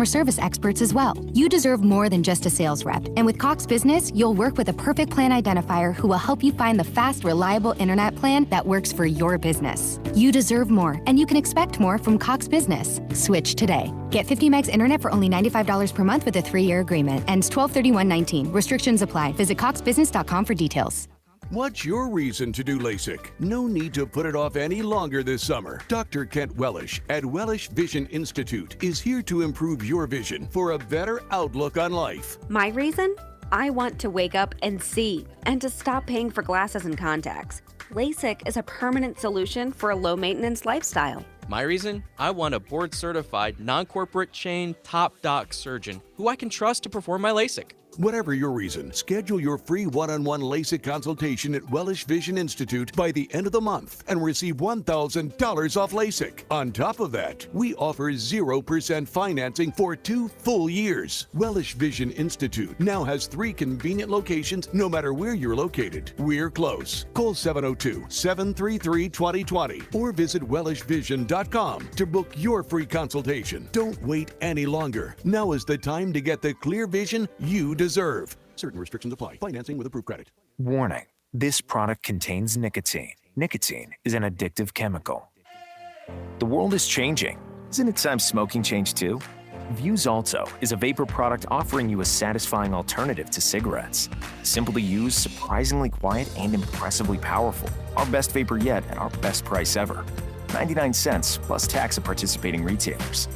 service experts as well. You deserve more than just a sales rep. And with Cox Business, you'll work with a perfect plan identifier who will help you find the fast, reliable internet plan that works for your business. You deserve more, and you can expect more from Cox Business. Switch today. Get 50 megs internet for only $95 per month with a 3-year agreement. Ends 12/31/19. Restrictions apply. Visit coxbusiness.com for details. What's your reason to do LASIK? No need to put it off any longer this summer. Dr. Kent Wellish at Wellish Vision Institute is here to improve your vision for a better outlook on life. My reason? I want to wake up and see, and to stop paying for glasses and contacts. LASIK is a permanent solution for a low-maintenance lifestyle. My reason? I want a board-certified, non-corporate chain, top doc surgeon who I can trust to perform my LASIK. Whatever your reason, schedule your free one-on-one LASIK consultation at Wellish Vision Institute by the end of the month and receive $1,000 off LASIK. On top of that, we offer 0% financing for 2 full years. Wellish Vision Institute now has 3 convenient locations no matter where you're located. We're close. Call 702-733-2020 or visit wellishvision.com to book your free consultation. Don't wait any longer. Now is the time to get the clear vision you deserve. Certain restrictions apply. Financing with approved credit. Warning, this product contains nicotine. Nicotine is an addictive chemical. The world is changing. Isn't it time smoking changed too? Vuse Alto is a vapor product offering you a satisfying alternative to cigarettes. Simple to use, surprisingly quiet, and impressively powerful. Our best vapor yet at our best price ever. 99 cents plus tax at participating retailers.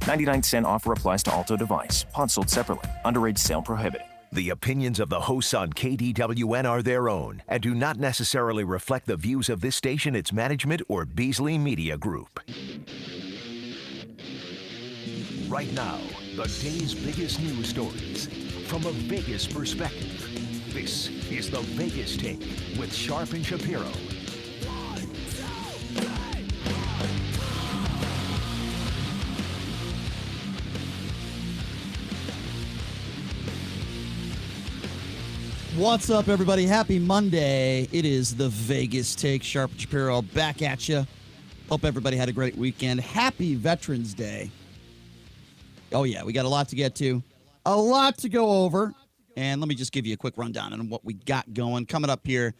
99-cent offer applies to Alto device. Pod sold separately. Underage sale prohibited. The opinions of the hosts on KDWN are their own and do not necessarily reflect the views of this station, its management, or Beasley Media Group. Right now, the day's biggest news stories from a Vegas perspective. This is the Vegas Take with Sharp and Shapiro. What's up, everybody? Happy Monday. It is the Vegas Take. Sharp and Shapiro back at you. Hope everybody had a great weekend. Happy Veterans Day. Oh, yeah, we got a lot to get to. A lot to go over. And let me just give you a quick rundown on what we got going. Coming up here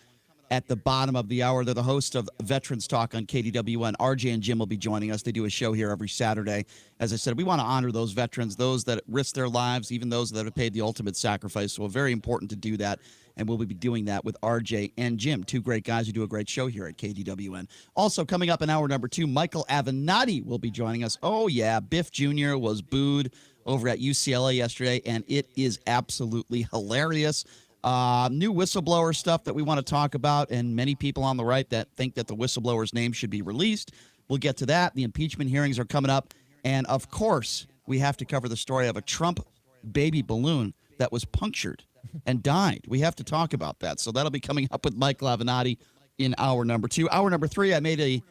at the bottom of the hour, they're the host of Veterans Talk on KDWN. RJ and Jim will be joining us. They do a show here every Saturday. As I said, we want to honor those veterans, those that risk their lives, even those that have paid the ultimate sacrifice. So very important to do that, and we'll be doing that with RJ and Jim, 2 great guys who do a great show here at KDWN. Also, coming up in hour number 2, Michael Avenatti will be joining us. Oh, yeah, Biff Jr. was booed over at UCLA yesterday, and it is absolutely hilarious. New whistleblower stuff that we want to talk about, and many people on the right that think that the whistleblower's name should be released. We'll get to that. The impeachment hearings are coming up. And, of course, we have to cover the story of a Trump baby balloon that was punctured and died. We have to talk about that. So that'll be coming up with Michael Avenatti in hour number 2. Hour number 3, I made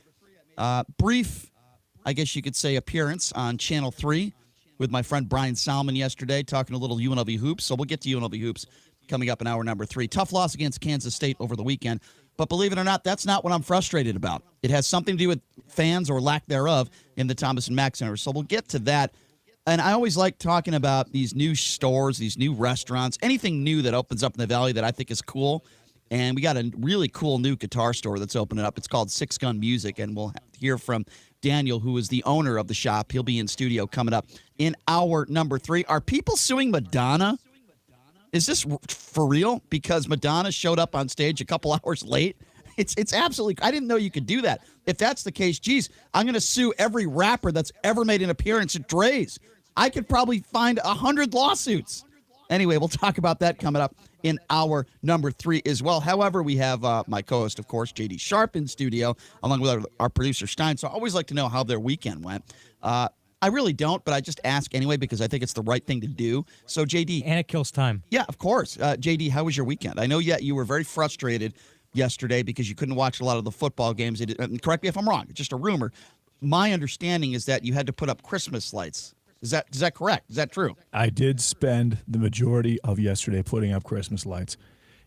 a brief, I guess you could say, appearance on Channel 3 with my friend Brian Salmon yesterday, talking a little UNLV hoops. So we'll get to UNLV hoops coming up in hour number 3. Tough loss against Kansas State over the weekend. But believe it or not, that's not what I'm frustrated about. It has something to do with fans or lack thereof in the Thomas and Mack Center. So we'll get to that. And I always like talking about these new stores, these new restaurants, anything new that opens up in the Valley that I think is cool. And we got a really cool new guitar store that's opening up. It's called SIxx Gun Music, and we'll hear from Daniel, who is the owner of the shop. He'll be in studio coming up in hour number 3. Are people suing Madonna? Is this for real? Because Madonna showed up on stage a couple hours late? It's absolutely, I didn't know you could do that. If that's the case, geez, I'm going to sue every rapper that's ever made an appearance at Dre's. I could probably find 100 lawsuits. Anyway, we'll talk about that coming up in hour number 3 as well. However, we have my co-host, of course, J.D. Sharp in studio, along with our producer, Stein. So I always like to know how their weekend went. I really don't, but I just ask anyway because I think it's the right thing to do. So, J.D. And it kills time. Yeah, of course. J.D., how was your weekend? I know you were very frustrated yesterday because you couldn't watch a lot of the football games. Correct me if I'm wrong. It's just a rumor. My understanding is that you had to put up Christmas lights. Is that correct? Is that true? I did spend the majority of yesterday putting up Christmas lights.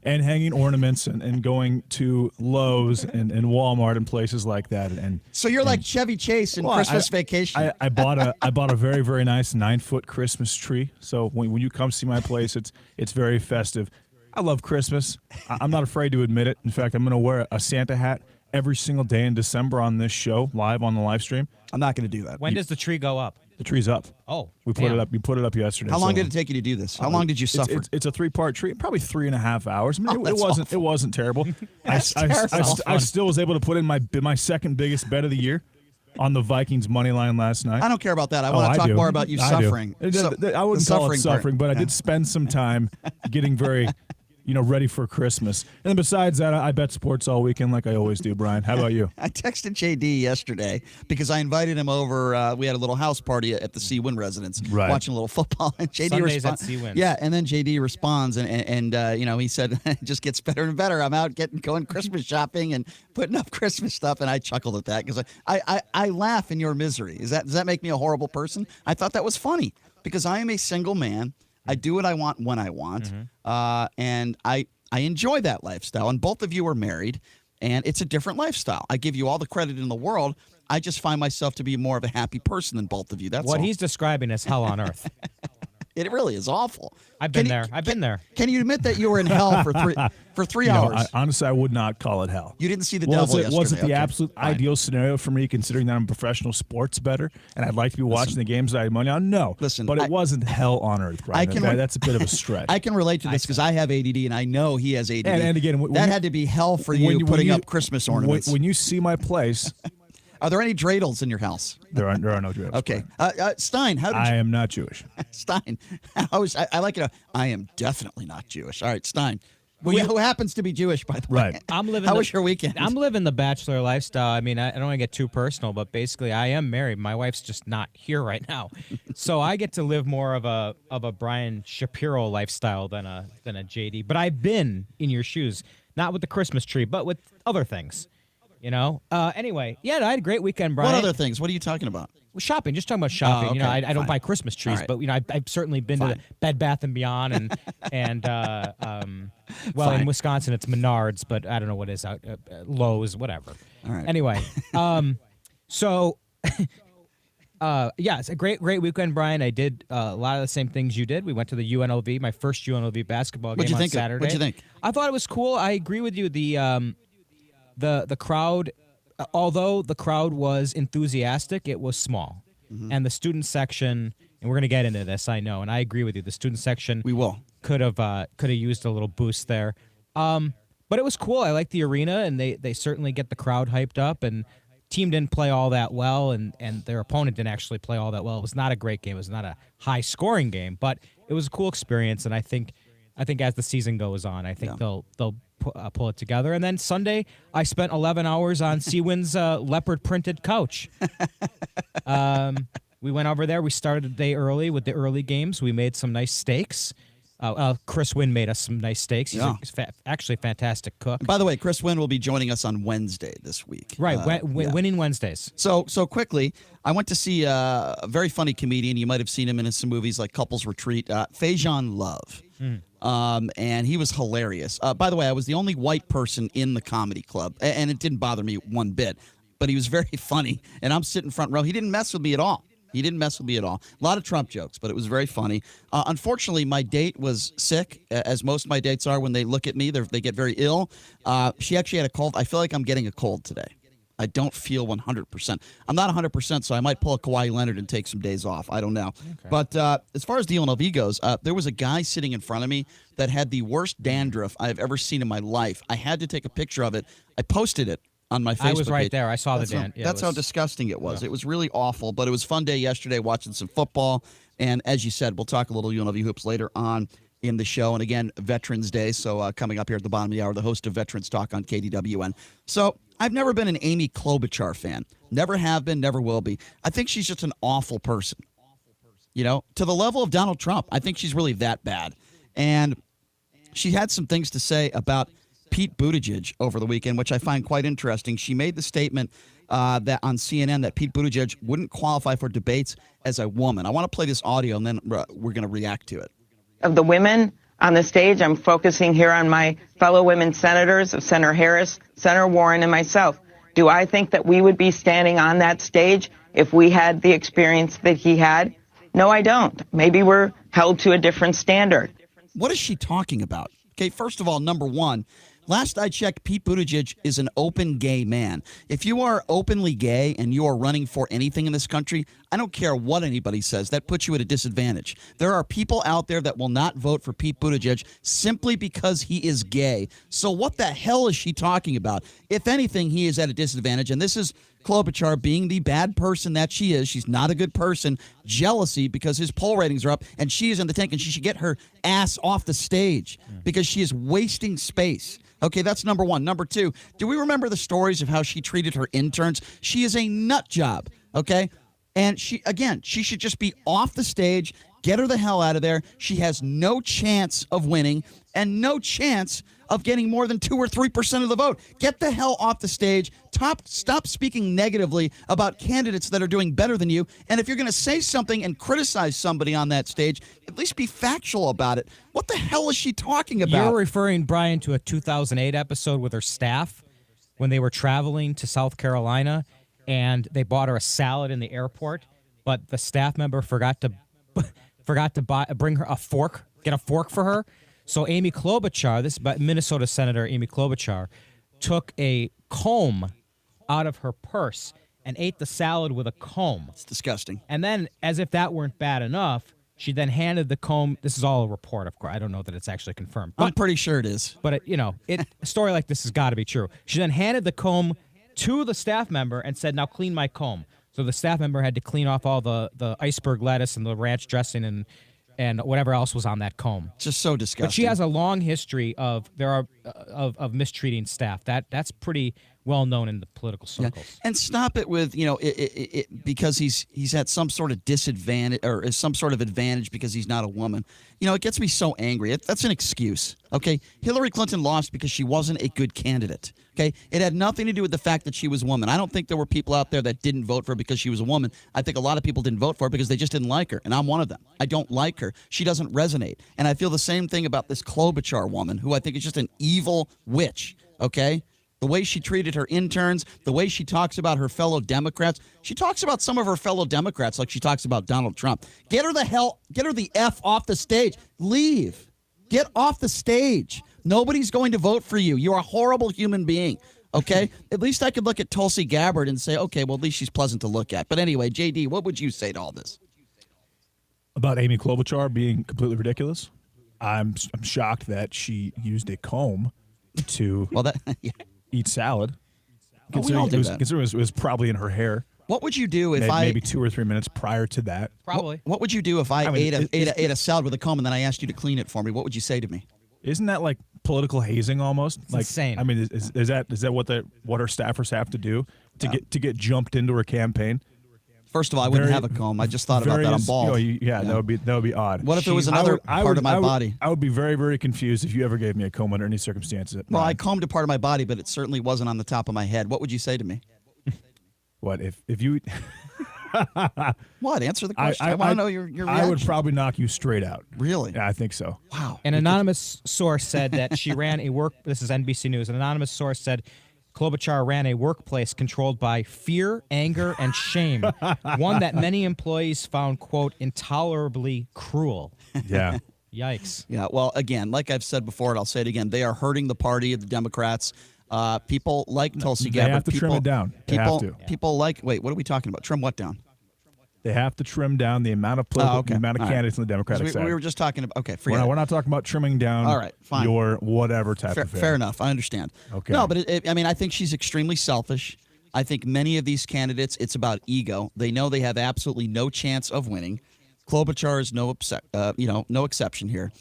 and hanging ornaments and going to Lowe's and Walmart and places like that. And so you're like Chevy Chase in Christmas Vacation. I bought a very, very nice 9-foot Christmas tree. So when you come see my place, it's very festive. I love Christmas. I'm not afraid to admit it. In fact, I'm going to wear a Santa hat every single day in December on this show, live on the live stream. I'm not going to do that. When does the tree go up? The tree's up. Oh, we put it up. We put it up yesterday. How long did it take you to do this? How long did you suffer? It's a 3-part tree, probably 3.5 hours. I mean, awful. It wasn't terrible. I still was able to put in my second biggest bet of the year on the Vikings money line last night. I don't care about that. I want to talk more about you suffering. I wouldn't call it suffering, but I did spend some time getting very ready for Christmas. And then besides that, I bet sports all weekend like I always do, Brian. How about you? I texted JD yesterday because I invited him over. We had a little house party at the SIxx residence, watching a little football. And JD Sundays at SIxx. Yeah, and then JD responds, and he said, it just gets better and better. I'm out going Christmas shopping and putting up Christmas stuff, and I chuckled at that because I laugh in your misery. Does that make me a horrible person? I thought that was funny because I am a single man. I do what I want when I want, and I enjoy that lifestyle. And both of you are married, and it's a different lifestyle. I give you all the credit in the world. I just find myself to be more of a happy person than both of you. That's what all. He's describing as hell on earth. It really is awful. I've been there. Can you admit that you were in hell for 3 hours? Honestly, I would not call it hell. You didn't see the devil yesterday. Was it the absolute ideal scenario for me, considering that I'm a professional sports bettor and I'd like to be watching the games that I had money on? No. But it wasn't hell on earth, Brian. That's a bit of a stretch. I can relate to this because I have ADD and I know he has ADD. And again, that had to be hell for you putting up Christmas ornaments. When you see my place... Are there any dreidels in your house? There are no dreidels. Okay. Stein, how did you... I am not Jewish. Stein, I like it. I am definitely not Jewish. All right, Stein. Who happens to be Jewish, by the way. Right. How was your weekend? I'm living the bachelor lifestyle. I mean, I don't want to get too personal, but basically I am married. My wife's just not here right now. So I get to live more of a Brian Shapiro lifestyle than a JD. But I've been in your shoes, not with the Christmas tree, but with other things. Anyway, I had a great weekend, Brian. What other things? What are you talking about? Well, shopping. Just talking about shopping. Okay. I don't buy Christmas trees, but I've certainly been to the Bed Bath and Beyond and in Wisconsin it's Menards, but I don't know what it is out Lowe's, whatever. All right. Anyway, so it's a great weekend, Brian. I did a lot of the same things you did. We went to the UNLV, my first UNLV basketball game on Saturday. What'd you think? I thought it was cool. I agree with you. The crowd, although the crowd was enthusiastic, it was small. Mm-hmm. And the student section, and we're going to get into this, I know, and I agree with you. The student section could have used a little boost there. But it was cool. I like the arena, and they certainly get the crowd hyped up. And team didn't play all that well, and their opponent didn't actually play all that well. It was not a great game. It was not a high-scoring game, but it was a cool experience. And I think as the season goes on, I think they'll pull it together. And then Sunday, I spent 11 hours on SIxx's leopard-printed couch. We went over there. We started a day early with the early games. We made some nice steaks. Chris Wynn made us some nice steaks. He's actually a fantastic cook. And by the way, Chris Wynn will be joining us on Wednesday this week. Right, Winning Wednesdays. So quickly, I went to see a very funny comedian. You might have seen him in some movies like Couples Retreat, Fajon Love. And he was hilarious. By the way, I was the only white person in the comedy club, and it didn't bother me one bit. But he was very funny, and I'm sitting front row. He didn't mess with me at all. A lot of Trump jokes, but it was very funny. Unfortunately, my date was sick, as most of my dates are. When they look at me, they get very ill. She actually had a cold. I feel like I'm getting a cold today. I don't feel 100%. I'm not 100%, so I might pull a Kawhi Leonard and take some days off. I don't know. Okay. But as far as the UNLV goes, there was a guy sitting in front of me that had the worst dandruff I've ever seen in my life. I had to take a picture of it. I posted it on my Facebook I was right page. there. I saw the dandruff. That's how disgusting it was. Yeah. It was really awful, but it was a fun day yesterday watching some football. And as you said, we'll talk a little UNLV hoops later on in the show. And again, Veterans Day. So coming up here at the bottom of the hour, the host of Veterans Talk on KDWN. So I've never been an Amy Klobuchar fan. Never have been, never will be. I think she's just an awful person. To the level of Donald Trump. I think she's really that bad. And she had some things to say about Pete Buttigieg over the weekend, which I find quite interesting. She made the statement that on CNN that Pete Buttigieg wouldn't qualify for debates as a woman. I want to play this audio, and then we're going to react to it. Of the women on the stage. I'm focusing here on my fellow women senators, of Senator Harris, Senator Warren, and myself. Do I think that we would be standing on that stage if we had the experience that he had? No, I don't. Maybe we're held to a different standard. What is she talking about? Okay, first of all, number one, last I checked, Pete Buttigieg is an open gay man. If you are openly gay and you are running for anything in this country, I don't care what anybody says, that puts you at a disadvantage. There are people out there that will not vote for Pete Buttigieg simply because he is gay. So what the hell is she talking about? If anything, he is at a disadvantage, and this is Klobuchar being the bad person that she is. She's not a good person. Jealousy because his poll ratings are up, and she is in the tank, and she should get her ass off the stage because she is wasting space. Okay, that's number one. Number two, do we remember the stories of how she treated her interns? She is a nut job, okay? And she should just be off the stage. Get her the hell out of there. She has no chance of winning and no chance of getting more than 2 or 3% of the vote. Get the hell off the stage. Stop speaking negatively about candidates that are doing better than you. And if you're going to say something and criticize somebody on that stage, at least be factual about it. What the hell is she talking about? You're referring, Brian, to a 2008 episode with her staff when they were traveling to South Carolina, and they bought her a salad in the airport, but the staff member forgot to bring her a fork, get a fork for her. So Amy Klobuchar, this Minnesota Senator Amy Klobuchar, took a comb out of her purse and ate the salad with a comb. It's disgusting. And then, as if that weren't bad enough, she then handed the comb. This is all a report, of course. I don't know that it's actually confirmed. I'm pretty sure it is. But, a story like this has got to be true. She then handed the comb to the staff member and said, "Now clean my comb." So the staff member had to clean off all the iceberg lettuce and the ranch dressing and whatever else was on that comb. Just so disgusting. But she has a long history of mistreating staff. That's pretty well known in the political circles. Yeah. And stop it with because he's had some sort of disadvantage or some sort of advantage because he's not a woman. It gets me so angry. That's an excuse. Okay, Hillary Clinton lost because she wasn't a good candidate. Okay, it had nothing to do with the fact that she was a woman. I don't think there were people out there that didn't vote for her because she was a woman. I think a lot of people didn't vote for her because they just didn't like her, and I'm one of them. I don't like her. She doesn't resonate, and I feel the same thing about this Klobuchar woman, who I think is just an evil witch. Okay. The way she treated her interns, the way she talks about her fellow Democrats. She talks about some of her fellow Democrats like she talks about Donald Trump. Get her the F off the stage. Leave. Get off the stage. Nobody's going to vote for you. You're a horrible human being, okay? At least I could look at Tulsi Gabbard and say, okay, well, at least she's pleasant to look at. But anyway, JD, what would you say to all this? About Amy Klobuchar being completely ridiculous? I'm shocked that she used a comb to eat salad. Considering it was probably in her hair. What would you do if maybe 2 or 3 minutes prior to that? Probably. What would you do if I ate a salad with a comb and then I asked you to clean it for me? What would you say to me? Isn't that like political hazing almost? It's insane. I mean, is that what her staffers have to do to get jumped into her campaign? First of all, I wouldn't have a comb. I just thought about that. I'm bald. That would be odd. What if it was another part of my body? I would be very, very confused if you ever gave me a comb under any circumstances. Well, I combed a part of my body, but it certainly wasn't on the top of my head. What would you say to me? What if you? What? Answer the question. I want to know your reaction. I would probably knock you straight out. Really? Yeah, I think so. Wow. An anonymous source said that she ran a This is NBC News. An anonymous source said Klobuchar ran a workplace controlled by fear, anger, and shame. One that many employees found, quote, intolerably cruel. Yeah. Yikes. Yeah. Well, again, like I've said before, and I'll say it again, they are hurting the party of the Democrats. People like Tulsi Gabbard. They have to trim it down. People like. Wait, what are we talking about? Trim what down? They have to trim down the amount of the amount of candidates in the Democratic side. We were just talking about. Okay, we're not talking about trimming down. All right, fine. Your whatever type of thing. Fair enough. I understand. Okay. No, but I think she's extremely selfish. I think many of these candidates, it's about ego. They know they have absolutely no chance of winning. Klobuchar is no exception here.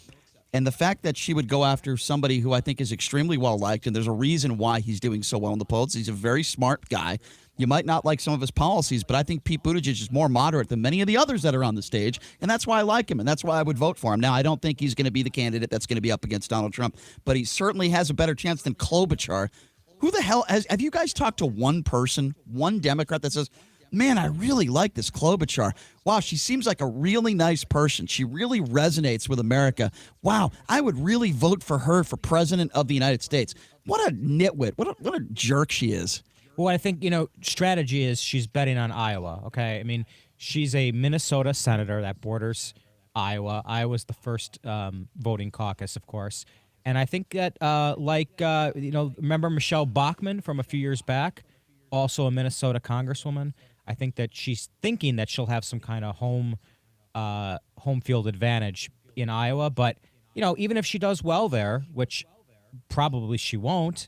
And the fact that she would go after somebody who I think is extremely well-liked, and there's a reason why he's doing so well in the polls. He's a very smart guy. You might not like some of his policies, but I think Pete Buttigieg is more moderate than many of the others that are on the stage, and that's why I like him, and that's why I would vote for him. Now, I don't think he's going to be the candidate that's going to be up against Donald Trump, but he certainly has a better chance than Klobuchar. Who the hell have you guys talked to one person, one Democrat that says, Man, I really like this Klobuchar. Wow, she seems like a really nice person. She really resonates with America. Wow, I would really vote for her for president of the United States. What a nitwit. What a jerk she is. Well, I think, strategy is she's betting on Iowa, okay? I mean, she's a Minnesota senator that borders Iowa. Iowa's the first voting caucus, of course. And I think that, remember Michelle Bachmann from a few years back, also a Minnesota congresswoman? I think that she's thinking that she'll have some kind of home field advantage in Iowa. But, even if she does well there, which probably she won't,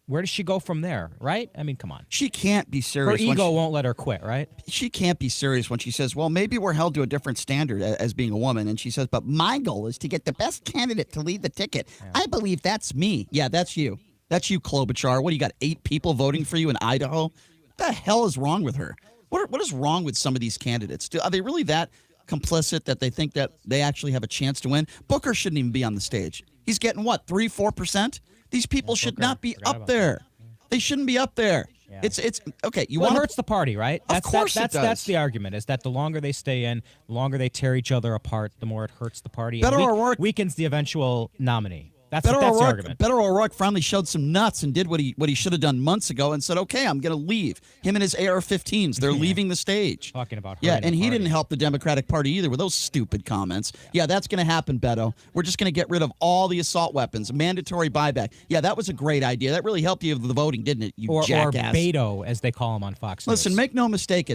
where does she go from there, right? I mean, come on. She can't be serious. Her ego won't let her quit, right? She can't be serious when she says, well, maybe we're held to a different standard as being a woman. And she says, but my goal is to get the best candidate to lead the ticket. Yeah. I believe that's me. Yeah, that's you. That's you, Klobuchar. What, you got 8 people voting for you in Idaho? What the hell is wrong with her? What is wrong with some of these candidates? Are they really that complicit that they think that they actually have a chance to win? Booker shouldn't even be on the stage. He's getting, 3-4%? These people should not be up there. They shouldn't be up there. Yeah. It's okay. It hurts the party, right? Of course it does. That's the argument, is that the longer they stay in, the longer they tear each other apart, the more it hurts the party. Beto O'Rourke weakens the eventual nominee. That's the argument. Beto O'Rourke finally showed some nuts and did what he should have done months ago and said, okay, I'm going to leave. Him and his AR-15s, they're leaving the stage. Talking about and he didn't help the Democratic Party either with those stupid comments. Yeah, that's going to happen, Beto. We're just going to get rid of all the assault weapons, mandatory buyback. Yeah, that was a great idea. That really helped you with the voting, didn't it, you jackass? Or Beto, as they call him on Fox News. Listen, make no mistake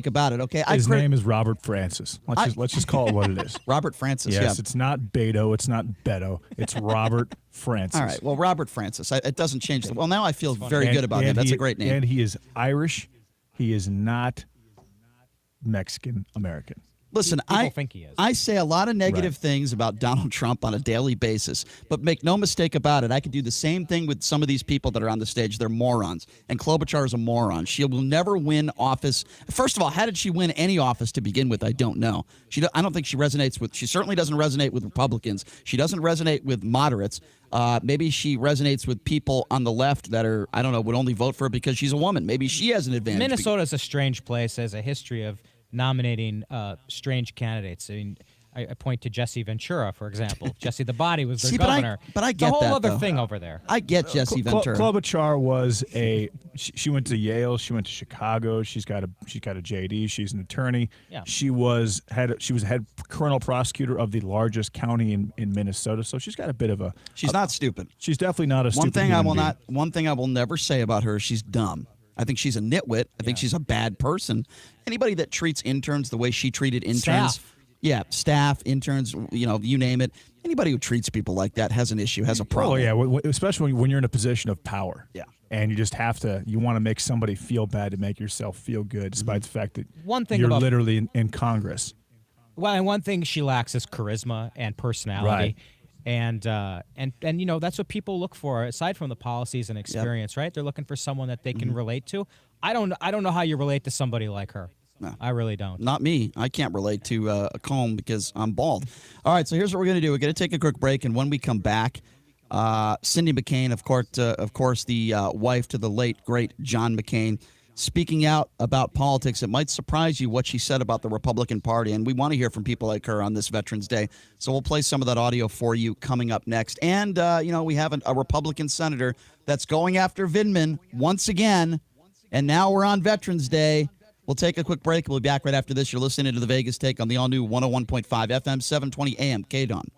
about it, okay? His name is Robert Francis. Let's just call it what it is. Robert Francis, yes, it's not Beto. It's not Beto. It's Robert Francis. All right. Well, Robert Francis. It doesn't change. Well, now I feel very good about him. That's a great name. And he is Irish. He is not Mexican American. Listen, I say a lot of negative things about Donald Trump on a daily basis, but make no mistake about it, I could do the same thing with some of these people that are on the stage. They're morons, and Klobuchar is a moron. She will never win office. First of all, how did she win any office to begin with? I don't know. I don't think she resonates with. She certainly doesn't resonate with Republicans. She doesn't resonate with moderates. Maybe she resonates with people on the left that are, I don't know, would only vote for her because she's a woman. Maybe she has an advantage. Minnesota's a strange place, has a history of nominating strange candidates. I mean, I point to Jesse Ventura, for example. Jesse the Body was their governor. But I get the whole that, other though. thing over there. I get Jesse Ventura. Klobuchar was she went to Yale. She went to Chicago. She's got a JD. She's an attorney. Yeah. She was head colonel prosecutor of the largest county in Minnesota. So she's got a bit of a. She's not stupid. She's definitely not a one stupid. One thing I will never say about her, she's dumb. I think she's a nitwit. I think she's a bad person. Anybody that treats interns the way she treated interns, staff, interns, you name it. Anybody who treats people like that has an issue, has a problem. Oh yeah, especially when you're in a position of power. Yeah. And you just you want to make somebody feel bad to make yourself feel good, despite the fact that you're about, literally in Congress. Well, and one thing she lacks is charisma and personality. Right. And that's what people look for aside from the policies and experience, right? They're looking for someone that they can relate to. I don't know how you relate to somebody like her. No. I really don't. Not me. I can't relate to a comb because I'm bald. All right, so here's what we're going to do. We're going to take a quick break, and when we come back, Cindy McCain, of course, the wife to the late, great John McCain, speaking out about politics. It might surprise you what she said about the Republican Party, and we want to hear from people like her on this Veterans Day. So we'll play some of that audio for you coming up next. And, we have a Republican senator that's going after Vindman once again, and now we're on Veterans Day. We'll take a quick break. We'll be back right after this. You're listening to The Vegas Take on the all-new 101.5 FM, 720 AM, KDON.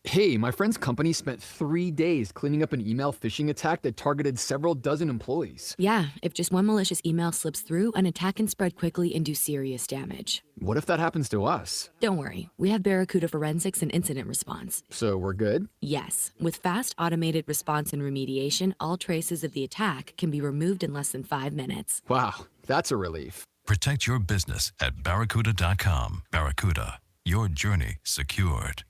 Hey, my friend's company spent 3 days cleaning up an email phishing attack that targeted several dozen employees. Yeah, if just one malicious email slips through, an attack can spread quickly and do serious damage. What if that happens to us? Don't worry, we have Barracuda Forensics and Incident Response. So we're good? Yes, with fast automated response and remediation, all traces of the attack can be removed in less than 5 minutes. Wow, that's a relief. Protect your business at Barracuda.com. Barracuda, your journey secured.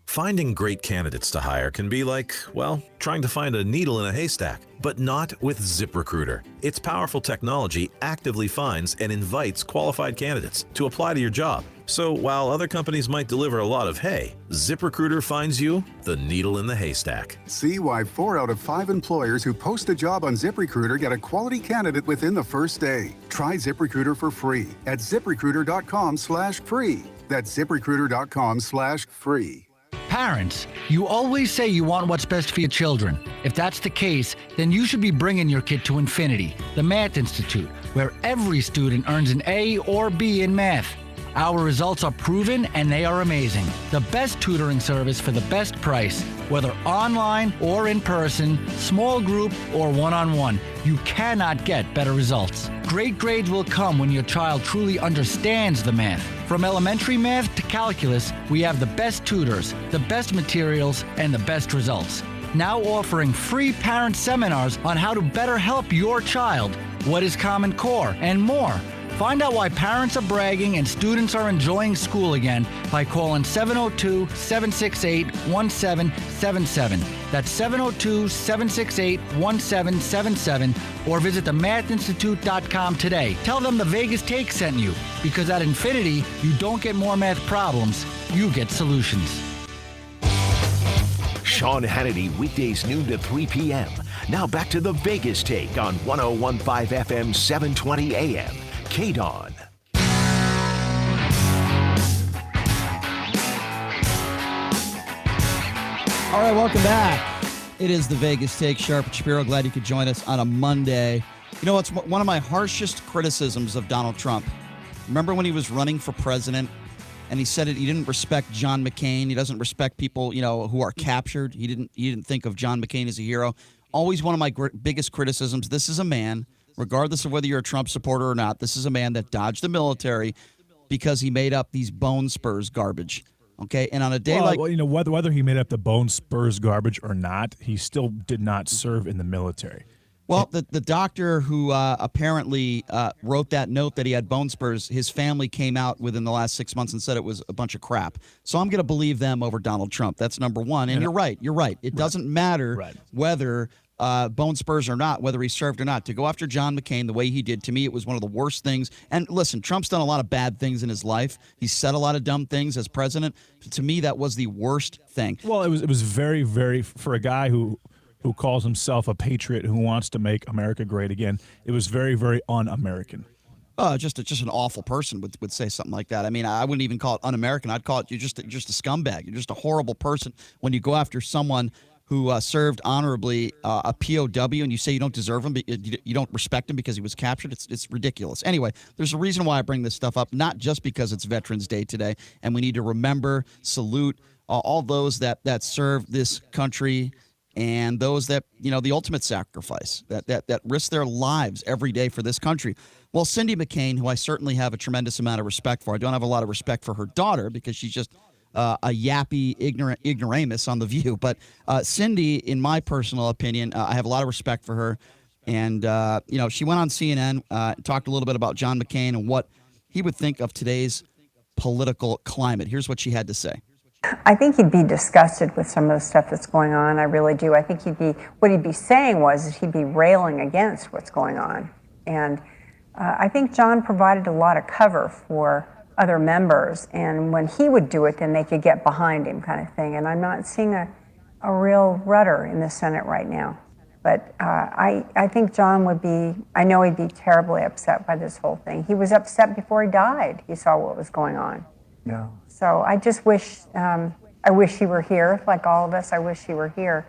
Finding great candidates to hire can be like, well, trying to find a needle in a haystack, but not with ZipRecruiter. Its powerful technology actively finds and invites qualified candidates to apply to your job. So while other companies might deliver a lot of hay, ZipRecruiter finds you the needle in the haystack. See why 4 out of 5 employers who post a job on ZipRecruiter get a quality candidate within the first day. Try ZipRecruiter for free at ZipRecruiter.com/free. That's ZipRecruiter.com/free. Parents, you always say you want what's best for your children. If that's the case, then you should be bringing your kid to Infinity, the Math Institute, where every student earns an A or B in math. Our results are proven and they are amazing. The best tutoring service for the best price, whether online or in person, small group or one-on-one. You cannot get better results. Great grades will come when your child truly understands the math. From elementary math to calculus, we have the best tutors, the best materials, and the best results. Now offering free parent seminars on how to better help your child, what is Common Core, and more. Find out why parents are bragging and students are enjoying school again by calling 702-768-1777. That's 702-768-1777 or visit themathinstitute.com today. Tell them the Vegas Take sent you, because at Infinity, you don't get more math problems, you get solutions. Sean Hannity, weekdays noon to 3 p.m. Now back to the Vegas Take on 101.5 FM, 720 AM. KDON. All right, welcome back. It is the Vegas Take. Sharp and Shapiro, glad you could join us on a Monday. You know, it's one of my harshest criticisms of Donald Trump. Remember when he was running for president and he said he didn't respect John McCain. He doesn't respect people, who are captured. He didn't think of John McCain as a hero. Always one of my biggest criticisms. This is a man, regardless of whether you're a Trump supporter or not, this is a man that dodged the military because he made up these bone spurs garbage. Okay, and on a day whether he made up the bone spurs garbage or not, he still did not serve in the military. Well, the doctor who apparently wrote that note that he had bone spurs, his family came out within the last 6 months and said it was a bunch of crap. So I'm going to believe them over Donald Trump. That's number one. And you're right. It doesn't matter whether bone spurs or not, whether he served or not. To go after John McCain the way he did, to me, it was one of the worst things. And listen, Trump's done a lot of bad things in his life. He said a lot of dumb things as president. To me, that was the worst thing. Well, it was very, very, for a guy who calls himself a patriot who wants to make America great again, it was very, very un-American. Just an awful person would say something like that. I mean, I wouldn't even call it un-American. I'd call it you're just a scumbag. You're just a horrible person when you go after someone who served honorably, a POW, and you say you don't deserve him, you don't respect him because he was captured. It's ridiculous. Anyway, there's a reason why I bring this stuff up, not just because it's Veterans Day today, and we need to remember, salute all those that served this country and those that, the ultimate sacrifice, that risk their lives every day for this country. Well, Cindy McCain, who I certainly have a tremendous amount of respect for, I don't have a lot of respect for her daughter because she's just a yappy, ignoramus on The View. But Cindy, in my personal opinion, I have a lot of respect for her. And, she went on CNN, talked a little bit about John McCain and what he would think of today's political climate. Here's what she had to say. I think he'd be disgusted with some of the stuff that's going on. I really do. I think what he'd be saying is he'd be railing against what's going on. And I think John provided a lot of cover for other members. And when he would do it, then they could get behind him kind of thing. And I'm not seeing a real rudder in the Senate right now. But I think John I know he'd be terribly upset by this whole thing. He was upset before he died. He saw what was going on. Yeah. So I just wish, I wish he were here, like all of us. I wish he were here.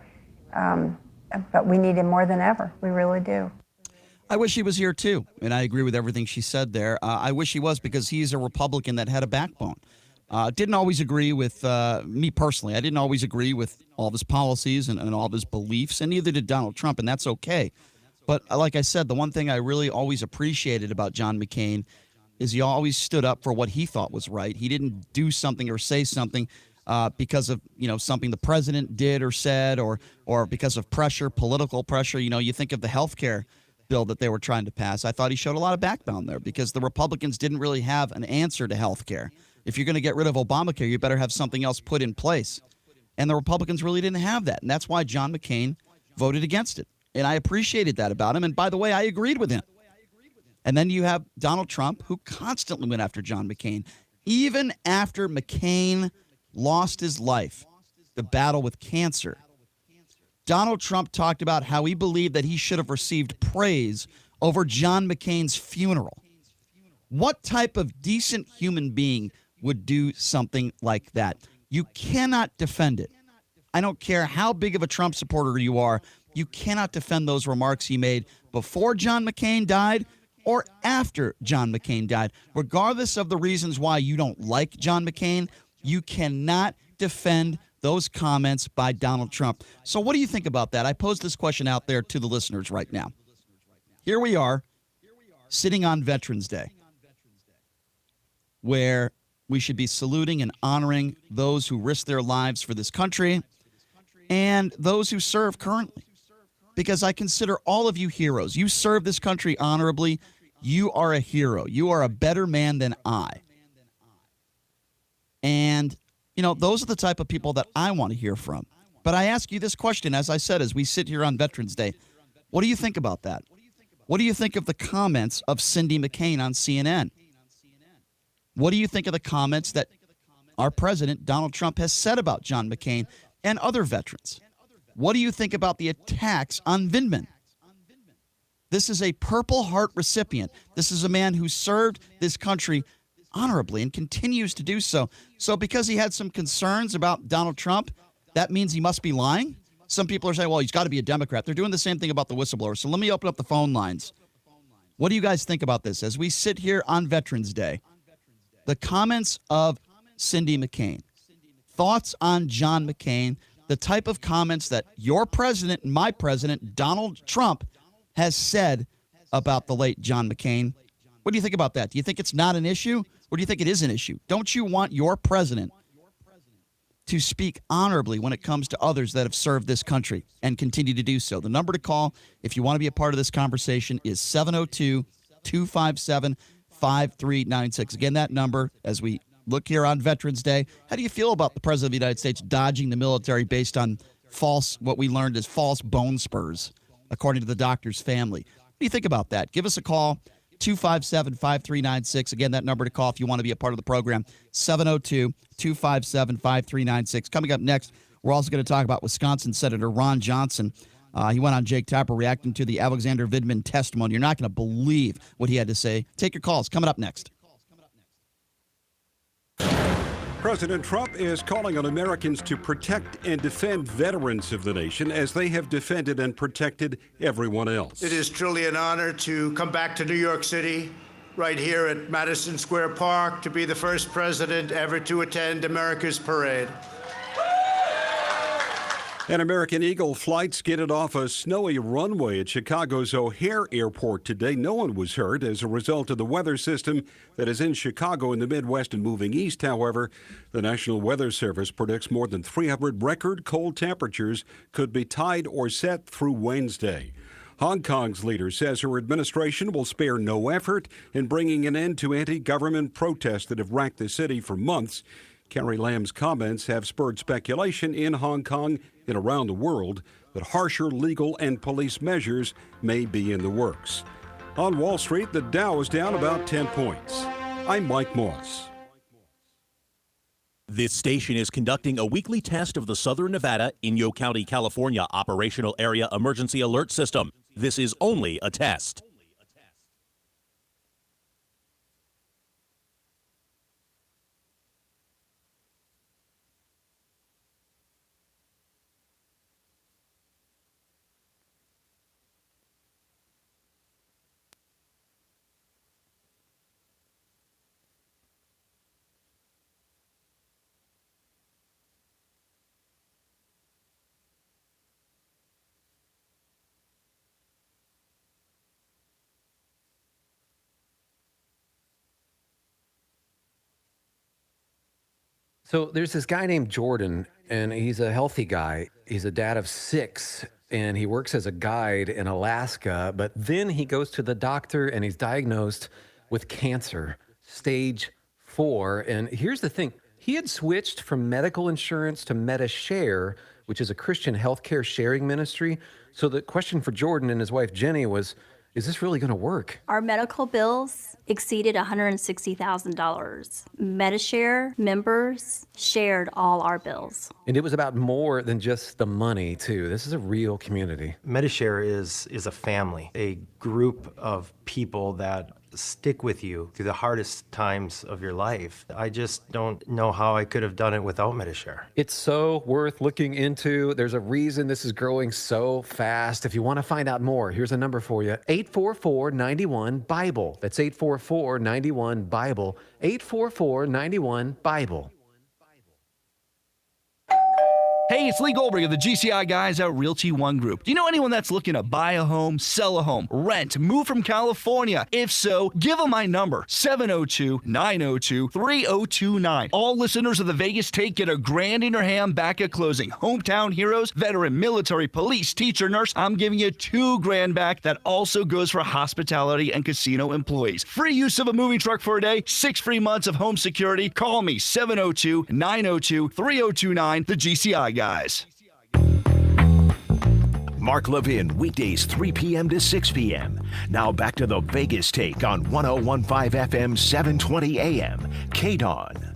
But we need him more than ever. We really do. I wish he was here, too. And I agree with everything she said there. I wish he was because he's a Republican that had a backbone. Didn't always agree with me personally. I didn't always agree with all of his policies and all of his beliefs, and neither did Donald Trump, and that's okay. But like I said, the one thing I really always appreciated about John McCain is he always stood up for what he thought was right. He didn't do something or say something because of something the president did or said or because of pressure, political pressure. You think of the health care bill that they were trying to pass. I thought he showed a lot of backbone there because the Republicans didn't really have an answer to health care. If you're going to get rid of Obamacare, you better have something else put in place. And the Republicans really didn't have that. And that's why John McCain voted against it. And I appreciated that about him. And by the way, I agreed with him. And then you have Donald Trump, who constantly went after John McCain. Even after McCain lost his life, the battle with cancer, Donald Trump talked about how he believed that he should have received praise over John McCain's funeral. What type of decent human being would do something like that? You cannot defend it. I don't care how big of a Trump supporter you are. You cannot defend those remarks he made before John McCain died or after John McCain died. Regardless of the reasons why you don't like John McCain, you cannot defend those comments by Donald Trump. So what do you think about that? I posed this question out there to the listeners right now. Here we are, sitting on Veterans Day, where we should be saluting and honoring those who risk their lives for this country and those who serve currently. Because I consider all of you heroes. You serve this country honorably. You are a hero. You are a better man than I. And, you know, those are the type of people that I want to hear from. But I ask you this question, as I said, as we sit here on Veterans Day. What do you think about that? What do you think of the comments of Cindy McCain on CNN? What do you think of the comments that our president, Donald Trump, has said about John McCain and other veterans? What do you think about the attacks on Vindman? This is a Purple Heart recipient. This is a man who served this country honorably and continues to do so. So because he had some concerns about Donald Trump, that means he must be lying? Some people are saying, well, he's got to be a Democrat. They're doing the same thing about the whistleblower. So let me open up the phone lines. What do you guys think about this? As we sit here on Veterans Day, the comments of Cindy McCain, thoughts on John McCain, the type of comments that your president and my president, Donald Trump, has said about the late John McCain. What do you think about that? Do you think it's not an issue, or do you think it is an issue? Don't you want your president to speak honorably when it comes to others that have served this country and continue to do so? The number to call if you want to be a part of this conversation is 702-257-5396. Again, that number, as we look here on Veterans Day. How do you feel about the President of the United States dodging the military based on what we learned is false bone spurs, according to the doctor's family? What do you think about that? Give us a call, 257-5396. Again, that number to call if you want to be a part of the program, 702-257-5396. Coming up next, we're also going to talk about Wisconsin Senator Ron Johnson. He went on Jake Tapper reacting to the Alexander Vindman testimony. You're not going to believe what he had to say. Take your calls. Coming up next. President Trump is calling on Americans to protect and defend veterans of the nation as they have defended and protected everyone else. It is truly an honor to come back to New York City, right here at Madison Square Park, to be the first president ever to attend America's parade. An American Eagle flight skidded off a snowy runway at Chicago's O'Hare Airport today. No one was hurt as a result of the weather system that is in Chicago in the Midwest and moving east. However, the National Weather Service predicts more than 300 record cold temperatures could be tied or set through Wednesday. Hong Kong's leader says her administration will spare no effort in bringing an end to anti-government protests that have racked the city for months. Carrie Lam's comments have spurred speculation in Hong Kong and around the world that harsher legal and police measures may be in the works. On Wall Street, the Dow is down about 10 points. I'm Mike Moss. This station is conducting a weekly test of the Southern Nevada, Inyo County, California Operational Area Emergency Alert System. This is only a test. So there's this guy named Jordan, and he's a healthy guy. He's a dad of 6, and he works as a guide in Alaska. But then he goes to the doctor, and he's diagnosed with cancer, stage 4. And here's the thing. He had switched from medical insurance to MediShare, which is a Christian healthcare sharing ministry. So the question for Jordan and his wife, Jenny, was, is this really going to work? Our medical bills exceeded $160,000. MediShare members shared all our bills. And it was about more than just the money, too. This is a real community. MediShare is a family, a group of people that stick with you through the hardest times of your life. I just don't know how I could have done it without MediShare. It's so worth looking into. There's a reason this is growing so fast. If you want to find out more, here's a number for you. 844-91-BIBLE. That's 844-91-BIBLE. 844-91-BIBLE. Hey, it's Lee Goldberg of the GCI guys at Realty One Group. Do you know anyone that's looking to buy a home, sell a home, rent, move from California? If so, give them my number, 702-902-3029. All listeners of the Vegas Take get $1,000 in your hand back at closing. Hometown heroes, veteran, military, police, teacher, nurse, I'm giving you $2,000 back. That also goes for hospitality and casino employees. Free use of a moving truck for a day, 6 free months of home security. Call me, 702-902-3029, the GCI guys. Mark Levin, weekdays 3 p.m. to 6 p.m. Now back to the Vegas Take on 101.5 FM, 720 AM. KDON.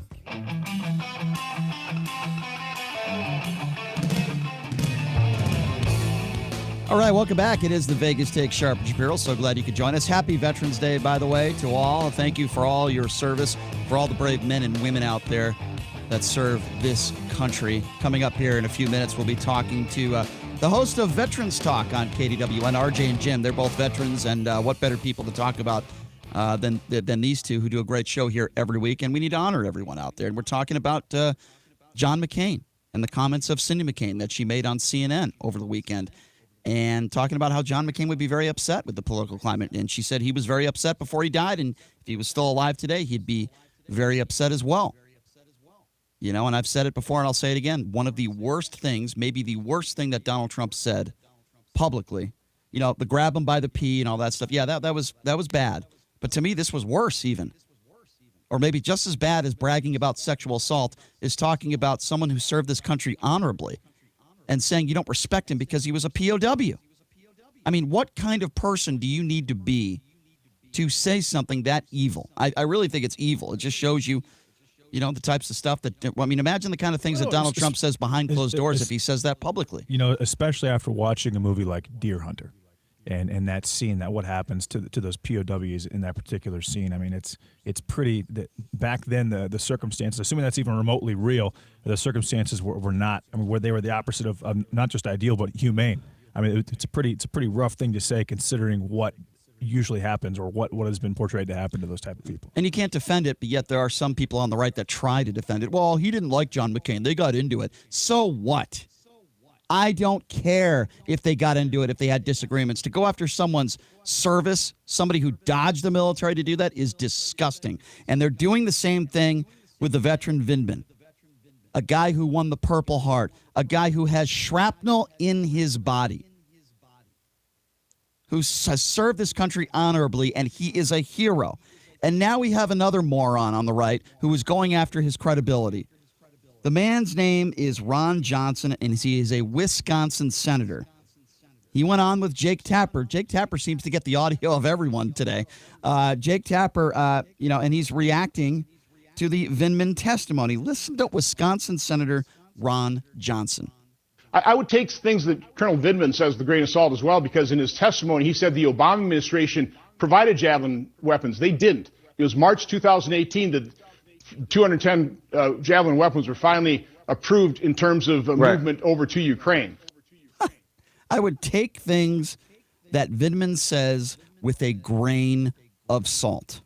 All right, welcome back. It is the Vegas Take, Sharp and Shapiro. So glad you could join us. Happy Veterans Day, by the way, to all. Thank you for all your service, for all the brave men and women out there that serve this country. Coming up here in a few minutes, we'll be talking to the host of Veterans Talk on KDWN, RJ and Jim. They're both veterans, and what better people to talk about than these two who do a great show here every week. And we need to honor everyone out there. And we're talking about John McCain and the comments of Cindy McCain that she made on CNN over the weekend, and talking about how John McCain would be very upset with the political climate. And she said he was very upset before he died, and if he was still alive today, he'd be very upset as well. You know, and I've said it before and I'll say it again. One of the worst things, maybe the worst thing that Donald Trump said publicly, you know, the grab him by the pee and all that stuff. Yeah, that was bad. But to me, this was worse even. Or maybe just as bad as bragging about sexual assault is talking about someone who served this country honorably and saying you don't respect him because he was a POW. I mean, what kind of person do you need to be to say something that evil? I really think it's evil. It just shows you, you know, the types of stuff that, I mean, imagine the kind of things that Donald Trump says behind closed doors if he says that publicly. You know, especially after watching a movie like Deer Hunter and that scene, that what happens to those POWs in that particular scene. I mean, it's pretty, back then the circumstances, assuming that's even remotely real, the circumstances were not, I mean, where they were the opposite of not just ideal, but humane. I mean, it's a pretty rough thing to say considering what usually happens or what has been portrayed to happen to those type of people. And you can't defend it, but yet there are some people on the right that try to defend it. Well, he didn't like John McCain. They got into it. So what? I don't care if they got into it, if they had disagreements. To go after someone's service, somebody who dodged the military to do that is disgusting. And they're doing the same thing with the veteran Vindman, a guy who won the Purple Heart, a guy who has shrapnel in his body, who has served this country honorably, and he is a hero. And now we have another moron on the right who is going after his credibility. The man's name is Ron Johnson, and he is a Wisconsin senator. He went on with Jake Tapper. Jake Tapper seems to get the audio of everyone today. Jake Tapper, and he's reacting to the Vindman testimony. Listen to Wisconsin Senator Ron Johnson. I would take things that Colonel Vindman says with a grain of salt as well, because in his testimony, he said the Obama administration provided Javelin weapons. They didn't. It was March 2018 that 210 Javelin weapons were finally approved in terms of movement over to Ukraine. I would take things that Vindman says with a grain of salt.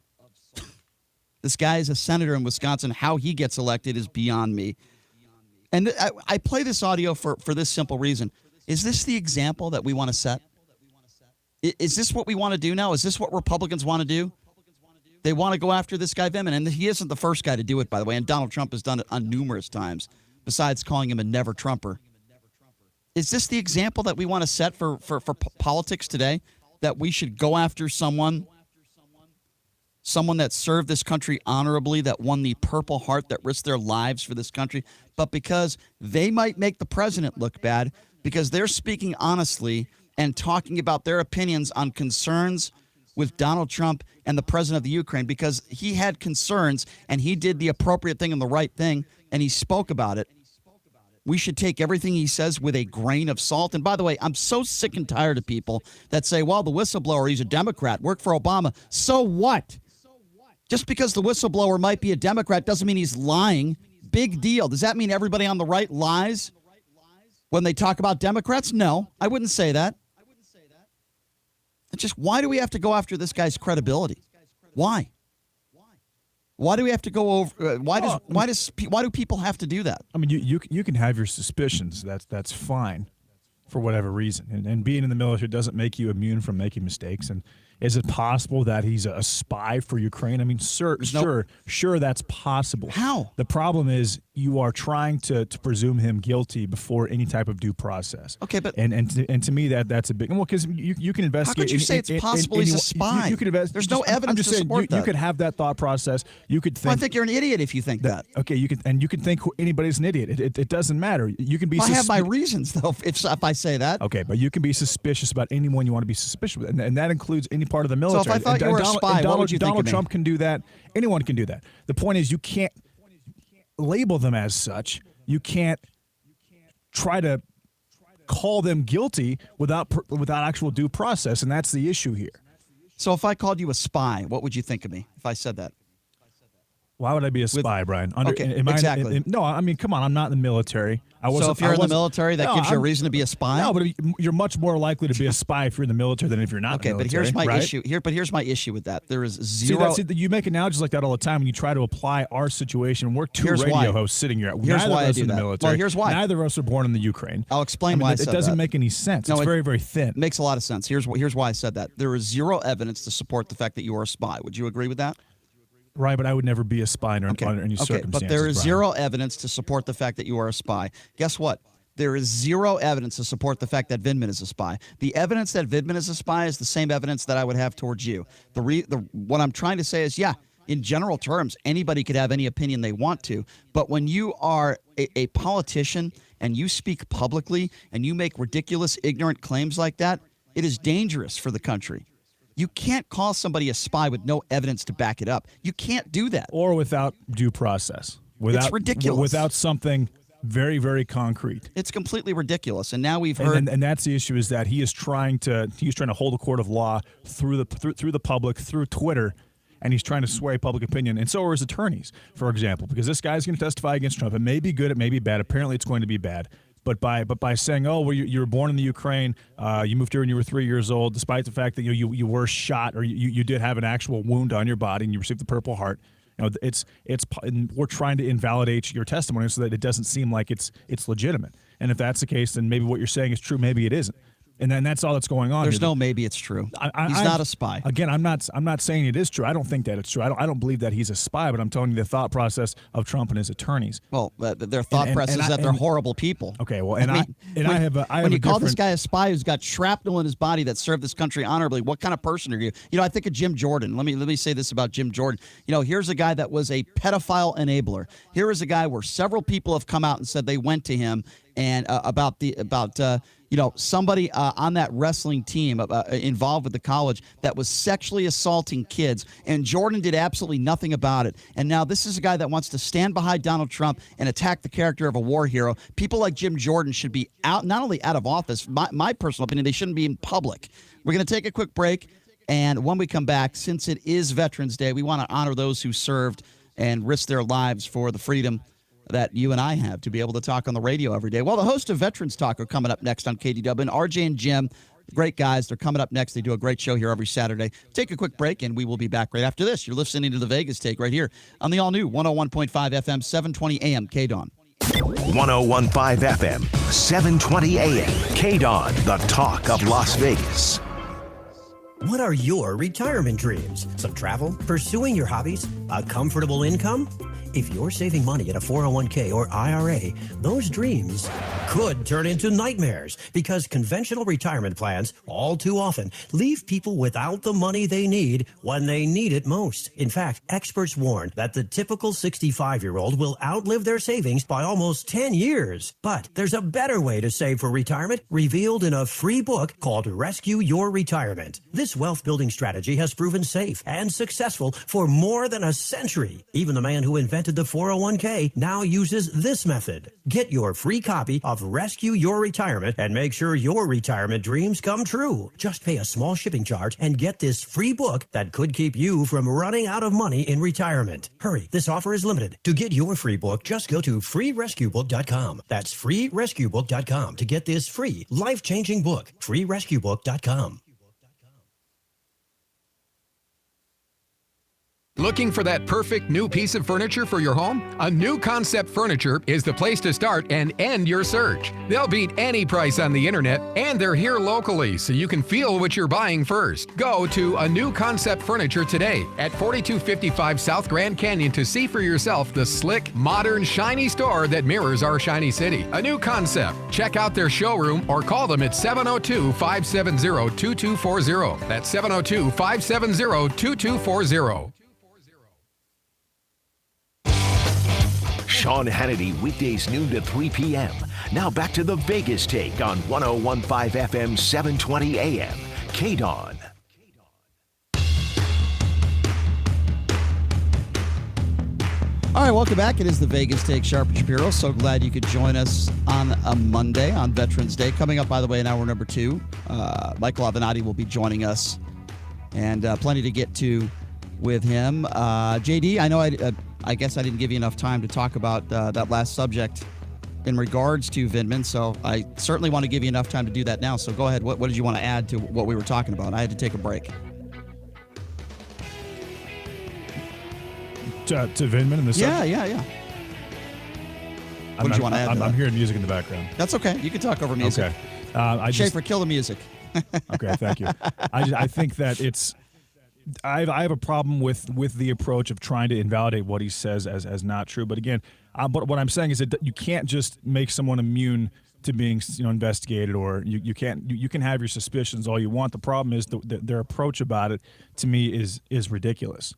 This guy is a senator in Wisconsin. How he gets elected is beyond me. And I play this audio for this simple reason. Is this the example that we want to set? Is this what we want to do now? Is this what Republicans want to do? They want to go after this guy Vindman. And he isn't the first guy to do it, by the way. And Donald Trump has done it on numerous times, besides calling him a never-Trumper. Is this the example that we want to set for politics today? That we should go after someone that served this country honorably, that won the Purple Heart, that risked their lives for this country, but because they might make the president look bad, because they're speaking honestly and talking about their opinions on concerns with Donald Trump and the president of the Ukraine because he had concerns and he did the appropriate thing and the right thing and he spoke about it. We should take everything he says with a grain of salt. And by the way, I'm so sick and tired of people that say, well, the whistleblower, he's a Democrat, worked for Obama. So what? Just because the whistleblower might be a Democrat doesn't mean he's lying. Big deal. Does that mean everybody on the right lies when they talk about Democrats? No, I wouldn't say that. It's just, why do we have to go after this guy's credibility? Why? Why do we have to go over? Why do people have to do that? I mean, you can have your suspicions. That's fine, for whatever reason. And being in the military doesn't make you immune from making mistakes. And is it possible that he's a spy for Ukraine? I mean, sure, that's possible. How? The problem is you are trying to presume him guilty before any type of due process. Okay, but and to me that's a big well because you can investigate. How could you say it's possible he's a spy? You could invest. There's no evidence to support that. You could have that thought process. You could think. Well, I think you're an idiot if you think that. Okay, you can think anybody's an idiot. It doesn't matter. You can be. I have my reasons though. If I say that. Okay, but you can be suspicious about anyone you want to be suspicious of, and that includes any part of the military. So if I thought you were a spy, what would you think of me? Donald Trump can do that. Anyone can do that. The point is, you can't label them as such. You can't try to call them guilty without actual due process, and that's the issue here. So if I called you a spy, what would you think of me if I said that? Why would I be a spy, Brian? Exactly. No, I mean, come on. I'm not in the military. So if you're in the military, that gives you a reason to be a spy? No, but you're much more likely to be a spy if you're in the military than if you're not in the military. Okay, but here's my issue. Here's my issue with that. There is zero. You make analogies like that all the time when you try to apply our situation. We're two radio hosts sitting here. Here's why I do that. Military. Well, here's why. Neither of us are born in the Ukraine. I'll explain why I said that. It doesn't make any sense. No, it's very, very thin. It makes a lot of sense. Here's why I said that. There is zero evidence to support the fact that you are a spy. Would you agree with that? Right, but I would never be a spy under any circumstances. But there is zero evidence to support the fact that you are a spy. Guess what? There is zero evidence to support the fact that Vindman is a spy. The evidence that Vindman is a spy is the same evidence that I would have towards you. What I'm trying to say is, yeah, in general terms, anybody could have any opinion they want to. But when you are a politician and you speak publicly and you make ridiculous, ignorant claims like that, it is dangerous for the country. You can't call somebody a spy with no evidence to back it up. You can't do that. Or without due process. It's ridiculous. Without something very, very concrete. It's completely ridiculous. And now we've heard. And that's the issue is that he's trying to hold a court of law through the public, through Twitter, and he's trying to sway public opinion. And so are his attorneys, for example, because this guy's going to testify against Trump. It may be good, it may be bad. Apparently it's going to be bad. But by saying, oh, well, you were born in the Ukraine, you moved here when you were 3 years old, despite the fact that you were shot or you did have an actual wound on your body and you received the Purple Heart, we're trying to invalidate your testimony so that it doesn't seem like it's legitimate. And if that's the case, then maybe what you're saying is true, maybe it isn't. And then that's all that's going on. There's no maybe it's true. He's not a spy. Again, I'm not saying it is true. I don't think that it's true. I don't believe that he's a spy, but I'm telling you the thought process of Trump and his attorneys. Well, their thought process is that they're horrible people. Okay, well, when you call this guy a spy who's got shrapnel in his body that served this country honorably, what kind of person are you? I think of Jim Jordan. Let me say this about Jim Jordan. Here's a guy that was a pedophile enabler. Here is a guy where several people have come out and said they went to him and about somebody on that wrestling team involved with the college that was sexually assaulting kids, and Jordan did absolutely nothing about it. And now this is a guy that wants to stand behind Donald Trump and attack the character of a war hero. People like Jim Jordan should be not only out of office, my personal opinion, they shouldn't be in public. We're going to take a quick break, and when we come back, since it is Veterans Day, we want to honor those who served and risked their lives for the freedom that you and I have to be able to talk on the radio every day. Well, the host of Veterans Talk are coming up next on KDW. And RJ and Jim, great guys. They're coming up next. They do a great show here every Saturday. Take a quick break, and we will be back right after this. You're listening to the Vegas Take right here on the all-new 101.5 FM, 720 AM, KDAWN. 101.5 FM, 720 AM, KDAWN, the talk of Las Vegas. What are your retirement dreams? Some travel? Pursuing your hobbies? A comfortable income? If you're saving money in a 401k or IRA, those dreams could turn into nightmares because conventional retirement plans all too often leave people without the money they need when they need it most. In fact, experts warn that the typical 65-year-old will outlive their savings by almost 10 years. But there's a better way to save for retirement revealed in a free book called Rescue Your Retirement. This wealth-building strategy has proven safe and successful for more than a century. Even the man who invented the 401k now uses this method. Get your free copy of Rescue Your Retirement and make sure your retirement dreams come true. Just pay a small shipping charge and get this free book that could keep you from running out of money in retirement. Hurry, this offer is limited. To get your free book, just go to freerescuebook.com. That's freerescuebook.com to get this free life-changing book. freerescuebook.com. Looking for that perfect new piece of furniture for your home? A New Concept Furniture is the place to start and end your search. They'll beat any price on the internet, and they're here locally so you can feel what you're buying first. Go to A New Concept Furniture today at 4255 South Grand Canyon to see for yourself the slick, modern, shiny store that mirrors our shiny city. A New Concept. Check out their showroom or call them at 702-570-2240. That's 702-570-2240. Sean Hannity, weekdays noon to 3 p.m. Now back to the Vegas Take on 101.5 FM, 720 AM. KDON. All right, welcome back. It is the Vegas Take, Sharp and Shapiro. So glad you could join us on a Monday on Veterans Day. Coming up, by the way, in hour number 2, Michael Avenatti will be joining us, and plenty to get to with him. JD, I know I guess I didn't give you enough time to talk about that last subject in regards to Vindman, so I certainly want to give you enough time to do that now. So go ahead. What did you want to add to what we were talking about? I had to take a break. To Vindman and the subject? Yeah. What did you want to add? I'm hearing music in the background. That's okay. You can talk over music. Okay. Schaefer, kill the music. Okay, thank you. I think that it's... I have a problem with the approach of trying to invalidate what he says as not true. But again, but what I'm saying is that you can't just make someone immune to being investigated, or you can have your suspicions all you want. The problem is their approach about it, to me, is ridiculous.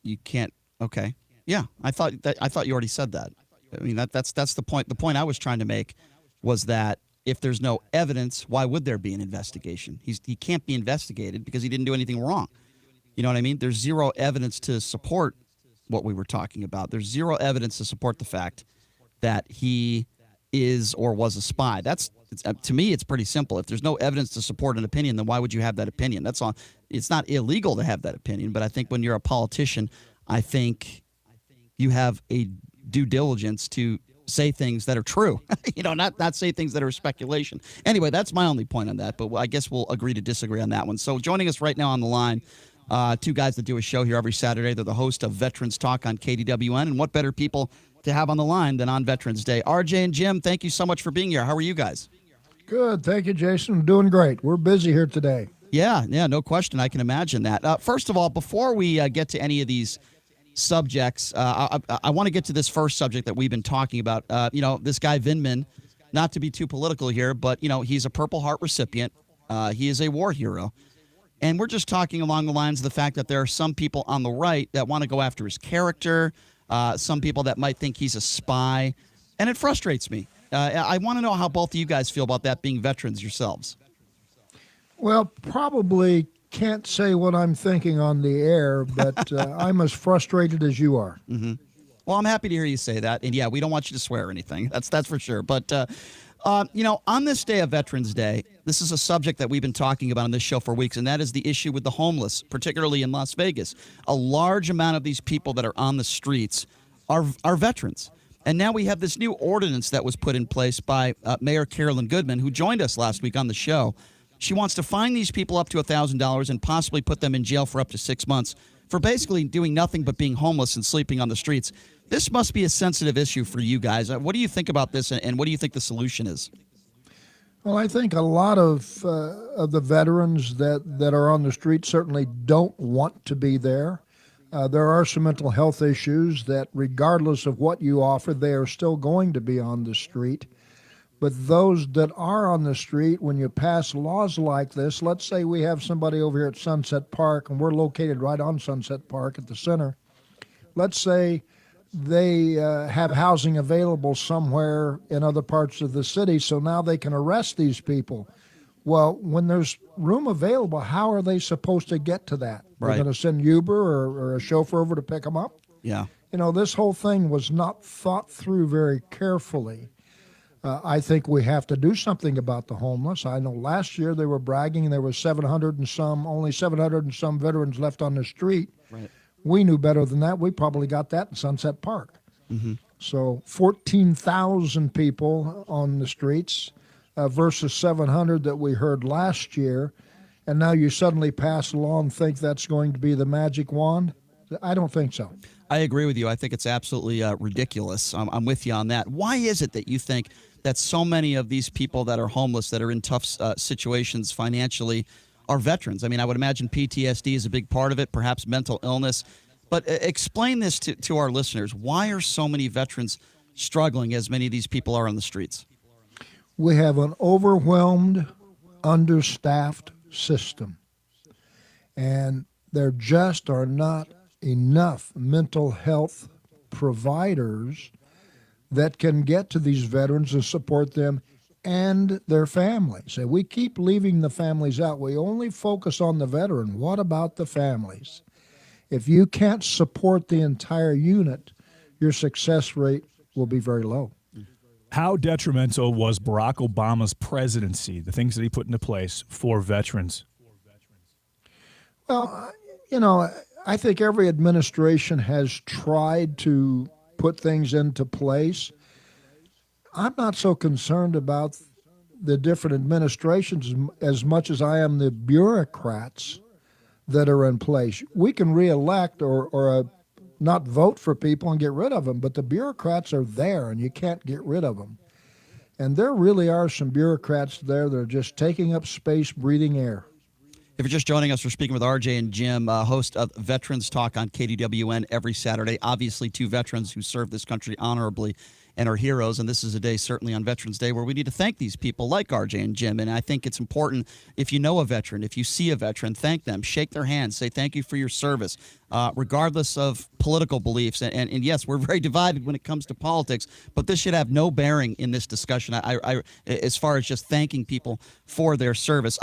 You can't. Okay. Yeah, I thought you already said that. I mean that's the point. The point I was trying to make was that if there's no evidence, why would there be an investigation? He can't be investigated because he didn't do anything wrong. You know what I mean? There's zero evidence to support what we were talking about. There's zero evidence to support the fact that he is or was a spy. To me, it's pretty simple. If there's no evidence to support an opinion, then why would you have that opinion? That's all. It's not illegal to have that opinion, but I think when you're a politician, I think you have a due diligence to say things that are true, not say things that are speculation. Anyway, that's my only point on that, but I guess we'll agree to disagree on that one. So joining us right now on the line, two guys that do a show here every Saturday. They're the host of Veterans Talk on KDWN, and what better people to have on the line than on Veterans Day. RJ and Jim, thank you so much for being here. How are you guys? Good. Thank you, Jason. Doing great. We're busy here today. Yeah, no question. I can imagine that. First of all, before we get to any of these subjects, I want to get to this first subject that we've been talking about. This guy Vindman, not to be too political here, but he's a Purple Heart recipient. He is a war hero, and we're just talking along the lines of the fact that there are some people on the right that want to go after his character, some people that might think he's a spy, and it frustrates me. I want to know how both of you guys feel about that, being veterans yourselves. Well, probably can't say what I'm thinking on the air, but I'm as frustrated as you are. Mm-hmm. Well, I'm happy to hear you say that. And, yeah, we don't want you to swear or anything. That's for sure. But, on this day of Veterans Day, this is a subject that we've been talking about on this show for weeks, and that is the issue with the homeless, particularly in Las Vegas. A large amount of these people that are on the streets are veterans. And now we have this new ordinance that was put in place by Mayor Carolyn Goodman, who joined us last week on the show. She wants to fine these people up to $1,000 and possibly put them in jail for up to 6 months for basically doing nothing but being homeless and sleeping on the streets. This must be a sensitive issue for you guys. What do you think about this, and what do you think the solution is? Well, I think a lot of the veterans that are on the street certainly don't want to be there. There are some mental health issues that, regardless of what you offer, they are still going to be on the street. But those that are on the street, when you pass laws like this, let's say we have somebody over here at Sunset Park, and we're located right on Sunset Park at the center. Let's say they have housing available somewhere in other parts of the city, so now they can arrest these people. Well, when there's room available, how are they supposed to get to that? Right. They're going to send Uber or a chauffeur over to pick them up? Yeah. This whole thing was not thought through very carefully. I think we have to do something about the homeless. I know last year they were bragging there was only 700 and some veterans left on the street. Right. We knew better than that. We probably got that in Sunset Park. Mm-hmm. So 14,000 people on the streets versus 700 that we heard last year. And now you suddenly pass a law and think that's going to be the magic wand? I don't think so. I agree with you. I think it's absolutely ridiculous. I'm with you on that. Why is it that you think that so many of these people that are homeless, that are in tough situations financially, are veterans? I mean, I would imagine PTSD is a big part of it, perhaps mental illness. But explain this to our listeners. Why are so many veterans struggling as many of these people are on the streets? We have an overwhelmed, understaffed system. And there just are not enough mental health providers that can get to these veterans and support them and their families. And we keep leaving the families out. We only focus on the veteran. What about the families? If you can't support the entire unit, your success rate will be very low. How detrimental was Barack Obama's presidency, the things that he put into place for veterans? Well, I think every administration has tried to put things into place. I'm not so concerned about the different administrations as much as I am the bureaucrats that are in place. We can reelect or not vote for people and get rid of them, but the bureaucrats are there and you can't get rid of them. And there really are some bureaucrats there that are just taking up space, breathing air. If you're just joining us, we're speaking with RJ and Jim, host of Veterans Talk on KDWN every Saturday. Obviously, two veterans who served this country honorably and are heroes. And this is a day, certainly on Veterans Day, where we need to thank these people like RJ and Jim. And I think it's important, if you know a veteran, if you see a veteran, thank them, shake their hands, say thank you for your service, regardless of political beliefs. And yes, we're very divided when it comes to politics, but this should have no bearing in this discussion as far as just thanking people for their service.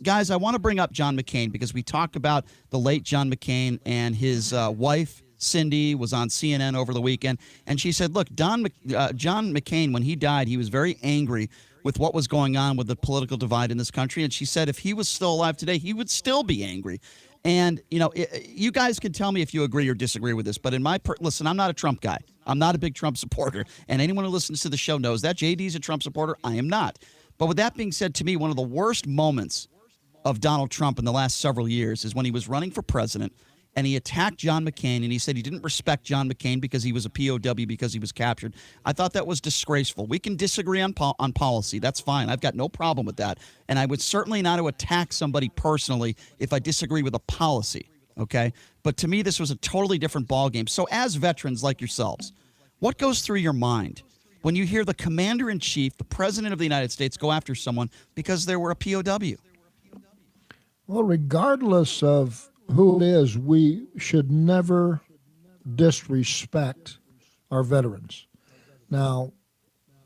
Guys, I want to bring up John McCain because we talked about the late John McCain, and his wife, Cindy, was on CNN over the weekend, and she said, look, John McCain, when he died, he was very angry with what was going on with the political divide in this country, and she said if he was still alive today, he would still be angry. And, you guys can tell me if you agree or disagree with this, but listen, I'm not a Trump guy. I'm not a big Trump supporter, and anyone who listens to the show knows that. JD's a Trump supporter. I am not. But with that being said, to me, one of the worst moments of Donald Trump in the last several years is when he was running for president, and he attacked John McCain, and he said he didn't respect John McCain because he was a POW, because he was captured. I thought that was disgraceful. We can disagree on policy. That's fine. I've got no problem with that. And I would certainly not attack somebody personally if I disagree with a policy, okay? But to me, this was a totally different ballgame. So as veterans like yourselves, what goes through your mind when you hear the commander-in-chief, the president of the United States, go after someone because they were a POW? Well, regardless of who it is, we should never disrespect our veterans. Now,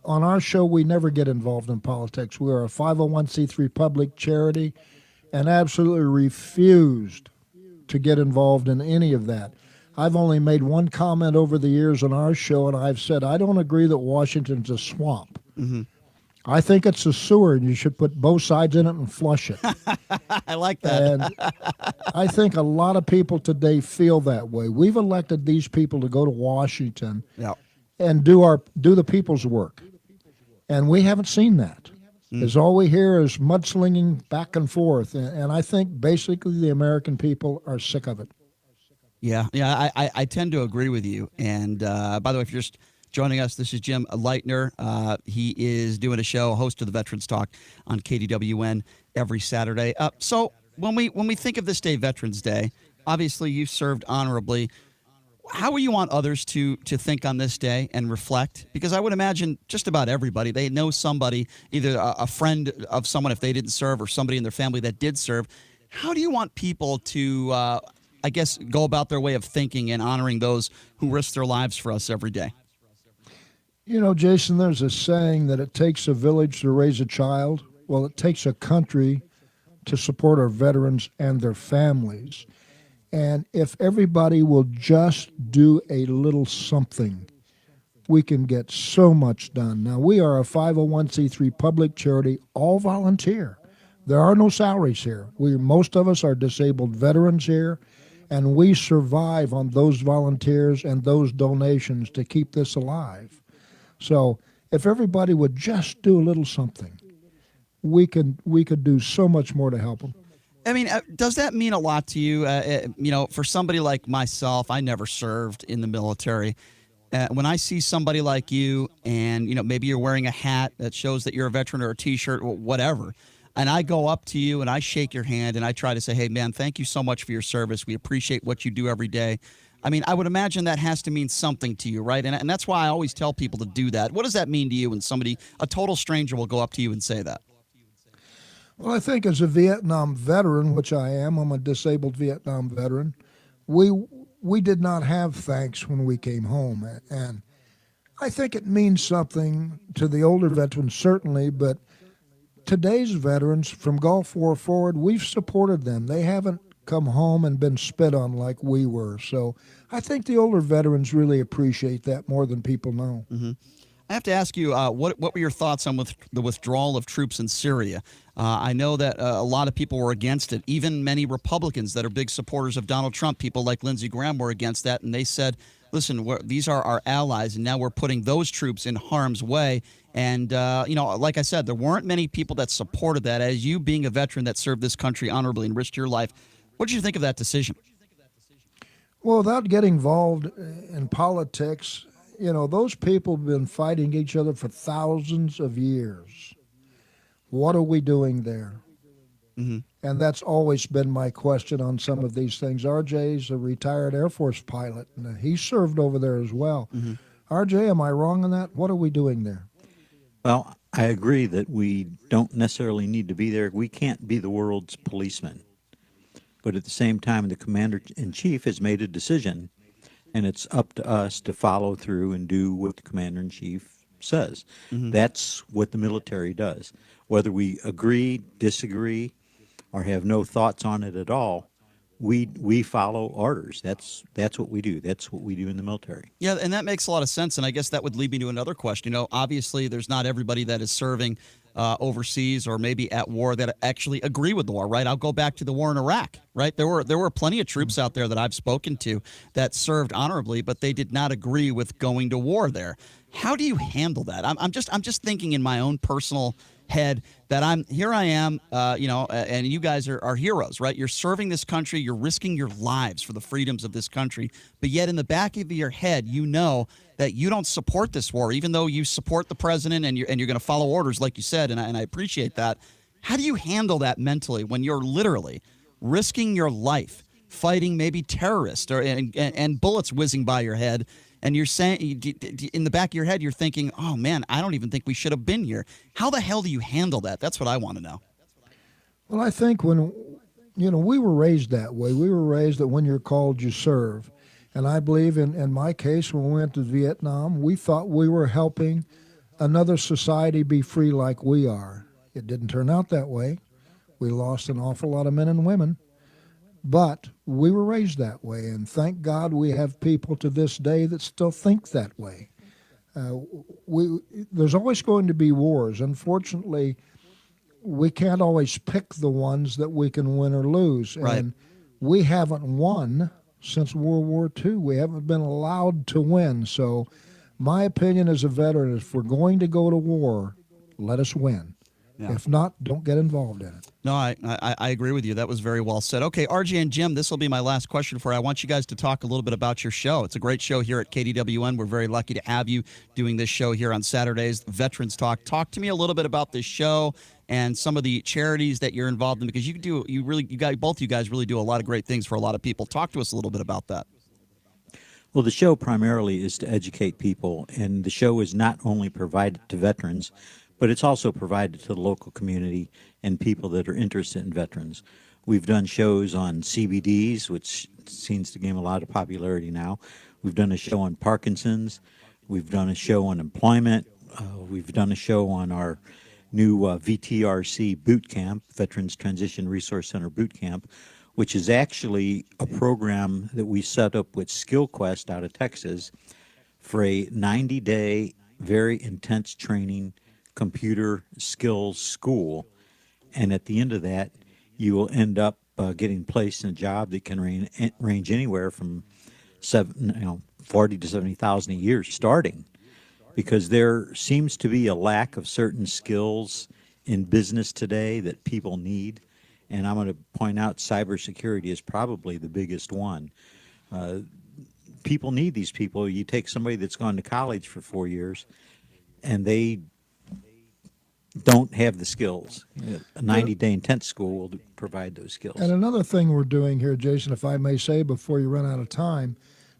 on our show, we never get involved in politics. We are a 501c3 public charity and absolutely refused to get involved in any of that. I've only made one comment over the years on our show, and I've said I don't agree that Washington's a swamp. Mm-hmm. I think it's a sewer, and you should put both sides in it and flush it. I like that. And I think a lot of people today feel that way. We've elected these people to go to Washington and do the people's work, and we haven't seen that. As all we hear is mudslinging back and forth, and I think basically the American people are sick of it. Yeah, I tend to agree with you. And by the way, if you're just joining us, this is Jim Leitner. He is doing a show, host of the Veterans Talk on KDWN every Saturday. So when we think of this day, Veterans Day, Obviously, you served honorably. How will you want others to think on this day and reflect? Because I would imagine just about everybody, they know somebody, either a friend of someone if they didn't serve or somebody in their family that did serve. How do you want people to, I guess, go about their way of thinking and honoring those who risk their lives for us every day? You know, Jason, there's a saying that it takes a village to raise a child. Well, it takes a country to support our veterans and their families. And if everybody will just do a little something, we can get so much done. Now, we are a 501c3 public charity, all volunteer. There are no salaries here. Most of us are disabled veterans here, and we survive on those volunteers and those donations to keep this alive. So if everybody would just do a little something, we could do so much more to help them. I mean, does that mean a lot to you? You know, for somebody like myself, I never served in the military. When I see somebody like you and, you know, maybe you're wearing a hat that shows that you're a veteran or a T-shirt or whatever, and I go up to you and I shake your hand and I try to say, hey, man, thank you so much for your service. We appreciate what you do every day. I mean, I would imagine that has to mean something to you, right? And that's why I always tell people to do that. What does that mean to you when somebody, a total stranger, will go up to you and say that? Well, I think as a Vietnam veteran, which I am, I'm a disabled Vietnam veteran, we did not have thanks when we came home. And I think it means something to the older veterans, certainly, but today's veterans from Gulf War forward, we've supported them. They haven't come home and been spit on like we were. So I think the older veterans really appreciate that more than people know. Mm-hmm. I have to ask you, what were your thoughts on the withdrawal of troops in Syria? I know that a lot of people were against it. Even many Republicans that are big supporters of Donald Trump, people like Lindsey Graham, were against that. And they said, listen, these are our allies, and now we're putting those troops in harm's way. And, you know, like I said, there weren't many people that supported that. As you being a veteran that served this country honorably and risked your life, what did you think of that decision? Well, without getting involved in politics, you know, those people have been fighting each other for thousands of years. What are we doing there? Mm-hmm. And that's always been my question on some of these things. RJ's a retired Air Force pilot, and he served over there as well. Mm-hmm. RJ, am I wrong on that? What are we doing there? Well, I agree that we don't necessarily need to be there. We can't be the world's policeman. But at the same time, the commander-in-chief has made a decision, and it's up to us to follow through and do what the commander-in-chief says. Mm-hmm. That's what the military does. Whether we agree, disagree, or have no thoughts on it at all, we follow orders. That's what we do. That's what we do in the military. Yeah, and that makes a lot of sense. And I guess that would lead me to another question. You know, obviously, there's not everybody that is serving overseas or maybe at war that actually agree with the war, right? I'll go back to the war in Iraq, right? There were plenty of troops out there that I've spoken to that served honorably, but they did not agree with going to war there. How do you handle that? I'm just thinking in my own personal head that here I am, you know, and you guys are heroes, right? You're serving this country, you're risking your lives for the freedoms of this country, but yet in the back of your head, you know that you don't support this war, even though you support the president and you're going to follow orders, like you said, and I appreciate that. How do you handle that mentally when you're literally risking your life fighting maybe terrorists and bullets whizzing by your head? And you're saying, in the back of your head, you're thinking, oh, man, I don't even think we should have been here. How the hell do you handle that? That's what I want to know. Well, I think when, you know, we were raised that way. We were raised that when you're called, you serve. And I believe in my case, when we went to Vietnam, we thought we were helping another society be free like we are. It didn't turn out that way. We lost an awful lot of men and women. But we were raised that way, and thank God we have people to this day that still think that way. There's always going to be wars. Unfortunately, we can't always pick the ones that we can win or lose. Right. And we haven't won since World War II. We haven't been allowed to win. So my opinion as a veteran is if we're going to go to war, let us win. Yeah. If not, don't get involved in it. No, I agree with you. That was very well said. Okay, RJ and Jim, this will be my last question for you. I want you guys to talk a little bit about your show. It's a great show here at KDWN. We're very lucky to have you doing this show here on Saturdays, Veterans Talk. Talk to me a little bit about this show and some of the charities that you're involved in, because both you guys really do a lot of great things for a lot of people. Talk to us a little bit about that. Well, the show primarily is to educate people, and the show is not only provided to veterans, but it's also provided to the local community and people that are interested in veterans. We've done shows on CBDs, which seems to gain a lot of popularity now. We've done a show on Parkinson's. We've done a show on employment. We've done a show on our new VTRC boot camp, Veterans Transition Resource Center boot camp, which is actually a program that we set up with SkillQuest out of Texas for a 90-day, very intense training computer skills school. And at the end of that, you will end up getting placed in a job that can range anywhere from 40 to 70,000 a year starting, because there seems to be a lack of certain skills in business today that people need. And I'm going to point out cybersecurity is probably the biggest one. People need these people. You take somebody that's gone to college for 4 years, and they don't have the skills. A 90-day intense school will provide those skills. And another thing we're doing here, Jason, if I may say before you run out of time,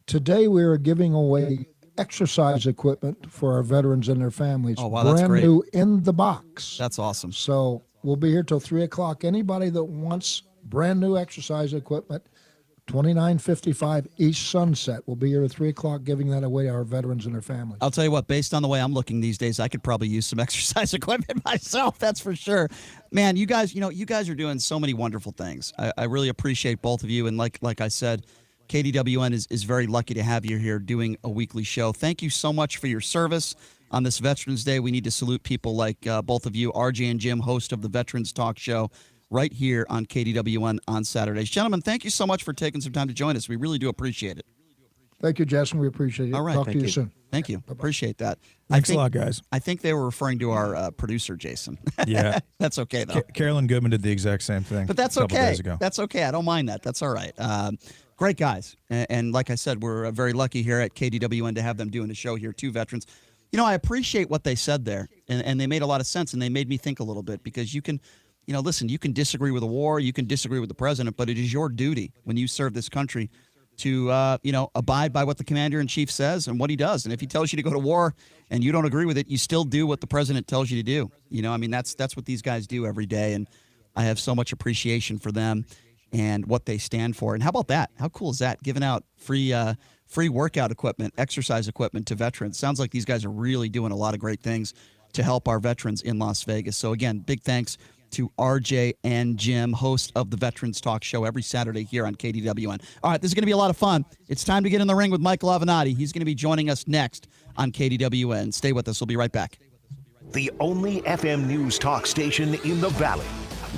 today we are giving away exercise equipment for our veterans and their families. Oh, wow, that's brand great. new in the box. That's awesome. So we'll be here till 3 o'clock. Anybody that wants brand new exercise equipment, $29.55 East Sunset. We'll be here at 3 o'clock giving that away to our veterans and their families. I'll tell you what, based on the way I'm looking these days, I could probably use some exercise equipment myself, that's for sure. Man, you guys are doing so many wonderful things. I really appreciate both of you, and like I said, KDWN is very lucky to have you here doing a weekly show. Thank you so much for your service on this Veterans Day. We need to salute people like both of you, RJ and Jim, host of the Veterans Talk Show, right here on KDWN on Saturdays. Gentlemen, thank you so much for taking some time to join us. We really do appreciate it. Thank you, Jason. We appreciate it. All right. Talk to you soon. Thank you. Appreciate that. Thanks a lot, guys. I think they were referring to our producer, Jason. Yeah. That's okay, though. Carolyn Goodman did the exact same thing. But that's a couple okay. days ago. That's okay. I don't mind that. That's all right. Great guys. And like I said, we're very lucky here at KDWN to have them doing a show here, two veterans. You know, I appreciate what they said there, and they made a lot of sense, and they made me think a little bit, because you can, listen, you can disagree with the war, you can disagree with the president, but it is your duty when you serve this country to, abide by what the commander-in-chief says and what he does. And if he tells you to go to war and you don't agree with it, you still do what the president tells you to do. That's what these guys do every day, and I have so much appreciation for them and what they stand for. And how about that? How cool is that? Giving out free workout equipment, exercise equipment to veterans. Sounds like these guys are really doing a lot of great things to help our veterans in Las Vegas. So again, big thanks to RJ and Jim, host of the Veterans Talk Show every Saturday here on KDWN. All right, this is going to be a lot of fun. It's time to get in the ring with Michael Avenatti. He's going to be joining us next on KDWN. Stay with us. We'll be right back. The only FM news talk station in the Valley.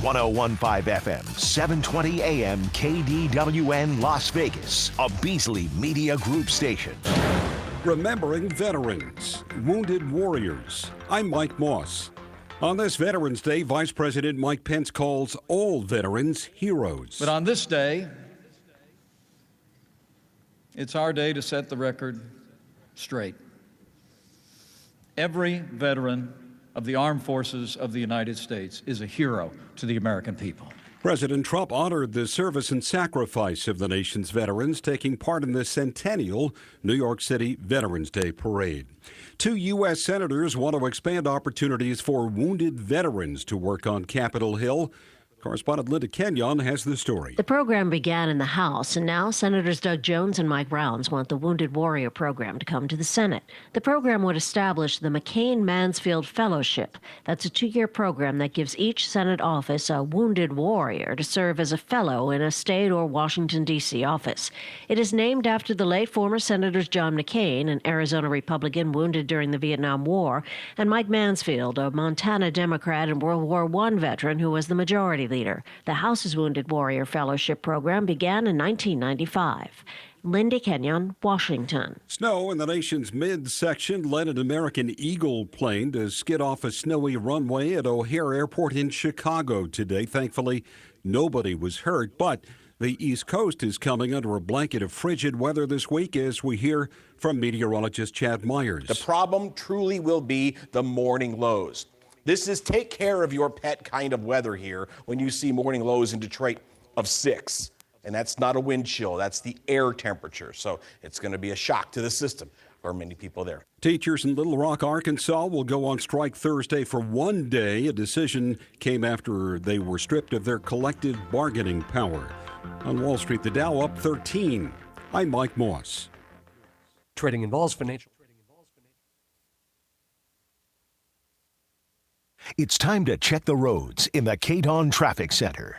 101.5 FM, 720 AM, KDWN Las Vegas, a Beasley Media Group station. Remembering veterans, wounded warriors. I'm Mike Moss. On this Veterans Day, Vice President Mike Pence calls all veterans heroes. But on this day, it's our day to set the record straight. Every veteran of the Armed Forces of the United States is a hero to the American people. President Trump honored the service and sacrifice of the nation's veterans taking part in the centennial New York City Veterans Day Parade. 2 U.S. senators want to expand opportunities for wounded veterans to work on Capitol Hill. Correspondent Linda Kenyon has the story. The program began in the House, and now Senators Doug Jones and Mike Rounds want the Wounded Warrior program to come to the Senate. The program would establish the McCain-Mansfield Fellowship. That's a 2-year program that gives each Senate office a wounded warrior to serve as a fellow in a state or Washington, D.C. office. It is named after the late former Senators John McCain, an Arizona Republican wounded during the Vietnam War, and Mike Mansfield, a Montana Democrat and World War I veteran who was the majority leader. The House's Wounded Warrior Fellowship program began in 1995. Linda Kenyon, Washington. Snow in the nation's midsection led an American Eagle plane to skid off a snowy runway at O'Hare Airport in Chicago today. Thankfully, nobody was hurt, but the East Coast is coming under a blanket of frigid weather this week, as we hear from meteorologist Chad Myers. The problem truly will be the morning lows. This is take care of your pet kind of weather here when you see morning lows in Detroit of 6. And that's not a wind chill, that's the air temperature. So it's going to be a shock to the system for many people there. Teachers in Little Rock, Arkansas will go on strike Thursday for one day. A decision came after they were stripped of their collective bargaining power. On Wall Street, the Dow up 13. I'm Mike Moss. Trading involves financial. It's time to check the roads in the KDON Traffic Center.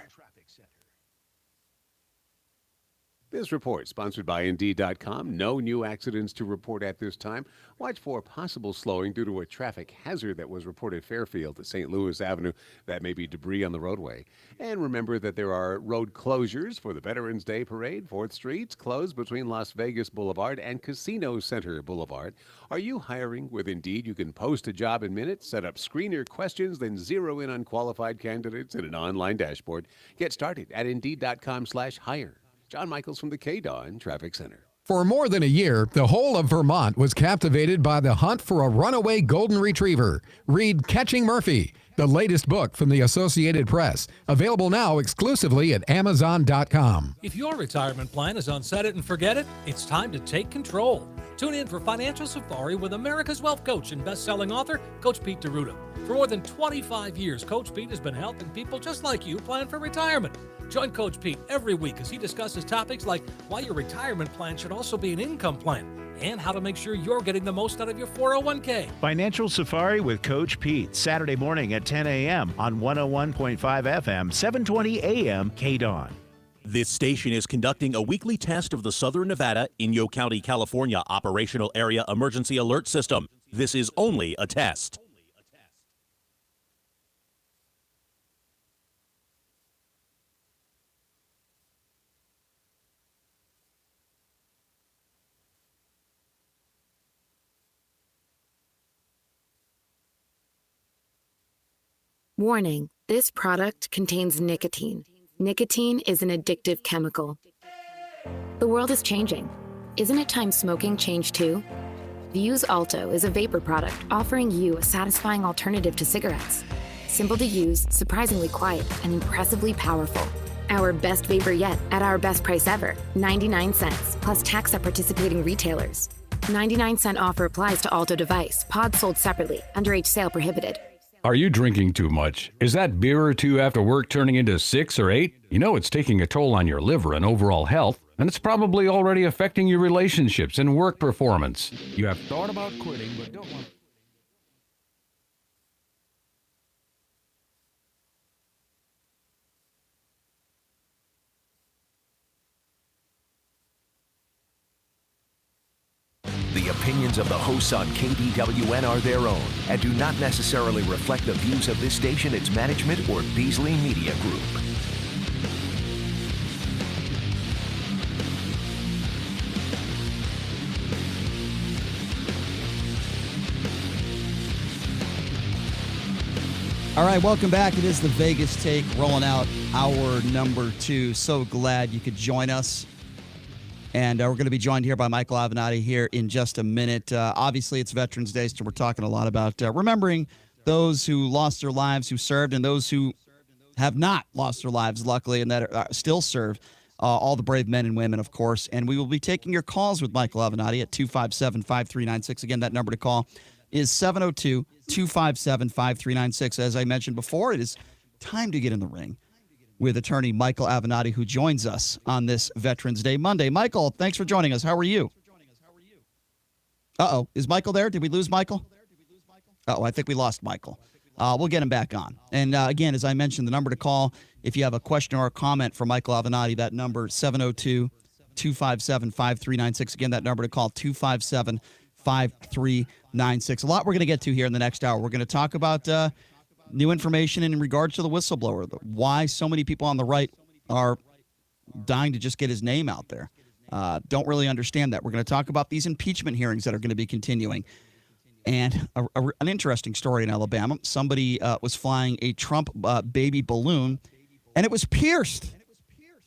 This report sponsored by Indeed.com. No new accidents to report at this time. Watch for possible slowing due to a traffic hazard that was reported Fairfield to St. Louis Avenue. That may be debris on the roadway. And remember that there are road closures for the Veterans Day Parade. 4th Street's closed between Las Vegas Boulevard and Casino Center Boulevard. Are you hiring with Indeed? You can post a job in minutes, set up screener questions, then zero in on qualified candidates in an online dashboard. Get started at Indeed.com/hire. John Michaels from the KDON Traffic Center. For more than a year, the whole of Vermont was captivated by the hunt for a runaway golden retriever. Read Catching Murphy, the latest book from the Associated Press. Available now exclusively at Amazon.com. If your retirement plan is on set it and forget it, it's time to take control. Tune in for Financial Safari with America's Wealth Coach and best-selling author, Coach Pete D'Arruda. For more than 25 years, Coach Pete has been helping people just like you plan for retirement. Join Coach Pete every week as he discusses topics like why your retirement plan should also be an income plan and how to make sure you're getting the most out of your 401k. Financial Safari with Coach Pete, Saturday morning at 10 a.m. on 101.5 FM, 720 a.m. KDON. This station is conducting a weekly test of the Southern Nevada, Inyo County, California Operational Area Emergency Alert System. This is only a test. Warning, this product contains nicotine. Nicotine is an addictive chemical. The world is changing. Isn't it time smoking changed too? Vuse Alto is a vapor product offering you a satisfying alternative to cigarettes. Simple to use, surprisingly quiet, and impressively powerful. Our best vapor yet at our best price ever, 99 cents, plus tax at participating retailers. 99-cent offer applies to Alto device. Pods sold separately. Underage sale prohibited. Are you drinking too much? Is that beer or two after work turning into 6 or 8? You know it's taking a toll on your liver and overall health, and it's probably already affecting your relationships and work performance. You have thought about quitting, but don't want... The opinions of the hosts on KDWN are their own and do not necessarily reflect the views of this station, its management, or Beasley Media Group. All right, welcome back. It is the Vegas Take, rolling out hour number 2. So glad you could join us. And we're going to be joined here by Michael Avenatti here in just a minute. Obviously, it's Veterans Day, so we're talking a lot about remembering those who lost their lives, who served, and those who have not lost their lives, luckily, and that are still serve. All the brave men and women, of course. And we will be taking your calls with Michael Avenatti at 257-5396. Again, that number to call is 702-257-5396. As I mentioned before, it is time to get in the ring with attorney Michael Avenatti, who joins us on this Veterans Day Monday. Michael, thanks for joining us. How are you? Uh-oh. Is Michael there? Did we lose Michael? Uh-oh, I think we lost Michael. We'll get him back on. And again, as I mentioned, the number to call if you have a question or a comment for Michael Avenatti, that number 702-257-5396. Again, that number to call, 257-5396. A lot we're going to get to here in the next hour. We're going to talk about new information in regards to the whistleblower, why so many people on the right are dying to just get his name out there. Don't really understand that. We're going to talk about these impeachment hearings that are going to be continuing. And an interesting story in Alabama. Somebody was flying a Trump baby balloon, and it was pierced.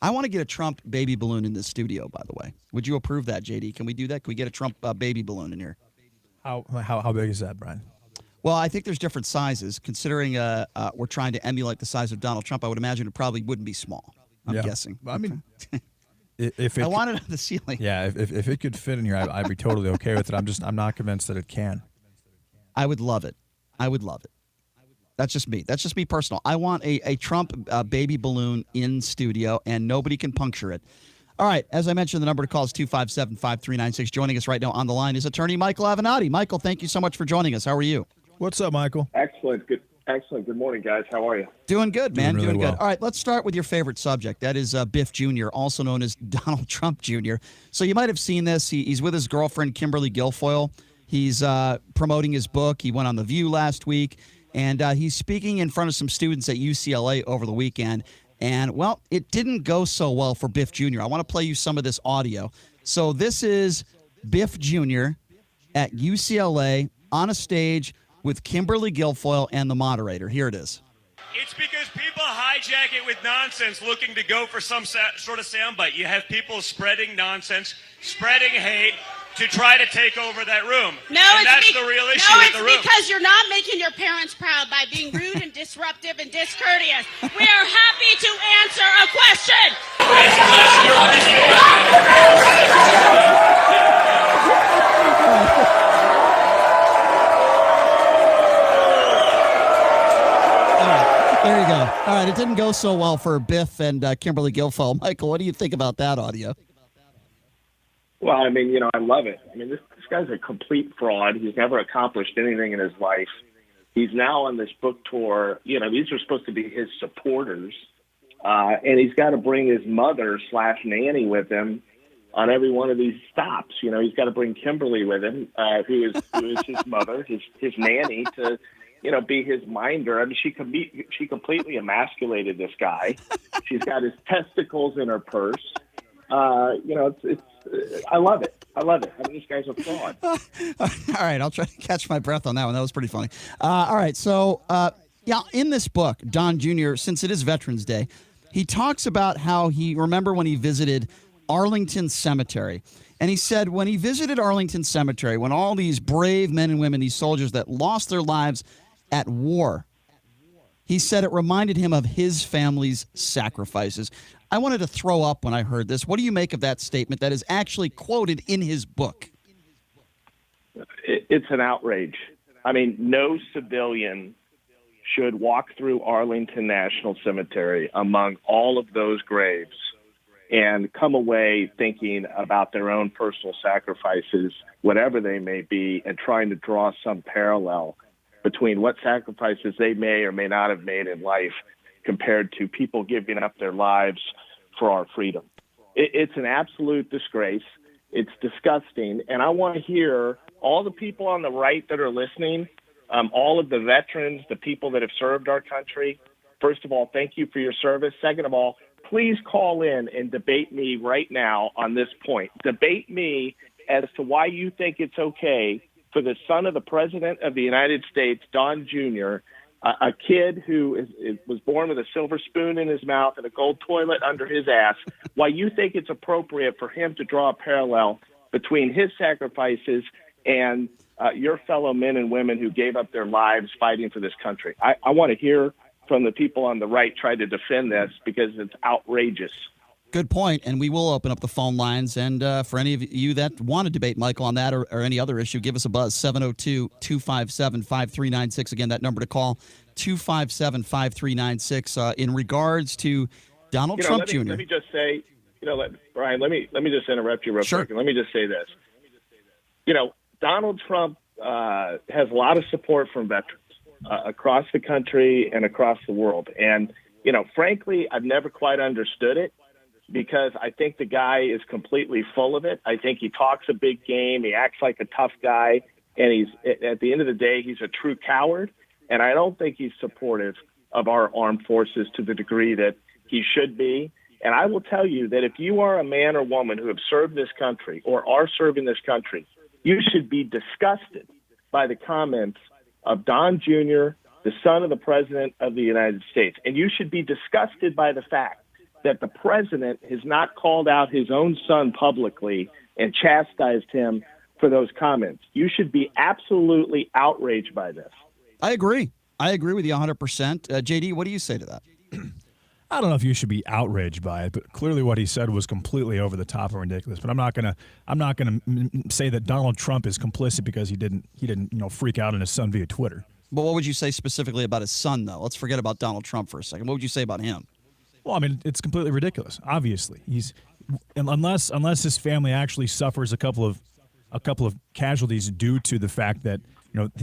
I want to get a Trump baby balloon in this studio, by the way. Would you approve that, JD? Can we do that? Can we get a Trump baby balloon in here? How big is that, Brian? Well, I think there's different sizes. Considering we're trying to emulate the size of Donald Trump, I would imagine it probably wouldn't be small. I'm guessing. I mean, if it I want it on the ceiling. Yeah, if it could fit in here, I'd be totally okay with it. I'm not convinced that it can. I would love it. I would love it. That's just me. That's just me personal. I want a Trump baby balloon in studio, and nobody can puncture it. All right. As I mentioned, the number to call is 257-5396. Joining us right now on the line is attorney Michael Avenatti. Michael, thank you so much for joining us. How are you? What's up, Michael? Excellent. Good morning, guys. How are you? Doing good, man. Doing really good. well. All right, let's start with your favorite subject. That is Biff Jr., also known as Donald Trump Jr. So you might have seen this. He's with his girlfriend, Kimberly Guilfoyle. He's promoting his book. He went on The View last week, and he's speaking in front of some students at UCLA over the weekend. And, well, it didn't go so well for Biff Jr. I want to play you some of this audio. So this is Biff Jr. at UCLA on a stage with Kimberly Guilfoyle and the moderator. Here it is. It's because people hijack it with nonsense looking to go for some sort of soundbite. You have people spreading nonsense, spreading hate to try to take over that room. And that's the real issue with the room. No, it's because you're not making your parents proud by being rude and disruptive and discourteous. We are happy to answer a question. There you go. All right, it didn't go so well for Biff and Kimberly Guilfoyle. Michael, what do you think about that audio? Well, I mean, I love it. I mean, this guy's a complete fraud. He's never accomplished anything in his life. He's now on this book tour. These are supposed to be his supporters. And he's got to bring his mother/nanny with him on every one of these stops. He's got to bring Kimberly with him, who is his mother, his nanny, to be his minder. I mean, she completely emasculated this guy. She's got his testicles in her purse. I love it. I mean, this guy's a fraud. All right, I'll try to catch my breath on that one. That was pretty funny. All right, so, in this book, Don Jr., since it is Veterans Day, he talks about how remember when he visited Arlington Cemetery. And he said when he visited Arlington Cemetery, when all these brave men and women, these soldiers that lost their lives at war, he said it reminded him of his family's sacrifices. I wanted to throw up when I heard this. What do you make of that statement that is actually quoted in his book? It's an outrage. I mean, no civilian should walk through Arlington National Cemetery among all of those graves and come away thinking about their own personal sacrifices, whatever they may be, and trying to draw some parallel between what sacrifices they may or may not have made in life compared to people giving up their lives for our freedom. It's an absolute disgrace. It's disgusting. And I want to hear all the people on the right that are listening, all of the veterans, the people that have served our country. First of all, thank you for your service. Second of all, please call in and debate me right now on this point. Debate me as to why you think it's okay for the son of the President of the United States, Don Jr., a kid who was born with a silver spoon in his mouth and a gold toilet under his ass, why you think it's appropriate for him to draw a parallel between his sacrifices and your fellow men and women who gave up their lives fighting for this country. I want to hear from the people on the right try to defend this because it's outrageous. Good point, and we will open up the phone lines. And for any of you that want to debate Michael on that or any other issue, give us a buzz, 702-257-5396. Again, that number to call, 257-5396. In regards to Donald Trump Jr. Let me just say, Brian, let me just interrupt you real quick. And let me just say this. Donald Trump has a lot of support from veterans across the country and across the world. And, frankly, I've never quite understood it, because I think the guy is completely full of it. I think he talks a big game. He acts like a tough guy. And at the end of the day, he's a true coward. And I don't think he's supportive of our armed forces to the degree that he should be. And I will tell you that if you are a man or woman who have served this country or are serving this country, you should be disgusted by the comments of Don Jr., the son of the President of the United States. And you should be disgusted by the fact that the president has not called out his own son publicly and chastised him for those comments. You should be absolutely outraged by this. I agree. I agree with you 100%. JD, what do you say to that? I don't know if you should be outraged by it, but clearly what he said was completely over the top and ridiculous. But I'm not gonna say that Donald Trump is complicit because he didn't freak out on his son via Twitter. But what would you say specifically about his son, though? Let's forget about Donald Trump for a second. What would you say about him? Well, I mean, it's completely ridiculous. Obviously, unless his family actually suffers a couple of casualties due to the fact that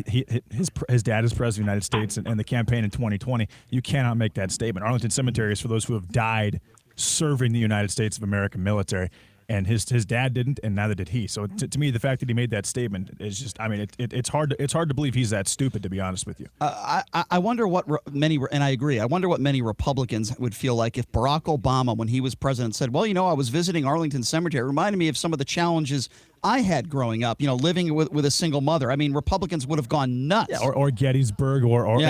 his dad is president of the United States and the campaign in 2020, you cannot make that statement. Arlington Cemetery is for those who have died serving the United States of America military, and his dad didn't, and neither did he. So to me, the fact that he made that statement is just, I mean, it's hard to believe he's that stupid, to be honest with you. I wonder what and I agree, I wonder what many Republicans would feel like if Barack Obama, when he was president, said, well, I was visiting Arlington Cemetery. It reminded me of some of the challenges I had growing up, living with a single mother. I mean, Republicans would have gone nuts. Yeah, or Gettysburg or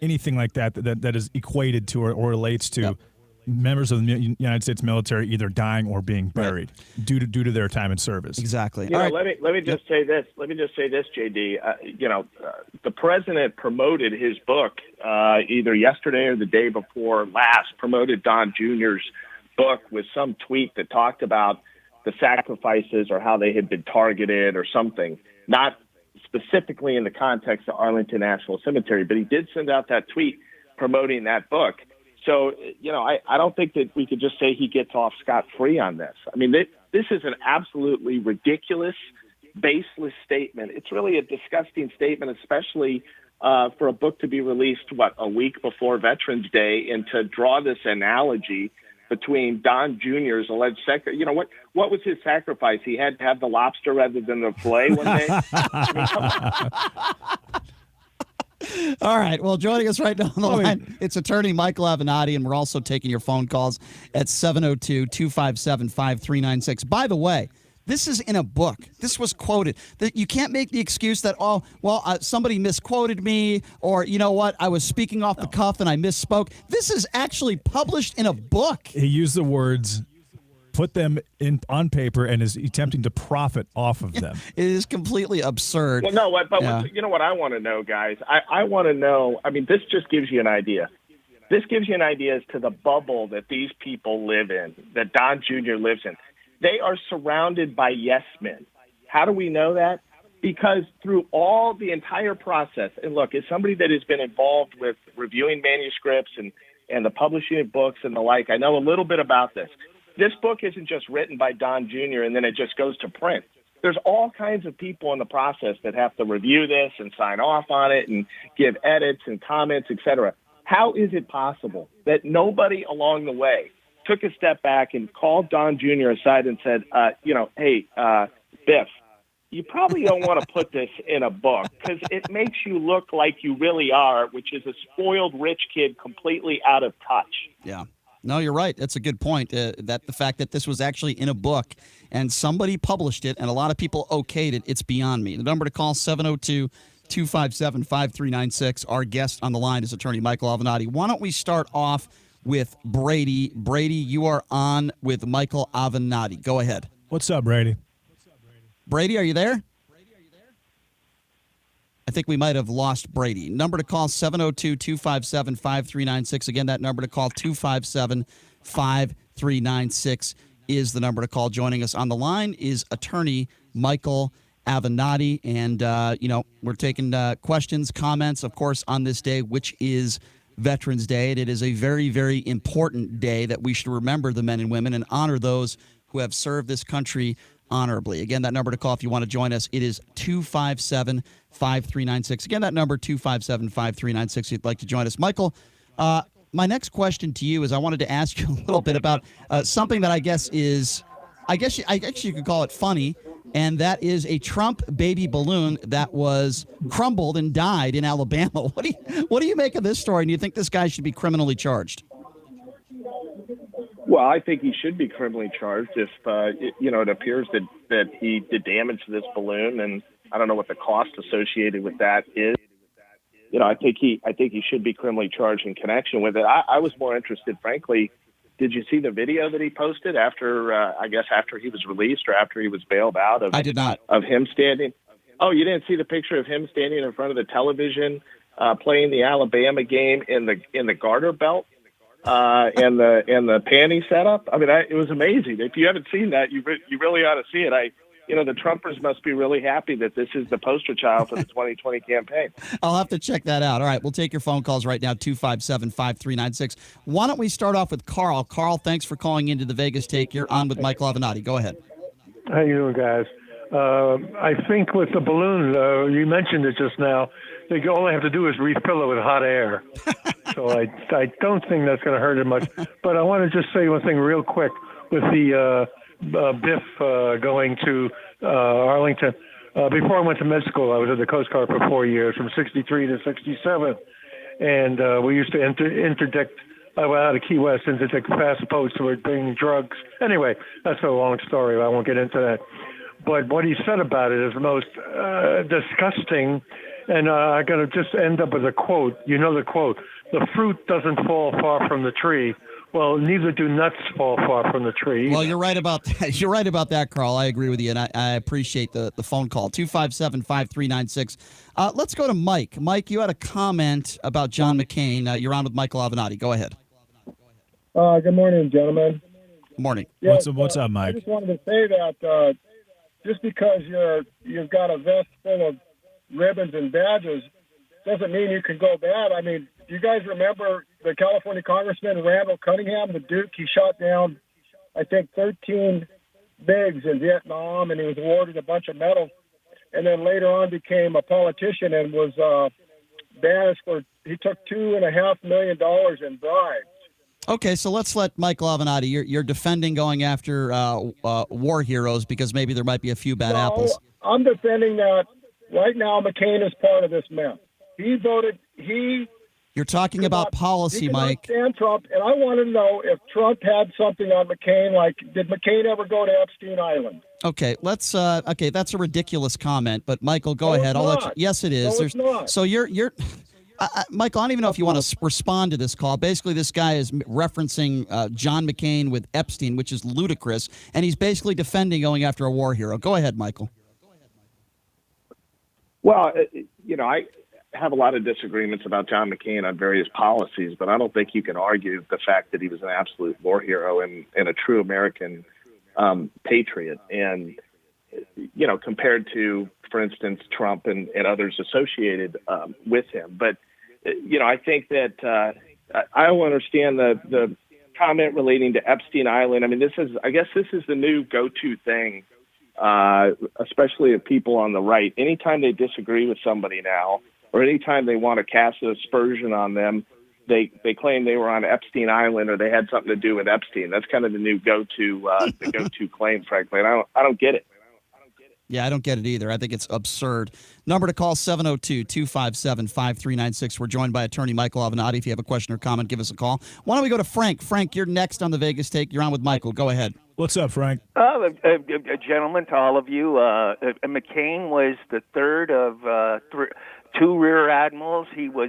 anything like that is equated to or relates to members of the United States military either dying or being buried due to their time in service. Exactly. Let me just say this. Let me just say this, JD. The president promoted his book either yesterday or the day before last. Promoted Don Jr.'s book with some tweet that talked about the sacrifices or how they had been targeted or something. Not specifically in the context of Arlington National Cemetery, but he did send out that tweet promoting that book. So, I don't think that we could just say he gets off scot-free on this. I mean, this is an absolutely ridiculous, baseless statement. It's really a disgusting statement, especially for a book to be released, a week before Veterans Day, and to draw this analogy between Don Jr.'s alleged sacrifice. What was his sacrifice? He had to have the lobster rather than the filet one day? I mean, come on. All right. Well, joining us right now on the line, it's attorney Michael Avenatti, and we're also taking your phone calls at 702-257-5396. By the way, this is in a book. This was quoted. That you can't make the excuse that, somebody misquoted me, or, I was speaking off the cuff and I misspoke. This is actually published in a book. He used the words, put them on paper, and is attempting to profit off of them. It is completely absurd. Well, no, but you know what I want to know, guys? I want to know, I mean, this just gives you an idea. This gives you an idea as to the bubble that these people live in, that Don Jr. lives in. They are surrounded by yes men. How do we know that? Because through the entire process, and look, as somebody that has been involved with reviewing manuscripts and the publishing of books and the like, I know a little bit about this. This book isn't just written by Don Jr. and then it just goes to print. There's all kinds of people in the process that have to review this and sign off on it and give edits and comments, etc. How is it possible that nobody along the way took a step back and called Don Jr. aside and said, hey, Biff, you probably don't want to put this in a book because it makes you look like you really are, which is a spoiled rich kid completely out of touch. Yeah. No, you're right. That's a good point. That the fact that this was actually in a book and somebody published it and a lot of people okayed it, it's beyond me. The number to call, 702-257-5396. Our guest on the line is attorney Michael Avenatti. Why don't we start off with Brady? Brady, you are on with Michael Avenatti. Go ahead. What's up, Brady? Brady, are you there? I think we might have lost Brady. Number to call, 702-257-5396. Again, that number to call, 257-5396 is the number to call. Joining us on the line is attorney Michael Avenatti. And, we're taking questions, comments, of course, on this day, which is Veterans Day. And it is a very, very important day that we should remember the men and women and honor those who have served this country honorably. Again, that number to call if you want to join us, it is 257-5396. Again, that number, 257-5396, if you'd like to join us. Michael, my next question to you is I wanted to ask you a little bit about something that I guess you could call it funny, and that is a Trump baby balloon that was crumbled and died in Alabama. What do you make of this story? And do you think this guy should be criminally charged? Well, I think he should be criminally charged if, it appears that he did damage to this balloon, and I don't know what the cost associated with that is. I think he should be criminally charged in connection with it. I was more interested, frankly. Did you see the video that he posted after he was released or after he was bailed out? I did not. Of him standing. Oh, you didn't see the picture of him standing in front of the television playing the Alabama game in the garter belt and the panty setup? I mean, it was amazing. If you haven't seen that, you really ought to see it. The Trumpers must be really happy that this is the poster child for the 2020 campaign. I'll have to check that out. All right, we'll take your phone calls right now, 257-5396. Why don't we start off with Carl? Carl, thanks for calling into the Vegas Take. You're on with Michael Avenatti. Go ahead. How you doing, guys? I think with the balloon, you mentioned it just now, all I have to do is refill it with hot air. So I don't think that's going to hurt it much. But I want to just say one thing real quick with the Biff going to Arlington. Before I went to med school, I was at the Coast Guard for 4 years, from 63 to 67. And we used to interdict, out of Key West, interdict fast boats that were bringing drugs. Anyway, that's a long story. I won't get into that. But what he said about it is the most disgusting. And I'm going to just end up with a quote. You know the quote. The fruit doesn't fall far from the tree. Well, neither do nuts fall far from the tree. Well, you're right about that. You're right about that, Carl. I agree with you, and I appreciate the phone call. 257-5396. Let's go to Mike. Mike, you had a comment about John McCain. You're on with Michael Avenatti. Go ahead. Good morning, gentlemen. Morning. Yes, What's up, Mike? I just wanted to say that just because you've got a vest full of ribbons and badges doesn't mean you can go bad. I mean, do you guys remember the California Congressman Randall Cunningham, the Duke? He shot down, I think, 13 MiGs in Vietnam, and he was awarded a bunch of medals. And then later on became a politician and was banished for, he took $2.5 million in bribes. Okay, so let's let Michael Avenatti. You're defending going after war heroes because maybe there might be a few bad apples. I'm defending that right now McCain is part of this mess. He voted, You're talking about policy, Mike. Stand Trump, and I want to know if Trump had something on McCain. Like, did McCain ever go to Epstein Island? Okay, let's. Okay, that's a ridiculous comment. But Michael, go ahead. I'll let you. Yes, it is. No, it's not. So you're. Michael, I don't even know if you want to respond to this call. Basically, this guy is referencing John McCain with Epstein, which is ludicrous, and he's basically defending going after a war hero. Go ahead, Michael. Well, I have a lot of disagreements about John McCain on various policies, but I don't think you can argue the fact that he was an absolute war hero and a true American patriot. And, compared to, for instance, Trump and others associated with him. But, I think that I don't understand the comment relating to Epstein Island. I mean, I guess this is the new go-to thing, especially of people on the right. Anytime they disagree with somebody now, or anytime they want to cast an aspersion on them, they claim they were on Epstein Island or they had something to do with Epstein. That's kind of the new go-to claim, frankly. And I don't get it. Yeah, I don't get it either. I think it's absurd. Number to call, 702-257-5396. We're joined by attorney Michael Avenatti. If you have a question or comment, give us a call. Why don't we go to Frank? Frank, you're next on the Vegas Take. You're on with Michael. Go ahead. What's up, Frank? A gentleman to all of you. McCain was the third of two rear admirals. He was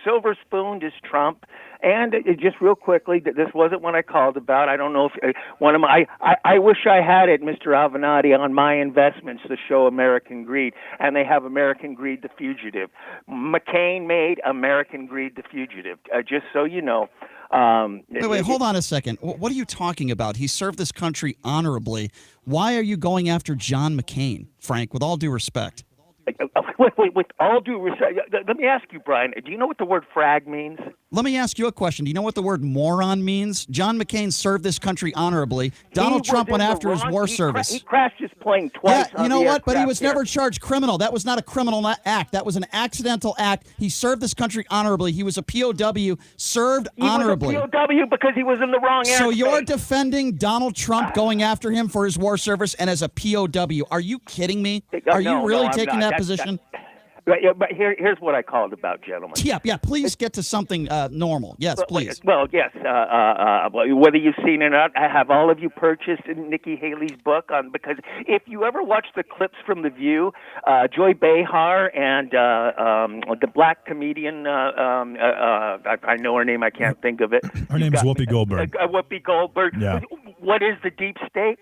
silver spooned as Trump. And just real quickly, this wasn't one I called about. I don't know if one of my. I wish I had it, Mr. Avenatti, on my investments to show American Greed, and they have American Greed, the fugitive. McCain made American Greed, the fugitive. Just so you know. Wait, hold on a second. What are you talking about? He served this country honorably. Why are you going after John McCain, Frank? With all due respect. Wait, with all due respect, let me ask you, Brian, do you know what the word frag means? Let me ask you a question. Do you know what the word moron means? John McCain served this country honorably. Donald Trump went after his war service. He crashed his plane twice. Yeah, you know what? But he was never charged criminal. That was not a criminal act. That was an accidental act. He served this country honorably. He was a POW, served honorably. He was a POW because he was in the wrong airspace. So you're defending Donald Trump going after him for his war service and as a POW. Are you kidding me? Are you really taking that position? But here's what I called about, gentlemen. Yeah, please get to something normal. Yes, please. Well, yes. Whether you've seen it or not, I have all of you purchased Nikki Haley's book because if you ever watch the clips from The View, Joy Behar and the black comedian, I know her name, I can't think of it. Her name's Whoopi Goldberg. Whoopi Goldberg. Yeah. What is the deep state?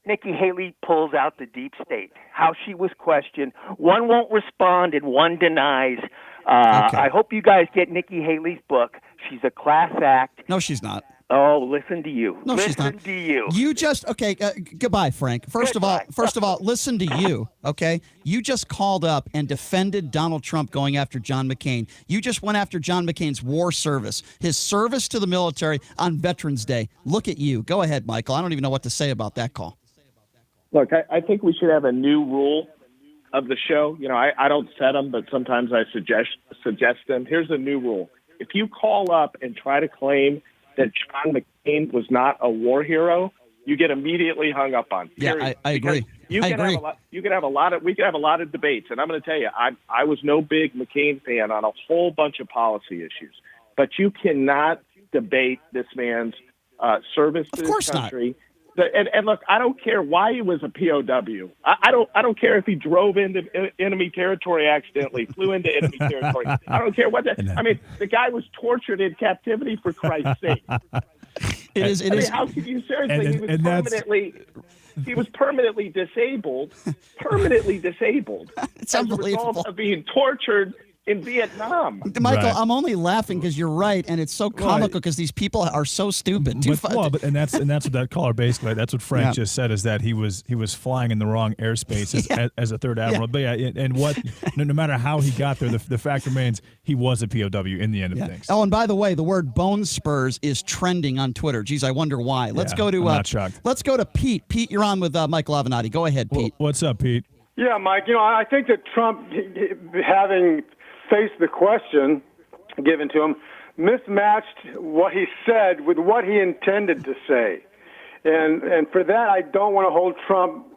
Nikki Haley pulls out the deep state, how she was questioned. One won't respond and one denies. I hope you guys get Nikki Haley's book. She's a class act. No, she's not. Oh, listen to you. No, she's not. Listen to you. You just goodbye, Frank. First of all, listen to you. Okay, you just called up and defended Donald Trump going after John McCain. You just went after John McCain's war service, his service to the military on Veterans Day. Look at you. Go ahead, Michael. I don't even know what to say about that call. Look, I think we should have a new rule of the show. You know, I don't set them, but sometimes I suggest them. Here's a new rule. If you call up and try to claim that John McCain was not a war hero, you get immediately hung up on. Yeah, I agree. We could have a lot of debates, and I'm going to tell you, I was no big McCain fan on a whole bunch of policy issues, but you cannot debate this man's service to this country. Not. And look, I don't care why he was a POW. I don't care if he drove into enemy territory accidentally, flew into enemy territory. I don't care what that. I mean, the guy was tortured in captivity, for Christ's sake. It is. How can you seriously? He was permanently disabled. Permanently disabled. It's unbelievable. As a result of being tortured in Vietnam. Michael, I'm only laughing because you're right, and it's so comical because these people are so stupid. And that's what that caller basically. That's what Frank just said, is that he was flying in the wrong airspace as a third admiral. But and no matter how he got there, the fact remains he was a POW in the end of things. Oh, and by the way, the word bone spurs is trending on Twitter. Geez, I wonder why. Let's go to I'm not shocked. Let's go to Pete. Pete, you're on with Michael Avenatti. Go ahead, Pete. What's up, Pete? Yeah, Mike. You know, I think that Trump having faced the question given to him mismatched what he said with what he intended to say. And for that, I don't want to hold Trump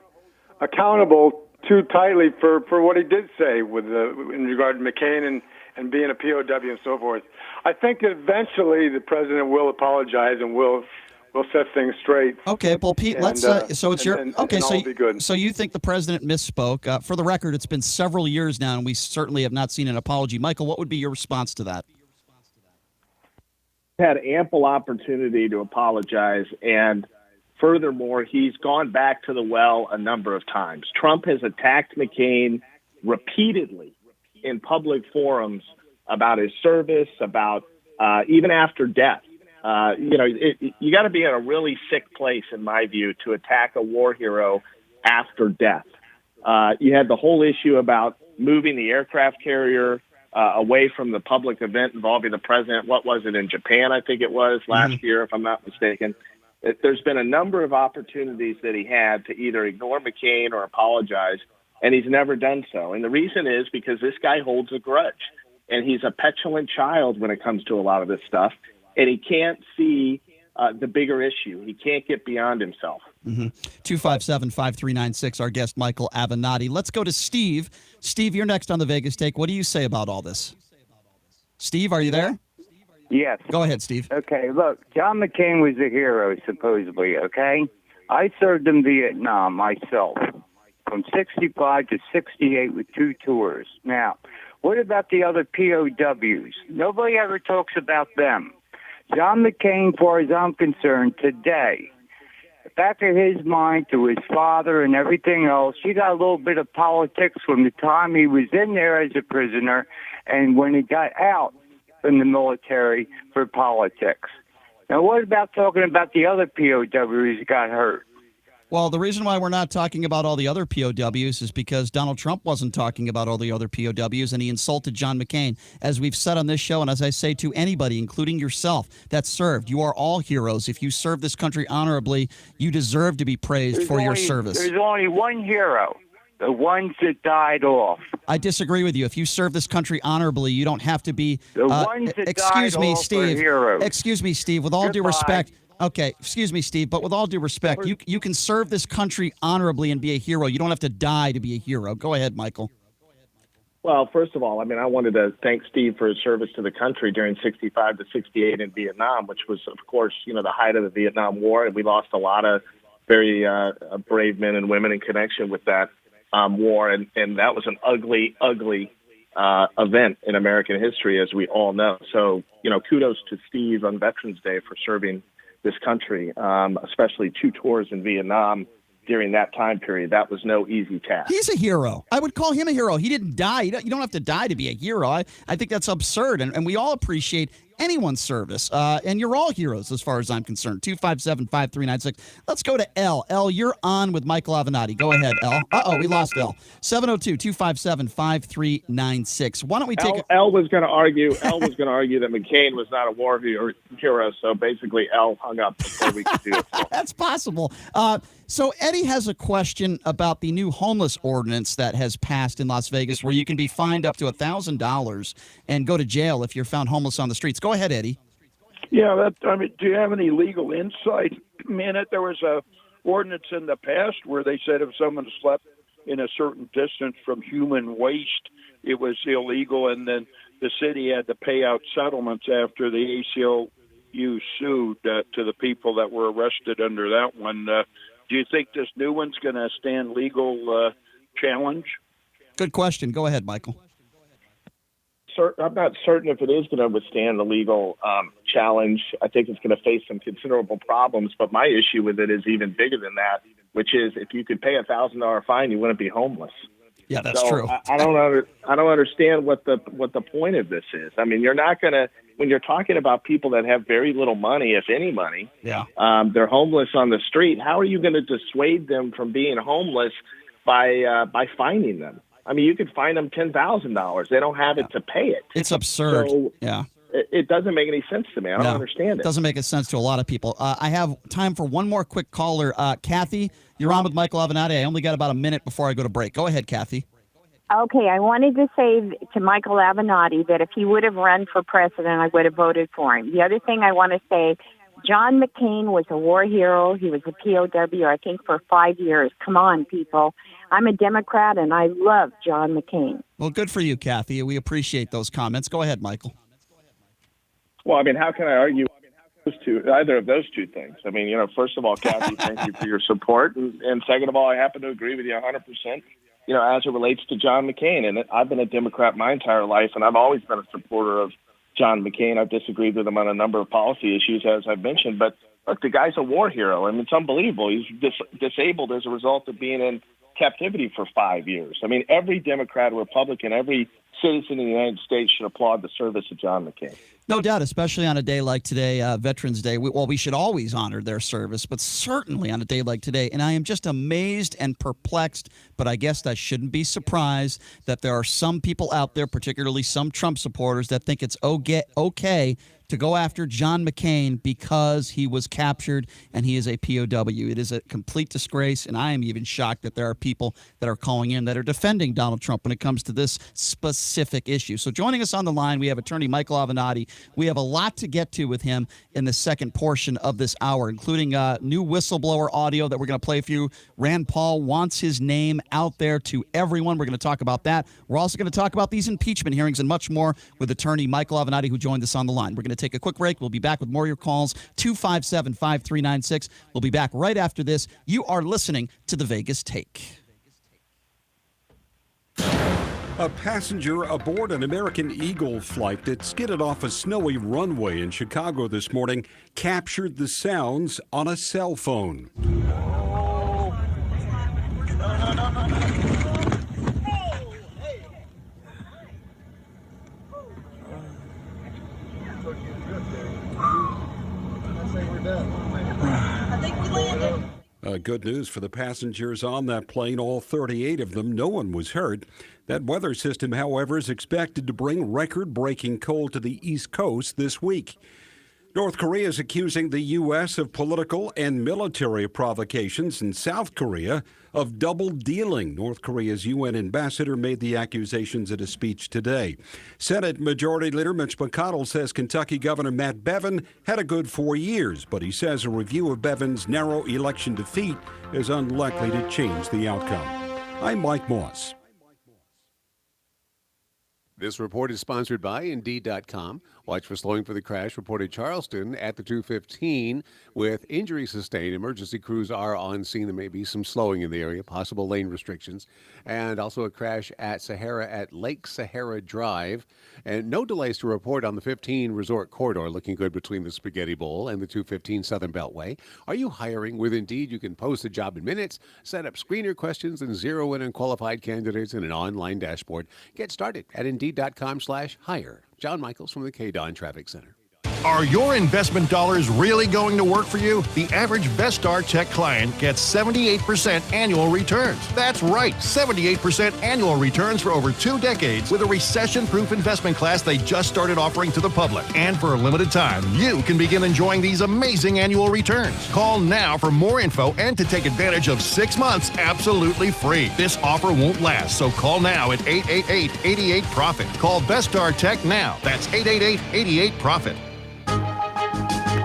accountable too tightly for what he did say with in regard to McCain and being a POW and so forth. I think that eventually the president will apologize and will set things straight. Okay, well, Pete, let's. So it's your okay. So be good. So you think the president misspoke? For the record, it's been several years now, and we certainly have not seen an apology. Michael, what would be your response to that? Had ample opportunity to apologize, and furthermore, he's gone back to the well a number of times. Trump has attacked McCain repeatedly in public forums about his service, about even after death. You got to be in a really sick place, in my view, to attack a war hero after death. You had the whole issue about moving the aircraft carrier away from the public event involving the president. What was it, in Japan, I think it was, last year, if I'm not mistaken. There's been a number of opportunities that he had to either ignore McCain or apologize, and he's never done so. And the reason is because this guy holds a grudge, and he's a petulant child when it comes to a lot of this stuff. And he can't see the bigger issue. He can't get beyond himself. 257-5396, our guest, Michael Avenatti. Let's go to Steve. Steve, you're next on the Vegas Take. What do you say about all this? Steve, are you there? Yes. Go ahead, Steve. Okay, look, John McCain was a hero, supposedly, okay? I served in Vietnam myself, from 65 to 68 with 2 tours. Now, what about the other POWs? Nobody ever talks about them. John McCain, as far as I'm concerned, today, back in his mind to his father and everything else, he got a little bit of politics from the time he was in there as a prisoner and when he got out from the military for politics. Now, what about talking about the other POWs who got hurt? Well, the reason why we're not talking about all the other POWs is because Donald Trump wasn't talking about all the other POWs, and he insulted John McCain. As we've said on this show, and as I say to anybody, including yourself, that served, you are all heroes. If you serve this country honorably, you deserve to be praised for your service. There's only one hero, the ones that died off. I disagree with you. If you serve this country honorably, you don't have to be... The ones that died off are heroes. Excuse me, Steve, with all due respect... Okay, excuse me, Steve, but with all due respect, you can serve this country honorably and be a hero. You don't have to die to be a hero. Go ahead, Michael. Well, first of all, I mean, I wanted to thank Steve for his service to the country during 65 to 68 in Vietnam, which was, of course, the height of the Vietnam War, and we lost a lot of very brave men and women in connection with that war, and that was an ugly, ugly event in American history, as we all know. So, kudos to Steve on Veterans Day for serving this country, especially 2 tours in Vietnam. during that time period. That was no easy task. He's a hero. I would call him a hero. He didn't die. You don't have to die to be a hero. I think that's absurd, and we all appreciate anyone's service. And you're all heroes as far as I'm concerned. 257-5396. Let's go to L. L, you're on with Michael Avenatti. Go ahead, L. Uh-oh, we lost L. 702-257-5396. Why don't we take L was going to argue that McCain was not a war hero, so basically L hung up before we could do it. That's possible. So Eddie has a question about the new homeless ordinance that has passed in Las Vegas, where you can be fined up to $1,000 and go to jail if you're found homeless on the streets. Go ahead, Eddie. Yeah, do you have any legal insight in it? There was a ordinance in the past where they said if someone slept in a certain distance from human waste, it was illegal, and then the city had to pay out settlements after the ACLU sued to the people that were arrested under that one. Do you think this new one's going to stand legal challenge? Good question. Go ahead, Michael. I'm not certain if it is going to withstand the legal challenge. I think it's going to face some considerable problems, but my issue with it is even bigger than that, which is if you could pay $1,000 fine, you wouldn't be homeless. Yeah, that's true. I don't understand what the point of this is. I mean, you're not going to, when you're talking about people that have very little money, if any money, they're homeless on the street. How are you going to dissuade them from being homeless by fining them? I mean, you could fine them $10,000. They don't have it to pay it. It's absurd. So it doesn't make any sense to me. I don't understand it. It doesn't make sense to a lot of people. I have time for one more quick caller. Kathy, you're on with Michael Avenatti. I only got about a minute before I go to break. Go ahead, Kathy. Okay, I wanted to say to Michael Avenatti that if he would have run for president, I would have voted for him. The other thing I want to say, John McCain was a war hero. He was a POW, I think, for 5 years. Come on, people. I'm a Democrat, and I love John McCain. Well, good for you, Kathy. We appreciate those comments. Go ahead, Michael. Well, I mean, how can I argue either of those two things? I mean, first of all, Kathy, thank you for your support. And second of all, I happen to agree with you 100%, as it relates to John McCain. And I've been a Democrat my entire life, and I've always been a supporter of John McCain. I've disagreed with him on a number of policy issues, as I've mentioned. But, look, the guy's a war hero. I mean, it's unbelievable. He's disabled as a result of being in captivity for 5 years. I mean, every Democrat, Republican, every citizen in the United States should applaud the service of John McCain. No doubt, especially on a day like today, Veterans Day. We should always honor their service, but certainly on a day like today. And I am just amazed and perplexed, but I guess I shouldn't be surprised that there are some people out there, particularly some Trump supporters, that think it's okay to go after John McCain because he was captured and he is a POW. It is a complete disgrace, and I am even shocked that there are people that are calling in that are defending Donald Trump when it comes to this specific issue. So joining us on the line, we have attorney Michael Avenatti. We have a lot to get to with him in the second portion of this hour, including new whistleblower audio that we're going to play for you. Rand Paul wants his name out there to everyone. We're going to talk about that. We're also going to talk about these impeachment hearings and much more with attorney Michael Avenatti, who joined us on the line. We're going to take a quick break. We'll be back with more of your calls, 257-5396. We'll be back right after this. You are listening to The Vegas Take. A passenger aboard an American Eagle flight that skidded off a snowy runway in Chicago this morning captured the sounds on a cell phone. I think we landed. Good news for the passengers on that plane, all 38 of them. No one was hurt. That weather system, however, is expected to bring record-breaking cold to the East Coast this week. North Korea is accusing the U.S. of political and military provocations, and South Korea of double-dealing. North Korea's UN ambassador made the accusations at a speech today. Senate Majority Leader Mitch McConnell says Kentucky Governor Matt Bevin had a good 4 years, but he says a review of Bevin's narrow election defeat is unlikely to change the outcome. I'm Mike Moss. This report is sponsored by Indeed.com. Watch for slowing for the crash reported Charleston at the 215 with injury sustained. Emergency crews are on scene. There may be some slowing in the area, possible lane restrictions, and also a crash at Lake Sahara Drive. And no delays to report on the 15 Resort Corridor, looking good between the Spaghetti Bowl and the 215 Southern Beltway. Are you hiring? With Indeed, you can post a job in minutes, set up screener questions, and zero in on qualified candidates in an online dashboard. Get started at Indeed.com/hire. John Michaels from the KDON Traffic Center. Are your investment dollars really going to work for you? The average Vestar Tech client gets 78% annual returns. That's right, 78% annual returns for over 2 decades with a recession-proof investment class they just started offering to the public. And for a limited time, you can begin enjoying these amazing annual returns. Call now for more info and to take advantage of 6 months absolutely free. This offer won't last, so call now at 888-88-PROFIT. Call Vestar Tech now. That's 888-88-PROFIT.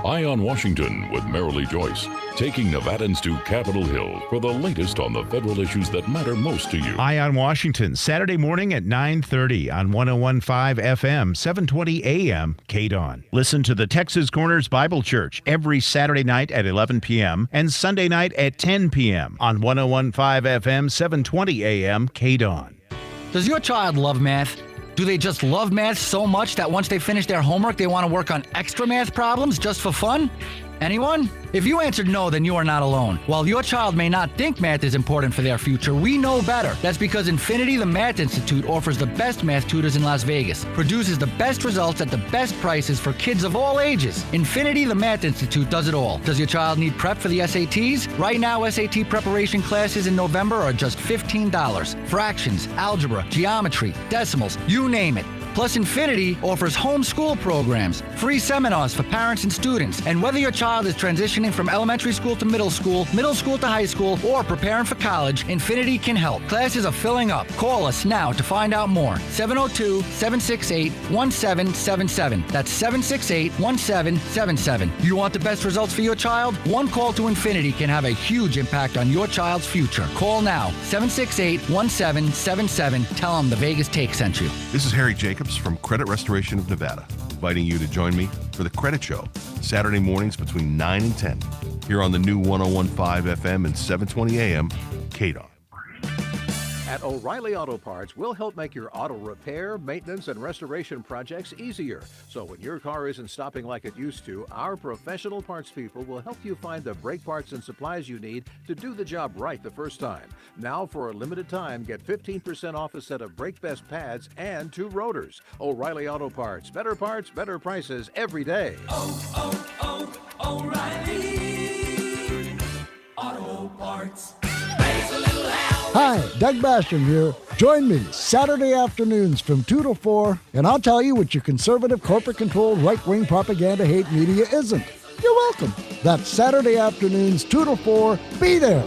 Eye on Washington with Marilee Joyce, taking Nevadans to Capitol Hill for the latest on the federal issues that matter most to you. Eye on Washington, Saturday morning at 9:30 on 101.5 FM, 720 AM, KDON. Listen to the Texas Corners Bible Church every Saturday night at 11 p.m. and Sunday night at 10 p.m. on 101.5 FM, 720 AM, KDON. Does your child love math? Do they just love math so much that once they finish their homework, they want to work on extra math problems just for fun? Anyone? If you answered no, then you are not alone. While your child may not think math is important for their future, we know better. That's because Infinity the Math Institute offers the best math tutors in Las Vegas, produces the best results at the best prices for kids of all ages. Infinity the Math Institute does it all. Does your child need prep for the SATs? Right now, SAT preparation classes in November are just $15. Fractions, algebra, geometry, decimals, you name it. Plus, Infinity offers homeschool programs, free seminars for parents and students, and whether your child is transitioning from elementary school to middle school to high school, or preparing for college, Infinity can help. Classes are filling up. Call us now to find out more. 702-768-1777. That's 768-1777. You want the best results for your child? One call to Infinity can have a huge impact on your child's future. Call now, 768-1777. Tell them the Vegas Take sent you. This is Harry Jacobs from Credit Restoration of Nevada, inviting you to join me for the Credit Show, Saturday mornings between 9 and 10, here on the new 101.5 FM and 720 AM, KDON. At O'Reilly Auto Parts, we'll help make your auto repair, maintenance, and restoration projects easier. So when your car isn't stopping like it used to, our professional parts people will help you find the brake parts and supplies you need to do the job right the first time. Now, for a limited time, get 15% off a set of Brake Best pads and 2 rotors. O'Reilly Auto Parts, better prices every day. O'Reilly Auto Parts. Hi, Doug Basham here. Join me Saturday afternoons from 2 to 4, and I'll tell you what your conservative, corporate-controlled, right-wing propaganda hate media isn't. You're welcome. That's Saturday afternoons, 2 to 4. Be there.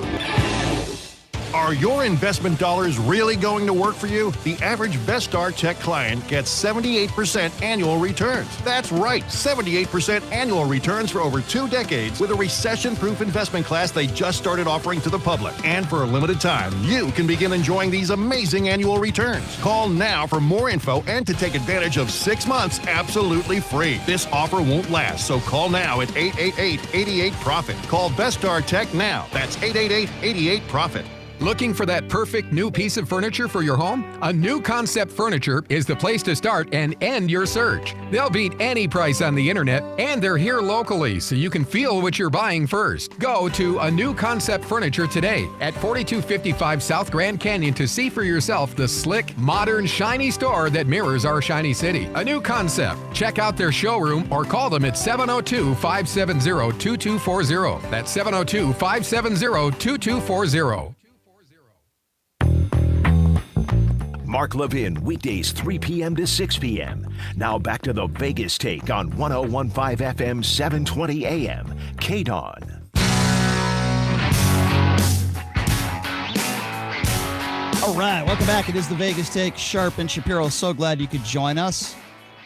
Are your investment dollars really going to work for you? The average Vestar Tech client gets 78% annual returns. That's right, 78% annual returns for over 2 decades with a recession-proof investment class they just started offering to the public. And for a limited time, you can begin enjoying these amazing annual returns. Call now for more info and to take advantage of 6 months absolutely free. This offer won't last, so call now at 888-88-PROFIT. Call Vestar Tech now. That's 888-88-PROFIT. Looking for that perfect new piece of furniture for your home? A New Concept Furniture is the place to start and end your search. They'll beat any price on the internet, and they're here locally so you can feel what you're buying first. Go to A New Concept Furniture today at 4255 South Grand Canyon to see for yourself the slick, modern, shiny store that mirrors our shiny city. A New Concept. Check out their showroom or call them at 702-570-2240. That's 702-570-2240. Mark Levin, weekdays 3 p.m. to 6 p.m. Now back to the Vegas Take on 101.5 FM, 720 AM, KDON. All right, welcome back. It is the Vegas Take. Sharp and Shapiro, so glad you could join us.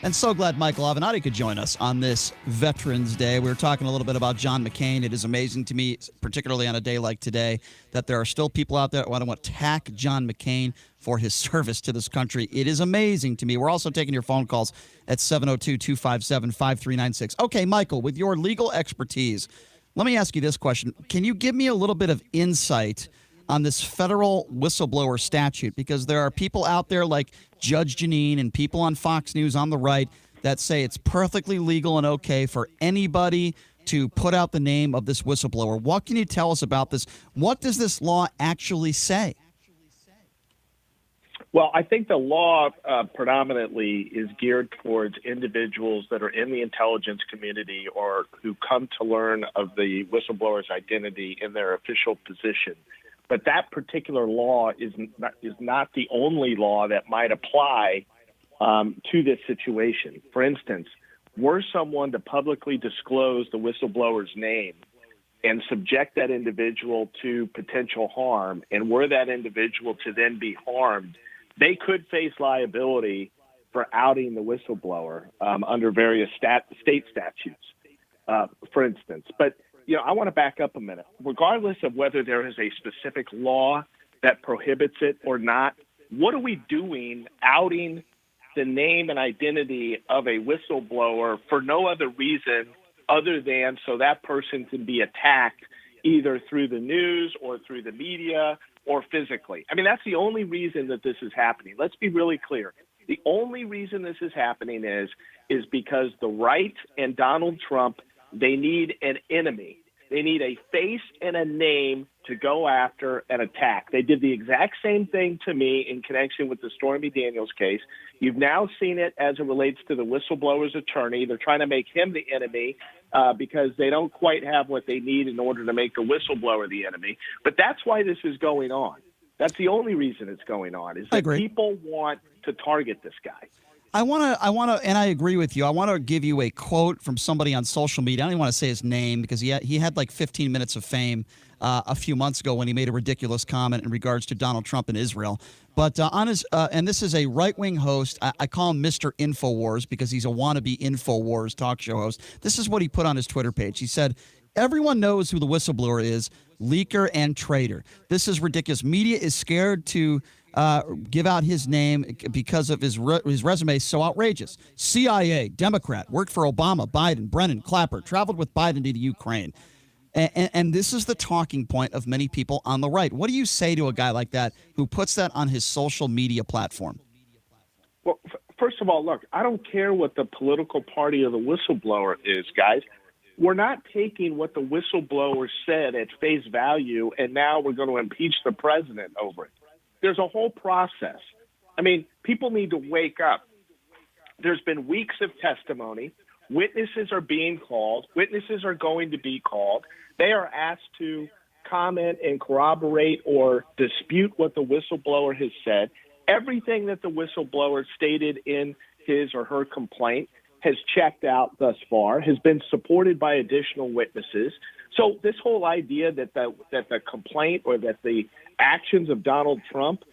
And so glad Michael Avenatti could join us on this Veterans Day. We were talking a little bit about John McCain. It is amazing to me, particularly on a day like today, that there are still people out there that want to attack John McCain for his service to this country. It is amazing to me. We're also taking your phone calls at 702-257-5396. Okay, Michael, with your legal expertise, let me ask you this question. Can you give me a little bit of insight on this federal whistleblower statute? Because there are people out there like Judge Janine and people on Fox News on the right that say it's perfectly legal and okay for anybody to put out the name of this whistleblower. What can you tell us about this? What does this law actually say? Well, I think the law predominantly is geared towards individuals that are in the intelligence community or who come to learn of the whistleblower's identity in their official position. But that particular law is not the only law that might apply to this situation. For instance, were someone to publicly disclose the whistleblower's name and subject that individual to potential harm, and were that individual to then be harmed, they could face liability for outing the whistleblower under various state statutes, for instance. But I want to back up a minute. Regardless of whether there is a specific law that prohibits it or not, what are we doing outing the name and identity of a whistleblower for no other reason other than so that person can be attacked either through the news or through the media or physically? I mean, that's the only reason that this is happening. Let's be really clear. The only reason this is happening is because the right and Donald Trump, they need an enemy. They need a face and a name to go after and attack. They did the exact same thing to me in connection with the Stormy Daniels case. You've now seen it as it relates to the whistleblower's attorney. They're trying to make him the enemy because they don't quite have what they need in order to make the whistleblower the enemy. But that's why this is going on. That's the only reason it's going on, is that people want to target this guy. I want to, and I agree with you. I want to give you a quote from somebody on social media. I don't even want to say his name because he had like 15 minutes of fame a few months ago when he made a ridiculous comment in regards to Donald Trump and Israel. But on his, and this is a right-wing host. I call him Mr. InfoWars because he's a wannabe InfoWars talk show host. This is what he put on his Twitter page. He said, "Everyone knows who the whistleblower is, leaker and traitor. This is ridiculous. Media is scared to give out his name because of his resume is so outrageous. CIA, Democrat, worked for Obama, Biden, Brennan, Clapper, traveled with Biden to the Ukraine." And this is the talking point of many people on the right. What do you say to a guy like that who puts that on his social media platform? Well, first of all, look, I don't care what the political party of the whistleblower is, guys. We're not taking what the whistleblower said at face value, and now we're going to impeach the president over it. There's a whole process. I mean, people need to wake up. There's been weeks of testimony. Witnesses are being called. Witnesses are going to be called. They are asked to comment and corroborate or dispute what the whistleblower has said. Everything that the whistleblower stated in his or her complaint has checked out thus far, has been supported by additional witnesses. So this whole idea that the complaint or that the actions of Donald Trump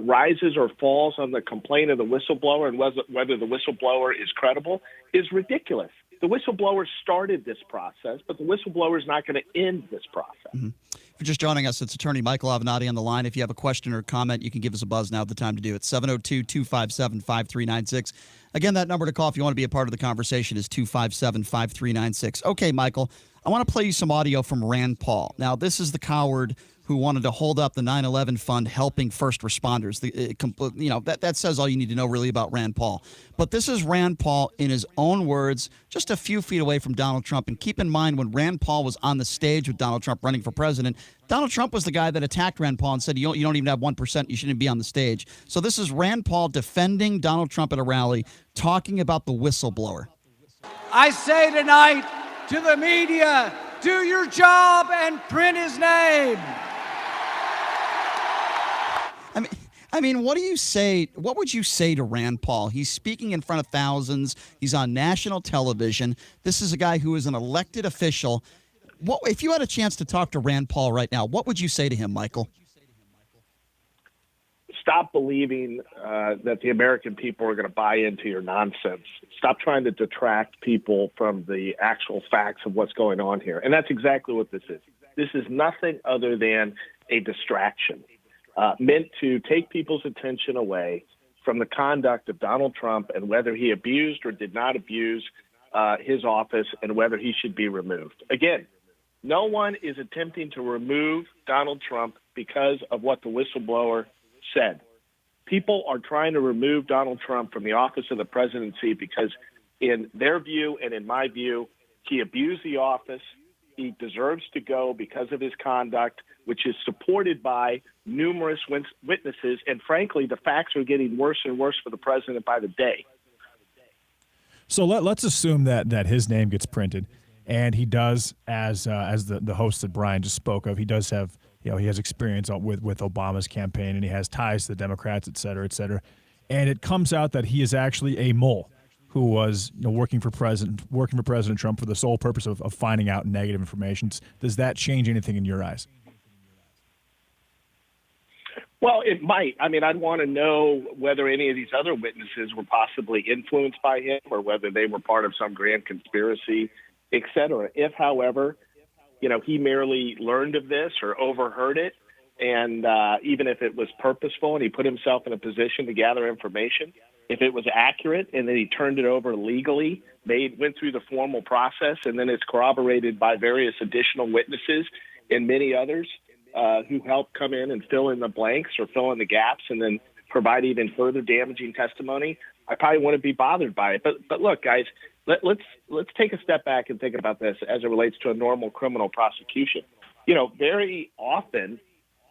rises or falls on the complaint of the whistleblower and whether the whistleblower is credible is ridiculous. The whistleblower started this process, but the whistleblower is not going to end this process. Mm-hmm. If you're just joining us, it's attorney Michael Avenatti on the line. If you have a question or a comment, you can give us a buzz now at the time to do it. 702-257-5396. Again, that number to call if you want to be a part of the conversation is 257-5396. Okay, Michael, I want to play you some audio from Rand Paul. Now, this is the coward who wanted to hold up the 9/11 fund helping first responders. That says all you need to know really about Rand Paul. But this is Rand Paul in his own words, just a few feet away from Donald Trump. And keep in mind, when Rand Paul was on the stage with Donald Trump running for president, Donald Trump was the guy that attacked Rand Paul and said, you don't even have 1%, you shouldn't be on the stage. So this is Rand Paul defending Donald Trump at a rally, talking about the whistleblower. I say tonight to the media, do your job and print his name. I mean, what do you say? What would you say to Rand Paul? He's speaking in front of thousands. He's on national television. This is a guy who is an elected official. What if you had a chance to talk to Rand Paul right now? What would you say to him, Michael? stop believing that the American people are going to buy into your nonsense. Stop trying to detract people from the actual facts of what's going on here. And that's exactly what this is. This is nothing other than a distraction meant to take people's attention away from the conduct of Donald Trump and whether he abused or did not abuse his office and whether he should be removed. Again, no one is attempting to remove Donald Trump because of what the whistleblower said. People are trying to remove Donald Trump from the office of the presidency because in their view and in my view, he abused the office. He deserves to go because of his conduct, which is supported by numerous witnesses. And frankly, the facts are getting worse and worse for the president by the day. So let's assume that his name gets printed, and he does, as the host that Brian just spoke of, he does have, he has experience with Obama's campaign, and he has ties to the Democrats, et cetera, et cetera. And it comes out that he is actually a mole who was working for President Trump for the sole purpose of finding out negative information. Does that change anything in your eyes? Well, it might. I mean, I'd want to know whether any of these other witnesses were possibly influenced by him or whether they were part of some grand conspiracy, et cetera. If, however, he merely learned of this or overheard it, and even if it was purposeful and he put himself in a position to gather information, if it was accurate and then he turned it over legally, went through the formal process, and then it's corroborated by various additional witnesses and many others who help come in and fill in the blanks or fill in the gaps and then provide even further damaging testimony, I probably wouldn't be bothered by it. But look, guys, let's take a step back and think about this as it relates to a normal criminal prosecution. Very often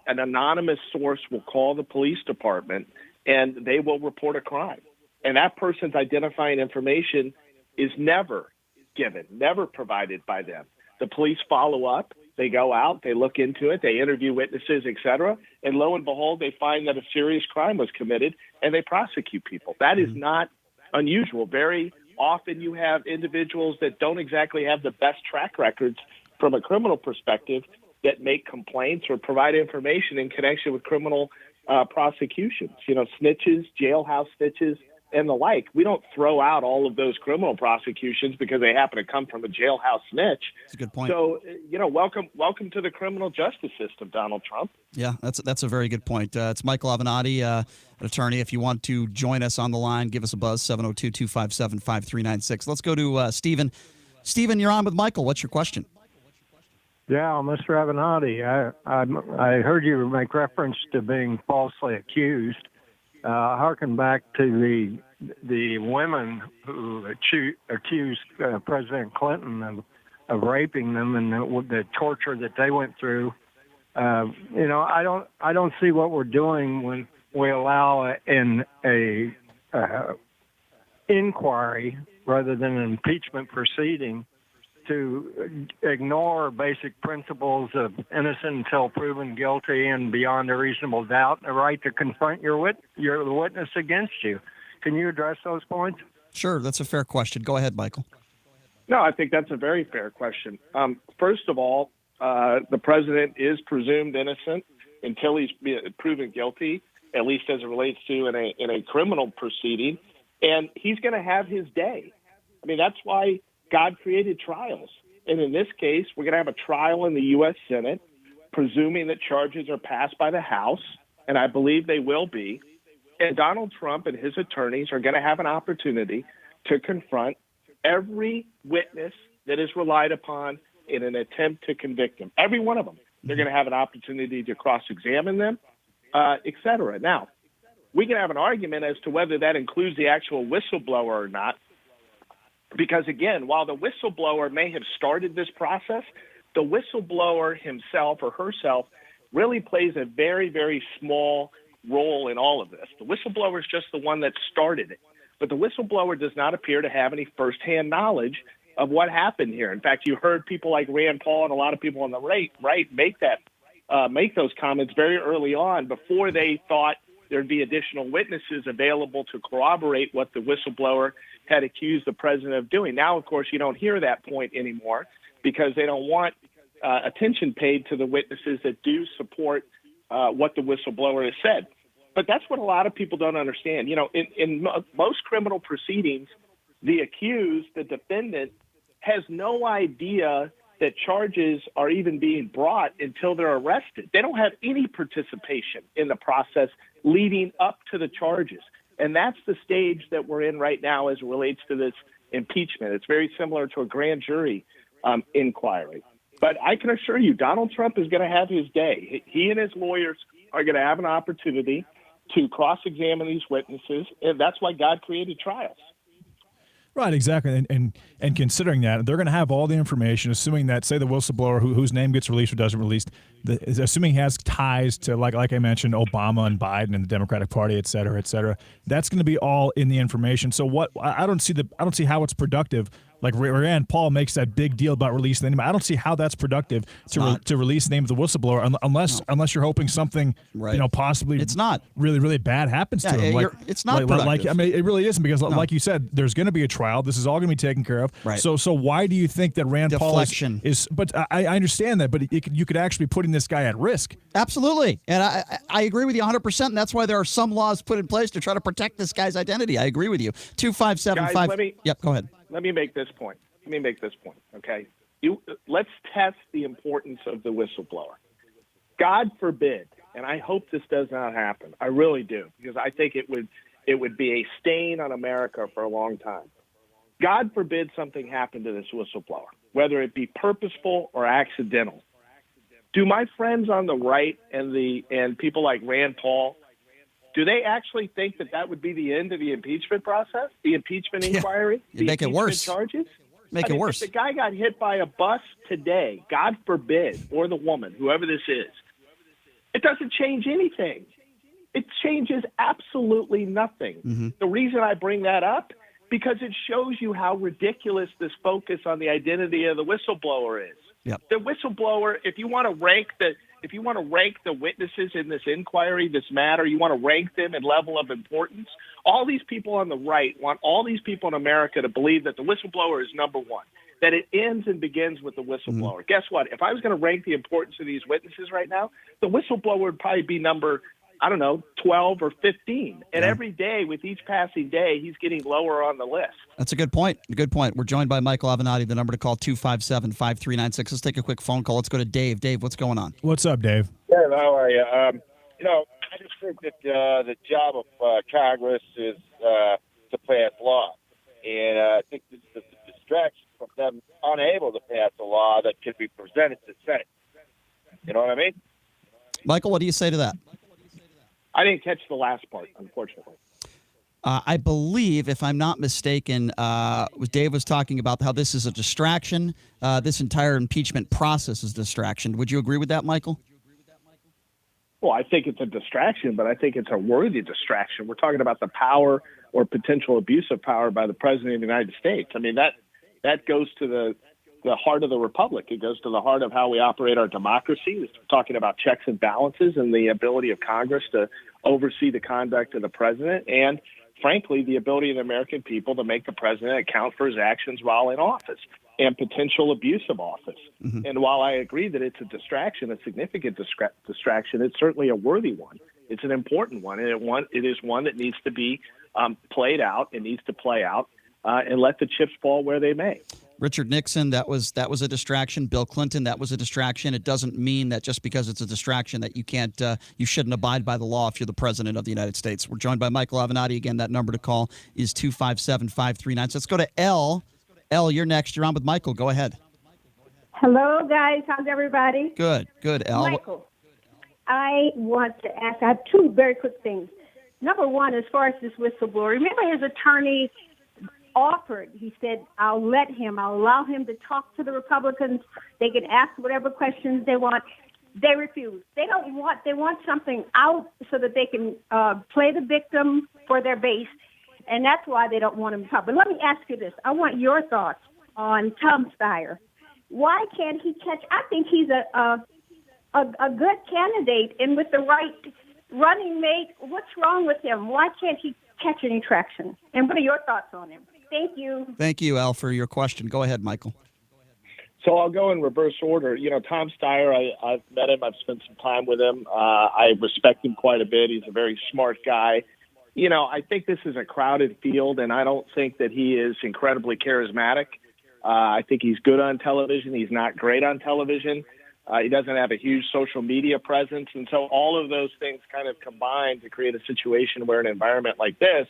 an anonymous source will call the police department and they will report a crime. And that person's identifying information is never given, never provided by them. The police follow up. They go out, they look into it, they interview witnesses, et cetera, and lo and behold, they find that a serious crime was committed, and they prosecute people. That is not unusual. Very often you have individuals that don't exactly have the best track records from a criminal perspective that make complaints or provide information in connection with criminal prosecutions. Snitches, jailhouse snitches, and the like. We don't throw out all of those criminal prosecutions because they happen to come from a jailhouse snitch. That's a good point. So, welcome to the criminal justice system, Donald Trump. Yeah, that's a very good point. It's Michael Avenatti, an attorney. If you want to join us on the line, give us a buzz, 702-257-5396. Let's go to Stephen. Stephen, you're on with Michael. What's your question? Yeah, Mr. Avenatti, I heard you make reference to being falsely accused. Harken back to the women who accused President Clinton of raping them and the torture that they went through. I don't see what we're doing when we allow an inquiry rather than an impeachment proceeding to ignore basic principles of innocent until proven guilty and beyond a reasonable doubt, and the right to confront your witness against you. Can you address those points? Sure, that's a fair question. Go ahead, Michael. No, I think that's a very fair question. First of all, the president is presumed innocent until he's proven guilty, at least as it relates to in a criminal proceeding, and he's going to have his day. I mean, that's why God created trials. And in this case, we're going to have a trial in the U.S. Senate, presuming that charges are passed by the House, and I believe they will be. And Donald Trump and his attorneys are going to have an opportunity to confront every witness that is relied upon in an attempt to convict him. Every one of them. They're going to have an opportunity to cross-examine them, et cetera. Now, we can have an argument as to whether that includes the actual whistleblower or not. Because, again, while the whistleblower may have started this process, the whistleblower himself or herself really plays a very, very small role in all of this. The whistleblower is just the one that started it. But the whistleblower does not appear to have any firsthand knowledge of what happened here. In fact, you heard people like Rand Paul and a lot of people on the right make those comments very early on before they thought there'd be additional witnesses available to corroborate what the whistleblower had accused the president of doing. Now, of course, you don't hear that point anymore because they don't want attention paid to the witnesses that do support what the whistleblower has said. But that's what a lot of people don't understand. You know, in most criminal proceedings, the accused, the defendant, has no idea that charges are even being brought until they're arrested. They don't have any participation in the process leading up to the charges. And that's the stage that we're in right now as it relates to this impeachment. It's very similar to a grand jury inquiry. But I can assure you, Donald Trump is going to have his day. He and his lawyers are going to have an opportunity to cross-examine these witnesses, and that's why God created trials. Right, exactly. And considering that, they're going to have all the information, assuming that, say, the whistleblower whose name gets released or doesn't release, assuming he has ties to, like I mentioned, Obama and Biden and the Democratic Party, et cetera, that's going to be all in the information. So what I don't see how it's productive. Like Rand Paul makes that big deal about releasing the name. I don't see how that's productive to release the name of the whistleblower unless you're hoping something possibly it's not really bad happens to him. It's not productive. I mean, it really isn't because like you said, there's going to be a trial. This is all going to be taken care of. Right. So why do you think that Rand Paul is? But I understand that, but you could actually be putting this guy at risk. Absolutely, and I agree with you 100%. And that's why there are some laws put in place to try to protect this guy's identity. I agree with you. 2575. Yep, go ahead. Let me make this point. Okay? Let's test the importance of the whistleblower. God forbid, and I hope this does not happen. I really do, because I think it would be a stain on America for a long time. God forbid something happened to this whistleblower, whether it be purposeful or accidental. Do my friends on the right and people like Rand Paul, do they actually think that would be the end of the impeachment process, the impeachment inquiry, the make it worse? Charges? Make it worse. If the guy got hit by a bus today, God forbid, or the woman, whoever this is, it doesn't change anything. It changes absolutely nothing. Mm-hmm. The reason I bring that up, because it shows you how ridiculous this focus on the identity of the whistleblower is. Yep. The whistleblower, if you want to rank the witnesses in this inquiry, this matter, you want to rank them in level of importance, all these people on the right want all these people in America to believe that the whistleblower is number one, that it ends and begins with the whistleblower. Mm-hmm. Guess what? If I was going to rank the importance of these witnesses right now, the whistleblower would probably be number 12 or 15. And every day, with each passing day, he's getting lower on the list. That's a good point. We're joined by Michael Avenatti. The number to call, 257-5396. Let's take a quick phone call. Let's go to Dave. Dave, what's going on? What's up, Dave? Dave, how are you? I just think that the job of Congress is to pass law. And I think this is a distraction from them unable to pass a law that could be presented to the Senate. You know what I mean? Michael, what do you say to that? I didn't catch the last part, unfortunately. I believe, if I'm not mistaken, Dave was talking about how this is a distraction. This entire impeachment process is a distraction. Would you agree with that, Michael? Well, I think it's a distraction, but I think it's a worthy distraction. We're talking about the power or potential abuse of power by the President of the United States. I mean, that goes to the heart of the republic. It goes to the heart of how we operate our democracy. We're talking about checks and balances and the ability of Congress to oversee the conduct of the president and, frankly, the ability of the American people to make the president account for his actions while in office and potential abuse of office. Mm-hmm. And while I agree that it's a distraction, a significant distraction, it's certainly a worthy one. It's an important one, and it is one that needs to be played out. It needs to play out and let the chips fall where they may. Richard Nixon, that was a distraction. Bill Clinton, that was a distraction. It doesn't mean that just because it's a distraction that you shouldn't abide by the law if you're the president of the United States. We're joined by Michael Avenatti. Again, that number to call is 257-539. So let's go to L. L, you're next. You're on with Michael. Go ahead. Hello, guys. How's everybody? Good, L. Michael, I want to ask, I have two very quick things. Number one, as far as this whistleblower, remember his attorney offered, he said, I'll allow him to talk to the Republicans. They can ask whatever questions they want. They refuse. They want something out so that they can play the victim for their base, and that's why they don't want him to talk. But let me ask you this. I want your thoughts on Tom Steyer. Why can't he catch? I think he's a good candidate, and with the right running mate, what's wrong with him? Why can't he catch any traction? And what are your thoughts on him? Thank you. Thank you, Al, for your question. Go ahead, Michael. So I'll go in reverse order. Tom Steyer, I've met him. I've spent some time with him. I respect him quite a bit. He's a very smart guy. I think this is a crowded field, and I don't think that he is incredibly charismatic. I think he's good on television. He's not great on television. He doesn't have a huge social media presence. And so all of those things kind of combine to create a situation where an environment like this,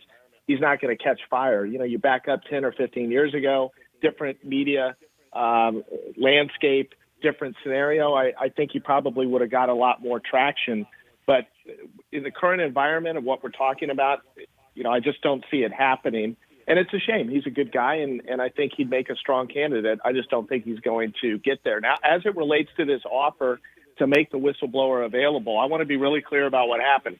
he's not going to catch fire. You back up 10 or 15 years ago, different media landscape, different scenario. I think he probably would have got a lot more traction. But in the current environment of what we're talking about, I just don't see it happening. And it's a shame. He's a good guy, and I think he'd make a strong candidate. I just don't think he's going to get there. Now, as it relates to this offer to make the whistleblower available, I want to be really clear about what happened.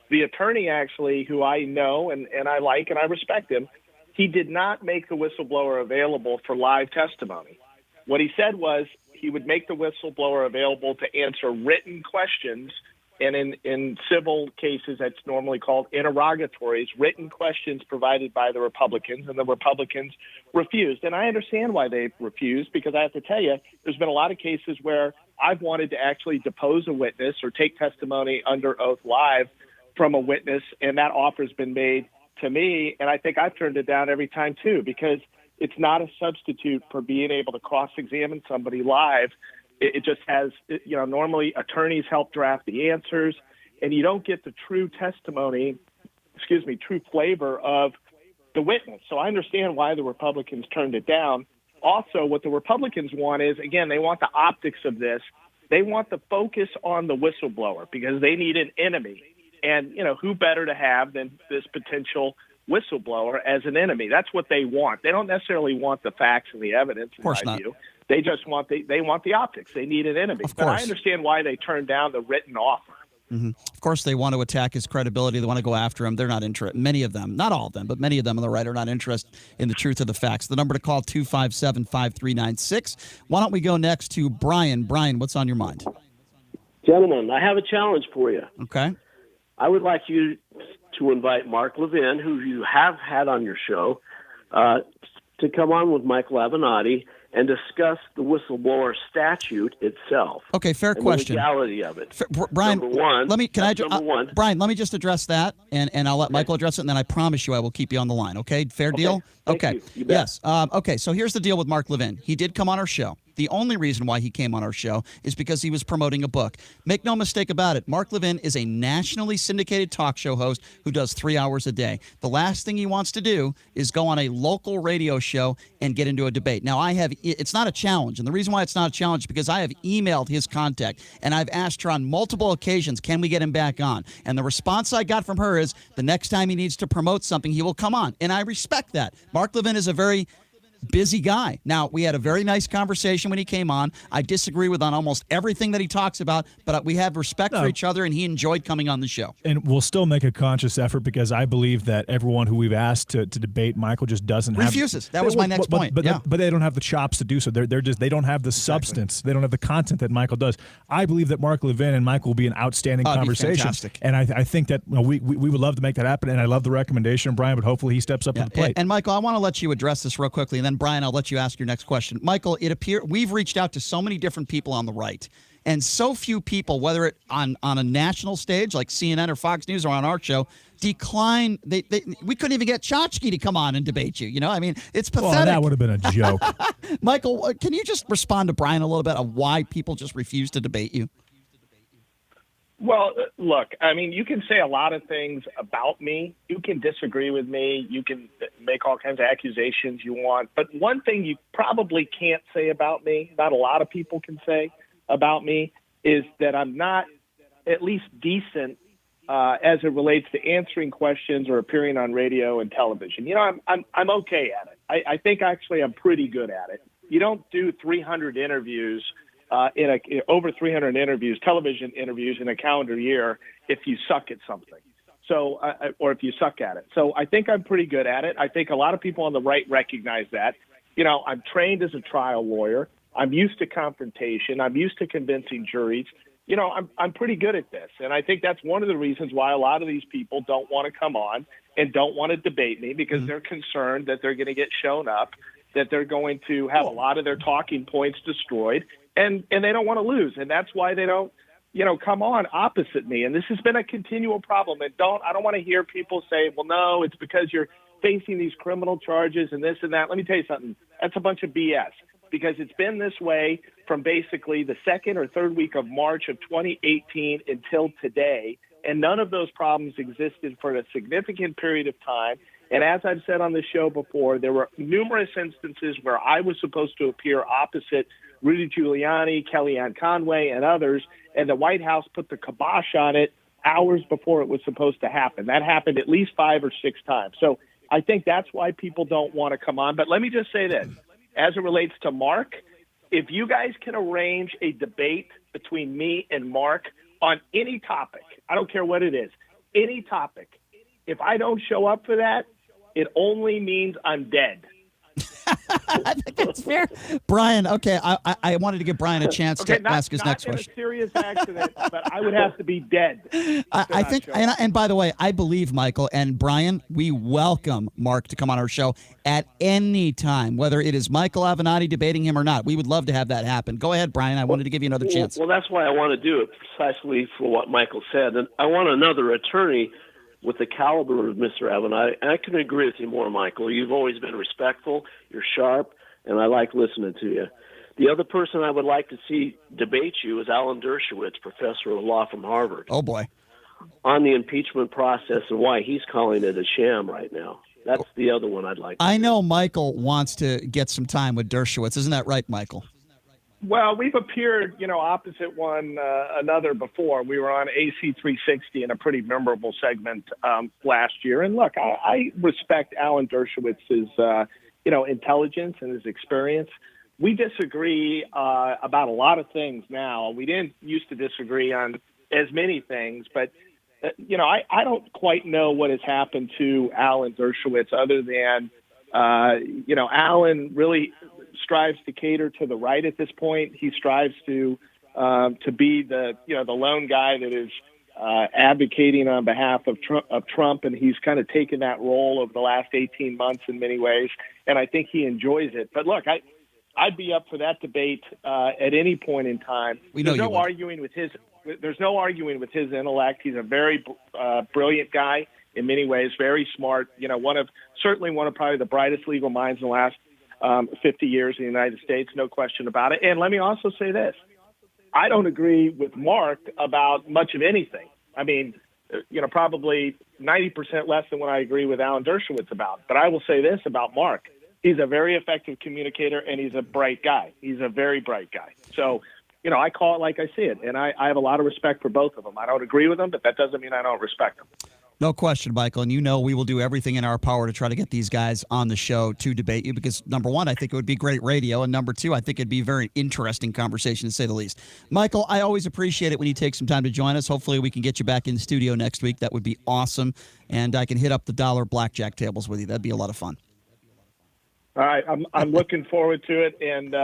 The attorney, actually, who I know and I like and I respect him, he did not make the whistleblower available for live testimony. What he said was he would make the whistleblower available to answer written questions. And in civil cases, that's normally called interrogatories, written questions provided by the Republicans, and the Republicans refused. And I understand why they refused, because I have to tell you, there's been a lot of cases where I've wanted to actually depose a witness or take testimony under oath live from a witness, and that offer's been made to me, and I think I've turned it down every time too, because it's not a substitute for being able to cross-examine somebody live. It just has, normally attorneys help draft the answers, and you don't get the true true flavor of the witness. So I understand why the Republicans turned it down. Also, what the Republicans want is, again, they want the optics of this. They want the focus on the whistleblower because they need an enemy. And, who better to have than this potential whistleblower as an enemy? That's what they want. They don't necessarily want the facts and the evidence, in my view. They just want the optics. They need an enemy. But I understand why they turned down the written offer. Mm-hmm. Of course, they want to attack his credibility. They want to go after him. They're not interested. Many of them, not all of them, but many of them on the right are not interested in the truth of the facts. The number to call, 257-5396. Why don't we go next to Brian? Brian, what's on your mind? Gentlemen, I have a challenge for you. Okay. I would like you to invite Mark Levin, who you have had on your show, to come on with Michael Avenatti and discuss the whistleblower statute itself. Okay, fair question. The legality of it. Brian, number one. Brian, let me just address that, and I'll let Michael address it, and then I promise you I will keep you on the line. Okay, fair deal. Thank you. Yes. Okay. So here's the deal with Mark Levin. He did come on our show. The only reason why he came on our show is because he was promoting a book. Make no mistake about it. Mark Levin is a nationally syndicated talk show host who does 3 hours a day. The last thing he wants to do is go on a local radio show and get into a debate. Now, it's not a challenge. And the reason why it's not a challenge is because I have emailed his contact and I've asked her on multiple occasions, can we get him back on? And the response I got from her is the next time he needs to promote something, he will come on. And I respect that. Mark Levin is a very busy guy. Now, we had a very nice conversation when he came on. I disagree with on almost everything that he talks about, but we have respect for each other, and he enjoyed coming on the show. And we'll still make a conscious effort because I believe that everyone who we've asked to debate Michael just refuses. That was my next point. But they don't have the chops to do so. They don't have the substance. They don't have the content that Michael does. I believe that Mark Levin and Michael will be an outstanding conversation. Fantastic. And I think that we would love to make that happen. And I love the recommendation, Brian. But hopefully he steps up to the plate. And Michael, I want to let you address this real quickly, and then Brian, I'll let you ask your next question. Michael, it appears we've reached out to so many different people on the right, and so few people, whether it on a national stage like CNN or Fox News or on our show, decline. We couldn't even get Chachki to come on and debate you. I mean, it's pathetic. Well, that would have been a joke. Michael, can you just respond to Brian a little bit of why people just refuse to debate you? Well, look, I mean, you can say a lot of things about me. You can disagree with me. You can make all kinds of accusations you want. But one thing you probably can't say about me, not a lot of people can say about me, is that I'm not at least decent as it relates to answering questions or appearing on radio and television. I'm okay at it. I think actually I'm pretty good at it. You don't do 300 interviews over 300 interviews, television interviews in a calendar year if you suck at something. So, or if you suck at it. So I think I'm pretty good at it. I think a lot of people on the right recognize that. I'm trained as a trial lawyer. I'm used to confrontation. I'm used to convincing juries. I'm pretty good at this. And I think that's one of the reasons why a lot of these people don't want to come on and don't want to debate me, because they're concerned that they're going to get shown up that they're going to have a lot of their talking points destroyed, and they don't want to lose. And that's why they don't, come on opposite me. And this has been a continual problem. And I don't want to hear people say, well, no, it's because you're facing these criminal charges and this and that. Let me tell you something. That's a bunch of BS, because it's been this way from basically the second or third week of March of 2018 until today. And none of those problems existed for a significant period of time. And as I've said on the show before, there were numerous instances where I was supposed to appear opposite Rudy Giuliani, Kellyanne Conway, and others, and the White House put the kibosh on it hours before it was supposed to happen. That happened at least 5 or 6 times. So I think that's why people don't want to come on. But let me just say this. As it relates to Mark, if you guys can arrange a debate between me and Mark on any topic, I don't care what it is, any topic, if I don't show up for that, it only means I'm dead. I think that's fair. Brian, okay, I wanted to give Brian a chance to ask his next question. Not in a serious accident, but I would have to be dead. I think, and by the way, I believe, Michael and Brian, we welcome Mark to come on our show at any time, whether it is Michael Avenatti debating him or not. We would love to have that happen. Go ahead, Brian. I wanted to give you another chance. Well, that's why I want to do it, precisely for what Michael said. And I want another attorney with the caliber of Mr. Avenatti. And I can agree with you more, Michael. You've always been respectful, you're sharp, and I like listening to you. The other person I would like to see debate you is Alan Dershowitz, professor of law from Harvard. Oh, boy. On the impeachment process and why he's calling it a sham right now. That's the other one I'd like to I know Michael wants to get some time with Dershowitz. Isn't that right, Michael? Well, we've appeared, opposite one another before. We were on AC 360 in a pretty memorable segment last year. And look, I respect Alan Dershowitz's, intelligence and his experience. We disagree about a lot of things now. We didn't used to disagree on as many things, but I don't quite know what has happened to Alan Dershowitz other than, Alan really strives to cater to the right at this point. He strives to be the lone guy that is advocating on behalf of Trump, and he's kind of taken that role over the last 18 months in many ways, and I think he enjoys it. But look, I'd be up for that debate at any point in time. There's no arguing with his intellect. He's a very brilliant guy in many ways, very smart. Certainly one of probably the brightest legal minds in the last 50 years in the United States, no question about it. And let me also say this. I don't agree with Mark about much of anything. I mean, probably 90% less than what I agree with Alan Dershowitz about. But I will say this about Mark. He's a very effective communicator, and he's a bright guy. He's a very bright guy. So, I call it like I see it, and I have a lot of respect for both of them. I don't agree with them, but that doesn't mean I don't respect them. No question, Michael. And we will do everything in our power to try to get these guys on the show to debate you because, number one, I think it would be great radio. And number two, I think it'd be a very interesting conversation, to say the least. Michael, I always appreciate it when you take some time to join us. Hopefully we can get you back in the studio next week. That would be awesome. And I can hit up the dollar blackjack tables with you. That'd be a lot of fun. All right. I'm looking forward to it. And,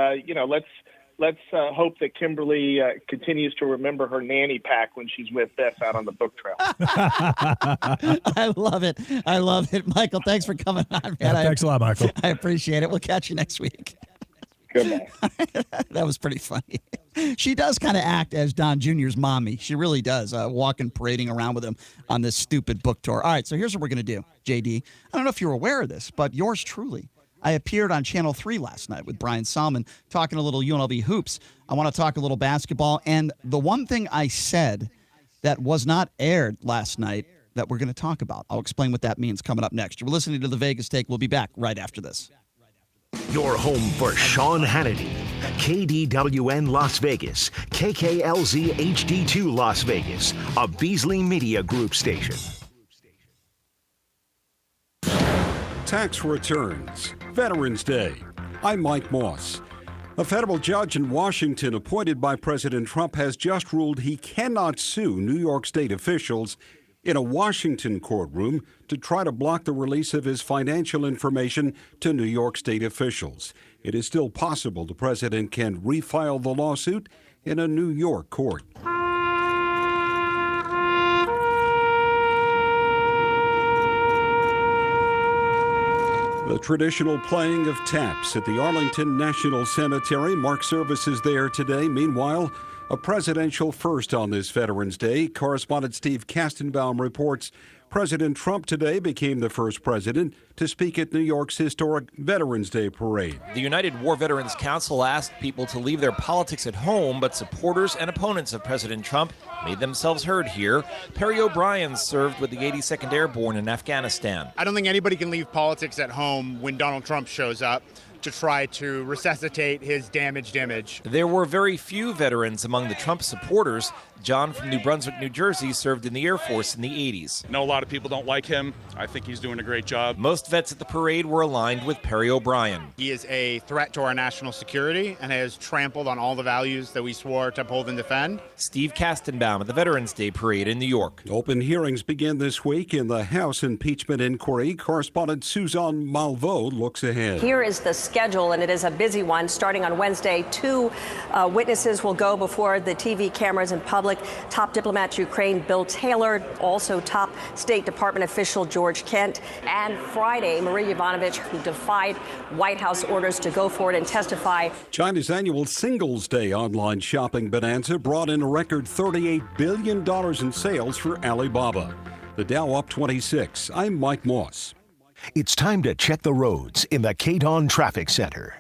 let's hope that Kimberly continues to remember her nanny pack when she's with Beth out on the book trail. I love it. I love it. Michael, thanks for coming on, man. Yeah, thanks a lot, Michael. I appreciate it. We'll catch you next week. Goodbye. That was pretty funny. She does kind of act as Don Jr.'s mommy. She really does, walking, parading around with him on this stupid book tour. All right, so here's what we're going to do, JD. I don't know if you're aware of this, but yours truly, I appeared on Channel 3 last night with Brian Salmon talking a little UNLV hoops. I want to talk a little basketball. And the one thing I said that was not aired last night that we're going to talk about, I'll explain what that means coming up next. You're listening to The Vegas Take. We'll be back right after this. Your home for Sean Hannity, KDWN Las Vegas, KKLZ HD2 Las Vegas, a Beasley Media Group station. Tax returns, Veterans Day. I'm Mike Moss. A federal judge in Washington appointed by President Trump has just ruled he cannot sue New York State officials in a Washington courtroom to try to block the release of his financial information to New York State officials. It is still possible the president can refile the lawsuit in a New York court. The traditional playing of taps at the Arlington National Cemetery marks services there today. Meanwhile, a presidential first on this Veterans Day. Correspondent Steve Kastenbaum reports President Trump today became the first president to speak at New York's historic Veterans Day parade. The United War Veterans Council asked people to leave their politics at home, but supporters and opponents of President Trump made themselves heard here. Perry O'Brien served with the 82nd Airborne in Afghanistan. I don't think anybody can leave politics at home when Donald Trump shows up to try to resuscitate his damaged image. There were very few veterans among the Trump supporters. John from New Brunswick, New Jersey, served in the Air Force in the 80s. I know a lot of people don't like him. I think he's doing a great job. Most vets at the parade were aligned with Perry O'Brien. He is a threat to our national security and has trampled on all the values that we swore to uphold and defend. Steve Kastenbaum at the Veterans Day Parade in New York. Open hearings begin this week in the House impeachment inquiry. Correspondent Suzanne Malveaux looks ahead. Here is the schedule, and it is a busy one. Starting on Wednesday, 2 witnesses will go before the TV cameras in public. Top diplomat to Ukraine Bill Taylor, also top State Department official George Kent, and Friday, Marie Yovanovitch, who defied White House orders to go forward and testify. China's annual Singles Day online shopping bonanza brought in a record $38 billion in sales for Alibaba. The Dow up 26. I'm Mike Moss. It's time to check the roads in the KDON Traffic Center.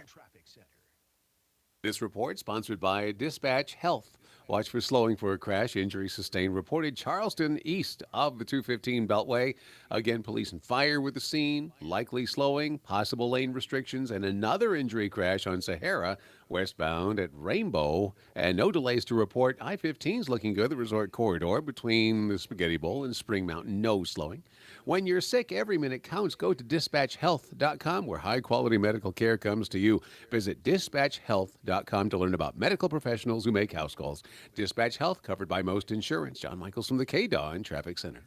This report sponsored by Dispatch Health. Watch for slowing for a crash. Injury sustained reported Charleston east of the 215 Beltway. Again, police and fire with the scene. Likely slowing, possible lane restrictions, and another injury crash on Sahara westbound at Rainbow. And no delays to report. I-15's looking good. The resort corridor between the Spaghetti Bowl and Spring Mountain. No slowing. When you're sick, every minute counts. Go to dispatchhealth.com where high-quality medical care comes to you. Visit dispatchhealth.com to learn about medical professionals who make house calls. Dispatch Health, covered by most insurance. John Michaels from the KDON Traffic Center.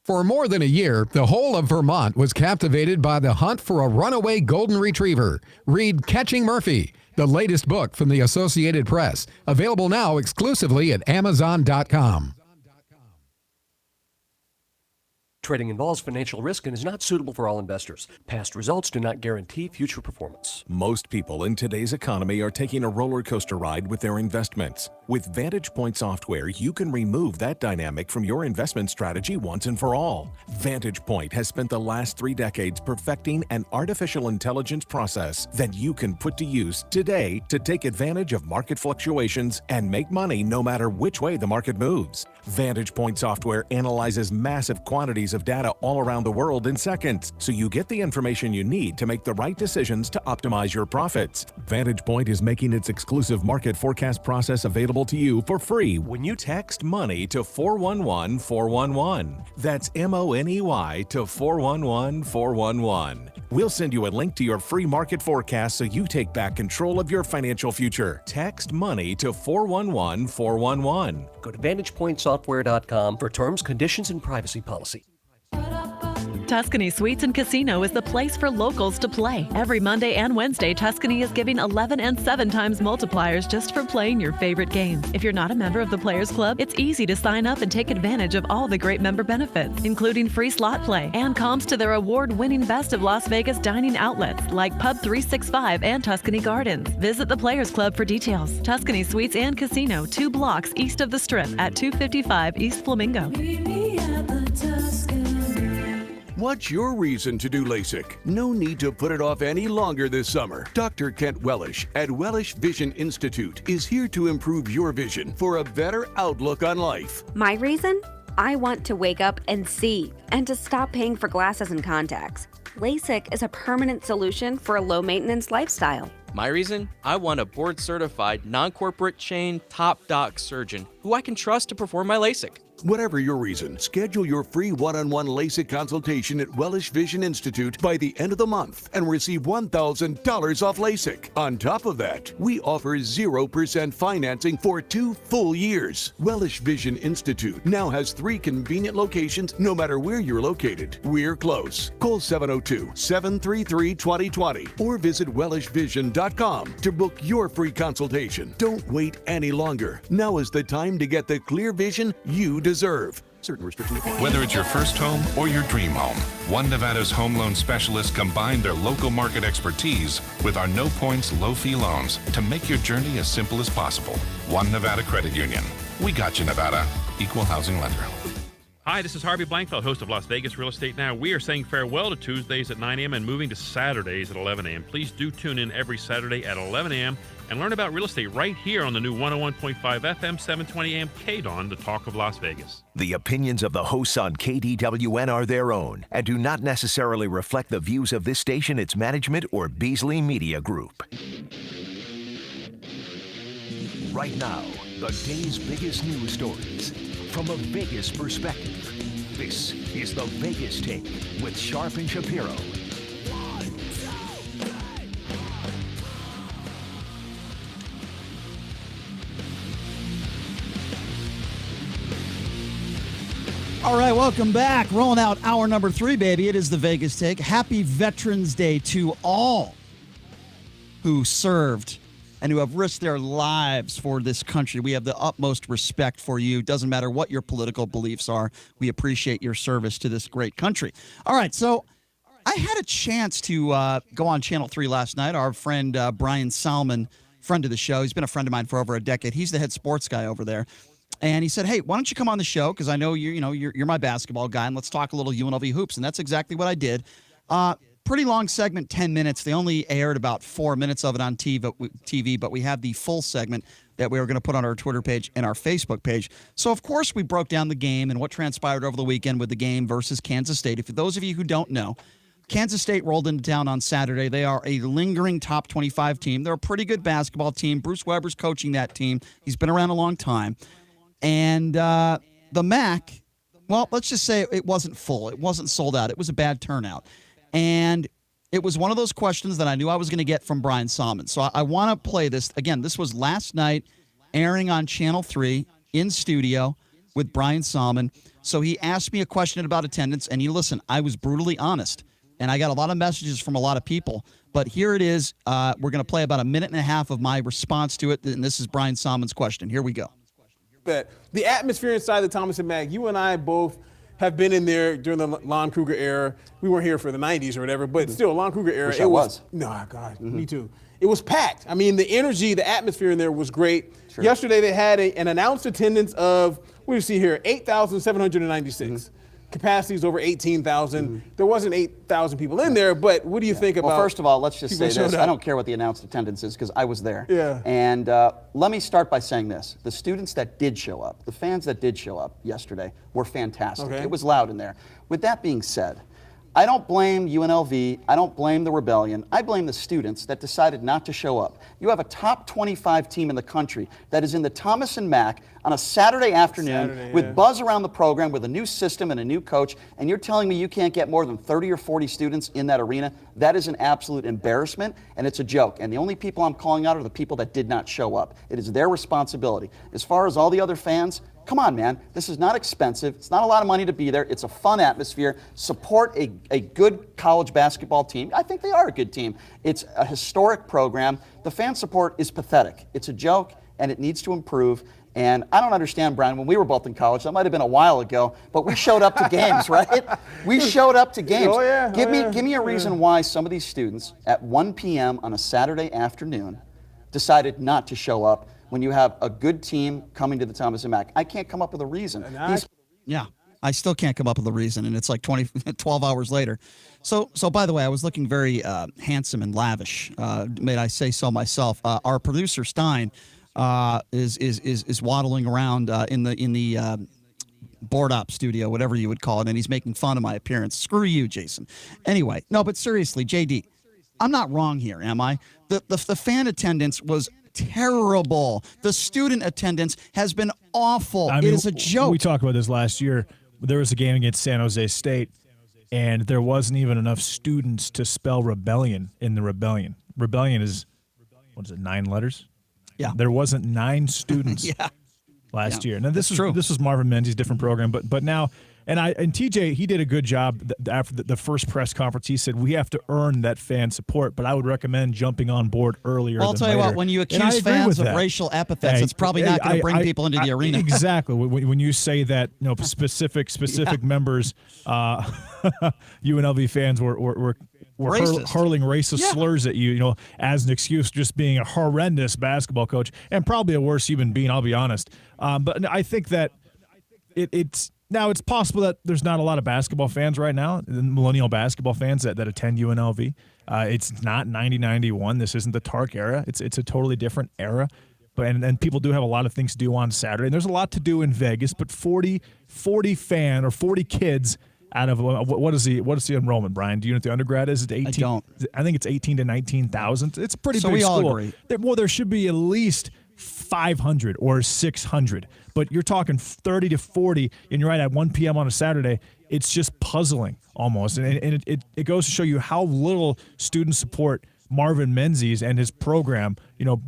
For more than a year, the whole of Vermont was captivated by the hunt for a runaway golden retriever. Read Catching Murphy, the latest book from the Associated Press, available now exclusively at Amazon.com. Trading involves financial risk and is not suitable for all investors. Past results do not guarantee future performance. Most people in today's economy are taking a roller coaster ride with their investments. With Vantage Point software, you can remove that dynamic from your investment strategy once and for all. Vantage Point has spent the last 3 decades perfecting an artificial intelligence process that you can put to use today to take advantage of market fluctuations and make money no matter which way the market moves. Vantage Point software analyzes massive quantities of data all around the world in seconds, so you get the information you need to make the right decisions to optimize your profits. Vantage Point is making its exclusive market forecast process available to you for free when you text MONEY to 411-411. That's MONEY to 411-411. We'll send you a link to your free market forecast so you take back control of your financial future. Text MONEY to 411-411. Go to VantagePointSoftware.com for terms, conditions, and privacy policy. Tuscany Suites and Casino is the place for locals to play. Every Monday and Wednesday, Tuscany is giving 11 and 7 times multipliers just for playing your favorite games. If you're not a member of the Players Club, it's easy to sign up and take advantage of all the great member benefits, including free slot play and comps to their award-winning Best of Las Vegas dining outlets like Pub 365 and Tuscany Gardens. Visit the Players Club for details. Tuscany Suites and Casino, 2 blocks east of the Strip at 255 East Flamingo. What's your reason to do LASIK? No need to put it off any longer this summer. Dr. Kent Wellish at Wellish Vision Institute is here to improve your vision for a better outlook on life. My reason? I want to wake up and see, and to stop paying for glasses and contacts. LASIK is a permanent solution for a low-maintenance lifestyle. My reason? I want a board-certified, non-corporate chain, top doc surgeon who I can trust to perform my LASIK. Whatever your reason, schedule your free one-on-one LASIK consultation at Wellish Vision Institute by the end of the month and receive $1,000 off LASIK. On top of that, we offer 0% financing for 2 full years. Wellish Vision Institute now has 3 convenient locations no matter where you're located. We're close. Call 702-733-2020 or visit wellishvision.com to book your free consultation. Don't wait any longer. Now is the time to get the clear vision you deserve. Certain restrictions apply. Whether it's your first home or your dream home, One Nevada's home loan specialists combine their local market expertise with our no points, low fee loans to make your journey as simple as possible. One Nevada Credit Union. We got you, Nevada. Equal housing lender. Hi, this is Harvey Blankfeld, host of Las Vegas Real Estate Now. We are saying farewell to Tuesdays at 9 a.m. and moving to Saturdays at 11 a.m. Please do tune in every Saturday at 11 a.m. and learn about real estate right here on the new 101.5 FM, 720 AM KDON, the talk of Las Vegas. The opinions of the hosts on KDWN are their own and do not necessarily reflect the views of this station, its management, or Beasley Media Group. Right now, the day's biggest news stories from a Vegas perspective. This is the Vegas Take with Sharp and Shapiro. All right, welcome back. Rolling out hour number 3, baby. It is the Vegas Take. Happy Veterans Day to all who served and who have risked their lives for this country. We have the utmost respect for you. Doesn't matter what your political beliefs are. We appreciate your service to this great country. All right, so I had a chance to go on Channel 3 last night. Our friend Brian Salmon, friend of the show, he's been a friend of mine for over a decade. He's the head sports guy over there. And he said, hey, why don't you come on the show? Because I know you're my basketball guy, and let's talk a little UNLV hoops. And that's exactly what I did. Pretty long segment, 10 minutes. They only aired about 4 minutes of it on TV, but we have the full segment that we were going to put on our Twitter page and our Facebook page. So, of course, we broke down the game and what transpired over the weekend with the game versus Kansas State. For those of you who don't know, Kansas State rolled into town on Saturday. They are a lingering top 25 team. They're a pretty good basketball team. Bruce Weber's coaching that team. He's been around a long time. And the MAC, well, let's just say it wasn't full. It wasn't sold out. It was a bad turnout. And it was one of those questions that I knew I was going to get from Brian Salmon. So I want to play this. Again, this was last night airing on Channel 3 in studio with Brian Salmon. So he asked me a question about attendance. And you listen, I was brutally honest. And I got a lot of messages from a lot of people. But here it is. We're going to play about a minute and a half of my response to it. And this is Brian Salmon's question. Here we go. That the atmosphere inside the Thomas and Mack, you and I both have been in there during the Lon Kruger era. We weren't here for the 90s or whatever, but still, Lon Kruger era. It was. No, God, me too. It was packed. I mean, the energy, the atmosphere in there was great. Sure. Yesterday, they had an announced attendance of, what do you see here, 8,796. Capacity is over 18,000. There wasn't 8,000 people in there, but what do you think about? Well, first of all, let's just say people this. showed up? I don't care what the announced attendance is because I was there. Yeah. And let me start by saying this. The students that did show up, the fans that did show up yesterday were fantastic. Okay. It was loud in there. With that being said, I don't blame UNLV. I don't blame the rebellion. I blame the students that decided not to show up. You have a top 25 team in the country that is in the Thomas and Mack on a Saturday afternoon with buzz around the program, with a new system and a new coach, and you're telling me you can't get more than 30 or 40 students in that arena? That is an absolute embarrassment, and it's a joke. And the only people I'm calling out are the people that did not show up. It is their responsibility. As far as all the other fans, come on, man. This is not expensive. It's not a lot of money to be there. It's a fun atmosphere. Support a good college basketball team. I think they are a good team. It's a historic program. The fan support is pathetic. It's a joke, and it needs to improve. And I don't understand, Brian, when we were both in college, that might have been a while ago, but we showed up to games, right? We showed up to games. Oh, yeah. Give me a reason why some of these students at 1 p.m. on a Saturday afternoon decided not to show up when you have a good team coming to the Thomas and Mack. I can't come up with a reason. Yeah, I still can't come up with a reason, and it's like 12 hours later. So by the way, I was looking very handsome and lavish. May I say so myself? Our producer Stein is waddling around in the board op studio, whatever you would call it, and he's making fun of my appearance. Screw you, Jason. Anyway, no, but seriously, JD, I'm not wrong here, am I? The fan attendance was terrible. The student attendance has been awful. It is a joke. We talked about this last year. There was a game against San Jose State, and there wasn't even enough students to spell rebellion in the rebellion. Rebellion is, 9 letters? Yeah. There wasn't 9 students last year. Now, this was Marvin Menzies' different program, but now And TJ, he did a good job after the first press conference. He said, we have to earn that fan support, but I would recommend jumping on board earlier Well, I'll tell you what, when you accuse fans of racial epithets, it's probably not going to bring people into the arena. Exactly. When you say that, specific members, UNLV fans were hurling racist slurs at you, as an excuse, just being a horrendous basketball coach and probably a worse human being, I'll be honest. But I think that it's possible that there's not a lot of basketball fans right now, millennial basketball fans that attend UNLV. It's not 90-91. This isn't the Tark era. It's a totally different era. But and people do have a lot of things to do on Saturday. And there's a lot to do in Vegas, but 40 kids out of what is the enrollment, Brian? Do you know what the undergrad is? It's 18. I don't. I think it's 18 to 19,000. It's a pretty big school. So we all agree. There should be at least 500 or 600, but you're talking 30 to 40, and you're right at 1 p.m. on a Saturday. It's just puzzling almost, and it goes to show you how little student support Marvin Menzies and his program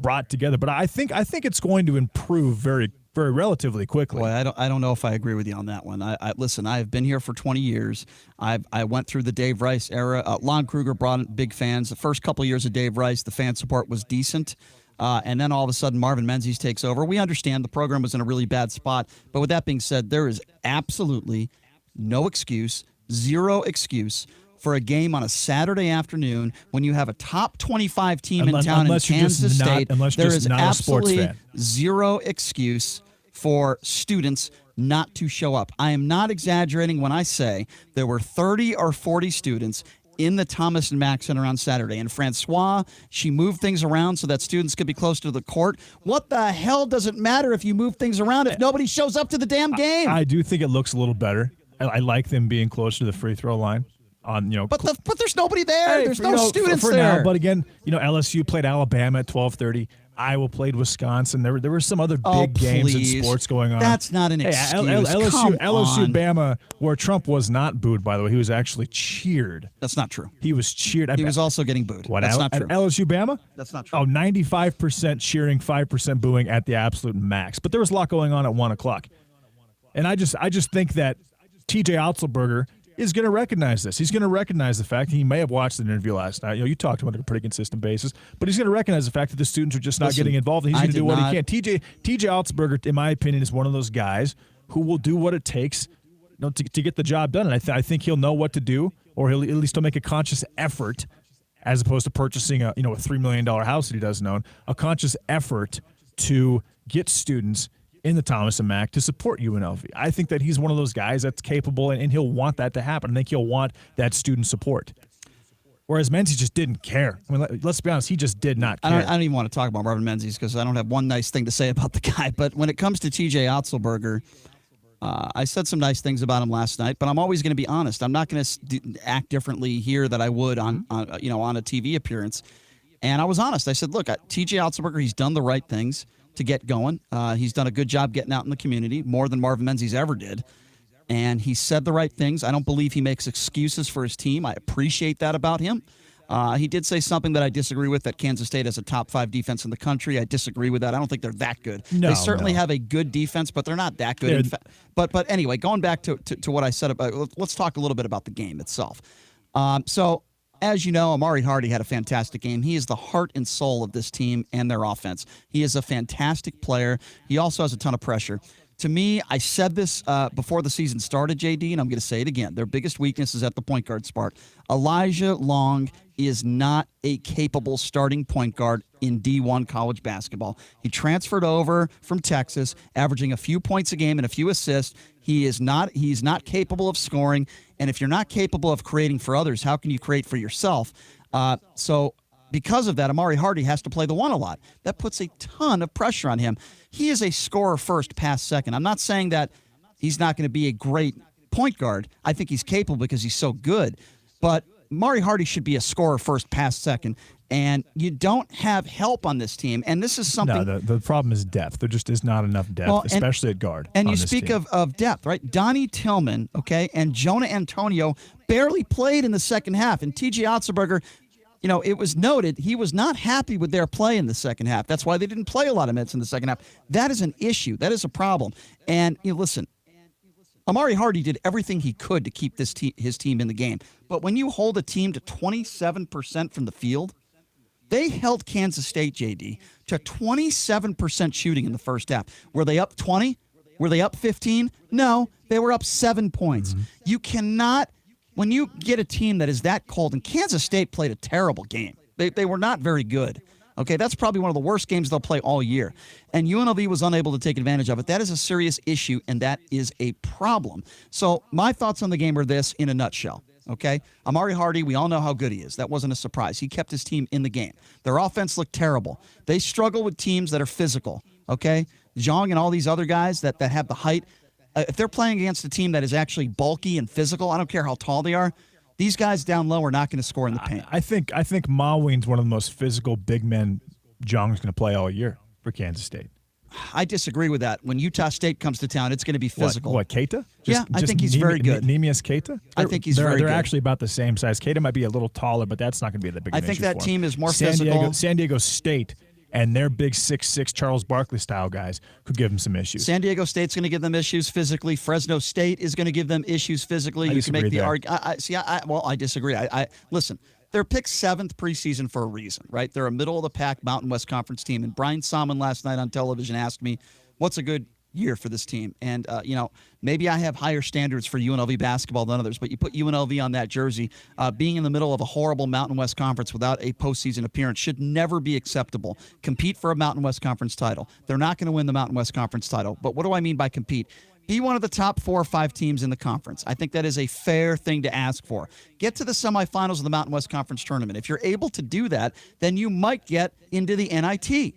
brought together. But I think it's going to improve very relatively quickly. Boy, I don't know if I agree with you on that one. Listen, I've been here for 20 years. I went through the Dave Rice era. Lon Kruger brought in big fans. The first couple of years of Dave Rice, the fan support was decent. And then all of a sudden, Marvin Menzies takes over. We understand the program was in a really bad spot. But with that being said, there is absolutely no excuse, zero excuse for a game on a Saturday afternoon when you have a top 25 team in town in Kansas State. There is absolutely zero excuse for students not to show up. I am not exaggerating when I say there were 30 or 40 students in the Thomas and Mack Center on Saturday. And Francois, she moved things around so that students could be close to the court. What the hell does it matter if you move things around if nobody shows up to the damn game? I do think it looks a little better. I like them being closer to the free throw line. But there's nobody there. There's no students there. Now, but again, LSU played Alabama at 12:30. Iowa played Wisconsin. There were some other big games in sports going on. That's not an excuse. LSU Bama, where Trump was not booed, by the way. He was actually cheered. That's not true. He was cheered. He was also getting booed. That's not true. At LSU Bama? That's not true. 95% cheering, 5% booing at the absolute max. But there was a lot going on at 1 o'clock. And I just think that TJ Otzelberger is going to recognize this. He's going to recognize the fact that he may have watched an interview last night. You talked to him on a pretty consistent basis, but he's going to recognize the fact that the students are just not getting involved. And he's going to do what he can. TJ Otzelberger, in my opinion, is one of those guys who will do what it takes to get the job done. And I think he'll know what to do, or he'll at least make a conscious effort, as opposed to purchasing a $3 million house that he doesn't own, a conscious effort to get students in the Thomas and Mack to support UNLV. I think that he's one of those guys that's capable, and he'll want that to happen. I think he'll want that student support. Whereas Menzies just didn't care. I mean, let's be honest, he just did not care. I don't even want to talk about Marvin Menzies because I don't have one nice thing to say about the guy. But when it comes to TJ Otzelberger, I said some nice things about him last night, but I'm always going to be honest. I'm not going to act differently here than I would on a TV appearance. And I was honest. I said, look, TJ Otzelberger, he's done the right things to get going. He's done a good job getting out in the community, more than Marvin Menzies ever did. And he said the right things. I don't believe he makes excuses for his team. I appreciate that about him. He did say something that I disagree with, that Kansas State has a top 5 defense in the country. I disagree with that. I don't think they're that good. They certainly have a good defense, but they're not that good. But anyway, going back to what I said about, let's talk a little bit about the game itself. So, as you know, Amari Hardy had a fantastic game. He is the heart and soul of this team and their offense. He is a fantastic player. He also has a ton of pressure. To me, I said this before the season started, JD, and I'm going to say it again. Their biggest weakness is at the point guard spot. Elijah Long is not a capable starting point guard in D1 college basketball. He transferred over from Texas, averaging a few points a game and a few assists. He's not capable of scoring, and if you're not capable of creating for others, how can you create for yourself? So because of that, Amari Hardy has to play the one a lot. That puts a ton of pressure on him. He is a scorer first, pass second. I'm not saying that he's not going to be a great point guard. I think he's capable because he's so good. But Amari Hardy should be a scorer first, pass second. And you don't have help on this team. And this is something. No, the problem is depth. There just is not enough depth, especially at guard. And you speak of depth, right? Donnie Tillman, okay, and Jonah Antonio barely played in the second half. And TJ Otzelberger, it was noted he was not happy with their play in the second half. That's why they didn't play a lot of minutes in the second half. That is an issue. That is a problem. And listen, Amari Hardy did everything he could to keep his team in the game. But when you hold a team to 27% from the field, they held Kansas State, JD, to 27% shooting in the first half. Were they up 20? Were they up 15? No, they were up 7 points. You cannot, when you get a team that is that cold, and Kansas State played a terrible game. They were not very good. Okay, that's probably one of the worst games they'll play all year. And UNLV was unable to take advantage of it. That is a serious issue, and that is a problem. So my thoughts on the game are this in a nutshell. Okay, Amari Hardy, we all know how good he is. That wasn't a surprise. He kept his team in the game. Their offense looked terrible. They struggle with teams that are physical. Okay, Zhang and all these other guys that have the height. If they're playing against a team that is actually bulky and physical, I don't care how tall they are, these guys down low are not going to score in the paint. I think Maween's one of the most physical big men Zhang's going to play all year for Kansas State. I disagree with that. When Utah State comes to town, it's going to be physical. What Keita? I think he's very good. Neemias Keita? I think he's very good. They're actually about the same size. Keita might be a little taller, but that's not going to be the big issue. I think that team is more physical. physical. San Diego State and their big 6'6" Charles Barkley style guys could give them some issues. San Diego State's going to give them issues physically. Fresno State is going to give them issues physically. You can make the argument. I disagree. Listen. They're picked 7th preseason for a reason, right? They're a middle-of-the-pack Mountain West Conference team. And Brian Salmon last night on television asked me, what's a good year for this team? And, maybe I have higher standards for UNLV basketball than others, but you put UNLV on that jersey, being in the middle of a horrible Mountain West Conference without a postseason appearance should never be acceptable. Compete for a Mountain West Conference title. They're not going to win the Mountain West Conference title. But what do I mean by compete? Be one of the top 4 or 5 teams in the conference. I think that is a fair thing to ask for. Get to the semifinals of the Mountain West Conference tournament. If you're able to do that, then you might get into the NIT.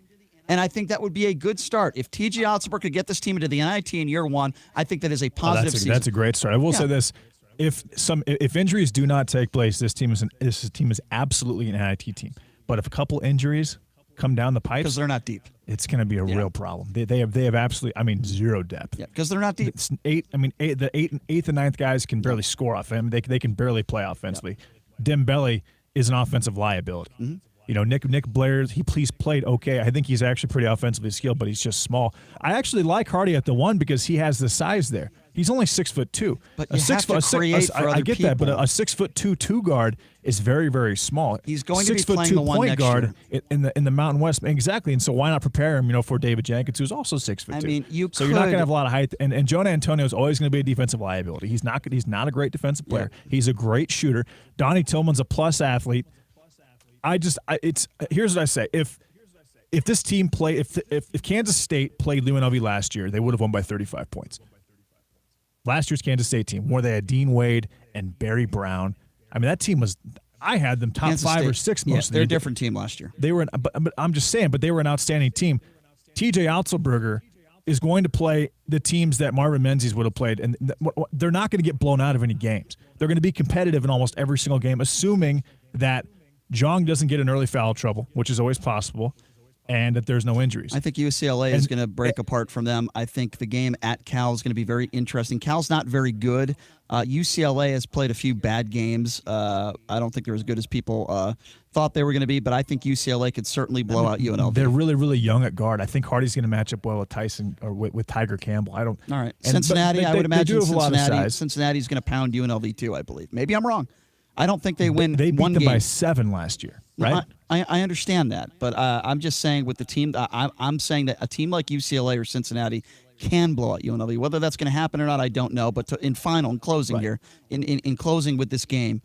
And I think that would be a good start. If T.J. Otzelberg could get this team into the NIT in year 1, I think that is a positive season. That's a great start. I will say this. If injuries do not take place, this team is absolutely an NIT team. But if a couple injuries come down the pipes, because they're not deep, it's going to be a real problem. They have absolutely, zero depth. Yeah, because they're not deep. It's the 8th and 9th guys can barely score off them. They can barely play offensively. Yeah. Dembele is an offensive liability. Mm-hmm. Nick Blair, he's played okay. I think he's actually pretty offensively skilled, but he's just small. I actually like Hardy at the 1 because he has the size there. He's only 6'2". But you have to create for other I get people. that, but a 6'2" 2 guard is very, very small. He's going to be playing the 1 point next guard year. in the Mountain West, exactly. And so why not prepare him, for David Jenkins, who's also 6'2". So you're not going to have a lot of height. And Jonah Antonio is always going to be a defensive liability. He's not a great defensive player. Yeah. He's a great shooter. Donnie Tillman's a plus athlete. Here's what I say. If this team if Kansas State played UNLV last year, they would have won by 35 points. Last year's Kansas State team, where they had Dean Wade and Barry Brown. that team was. I had them top Kansas 5 State. Or 6 most of the they're year. a different team last year. They were, but I'm just saying, but they were an outstanding team. T.J. Otzelberger is going to play the teams that Marvin Menzies would have played, and they're not going to get blown out of any games. They're going to be competitive in almost every single game, assuming that Zhang doesn't get in early foul trouble, which is always possible, and that there's no injuries. I think UCLA is going to break apart from them. I think the game at Cal is going to be very interesting. Cal's not very good. UCLA has played a few bad games. I don't think they're as good as people thought they were going to be, but I think UCLA could certainly blow out UNLV. They're really, really young at guard. I think Hardy's going to match up well with Tyson or with Tiger Campbell. All right. Cincinnati, I would imagine Cincinnati's going to pound UNLV too, I believe. Maybe I'm wrong. I don't think they win They beat one them game. by 7 last year, right? No, I understand that, but I'm just saying with the team, I'm saying that a team like UCLA or Cincinnati can blow out UNLV. Whether that's going to happen or not, I don't know. But in closing here, in closing with this game,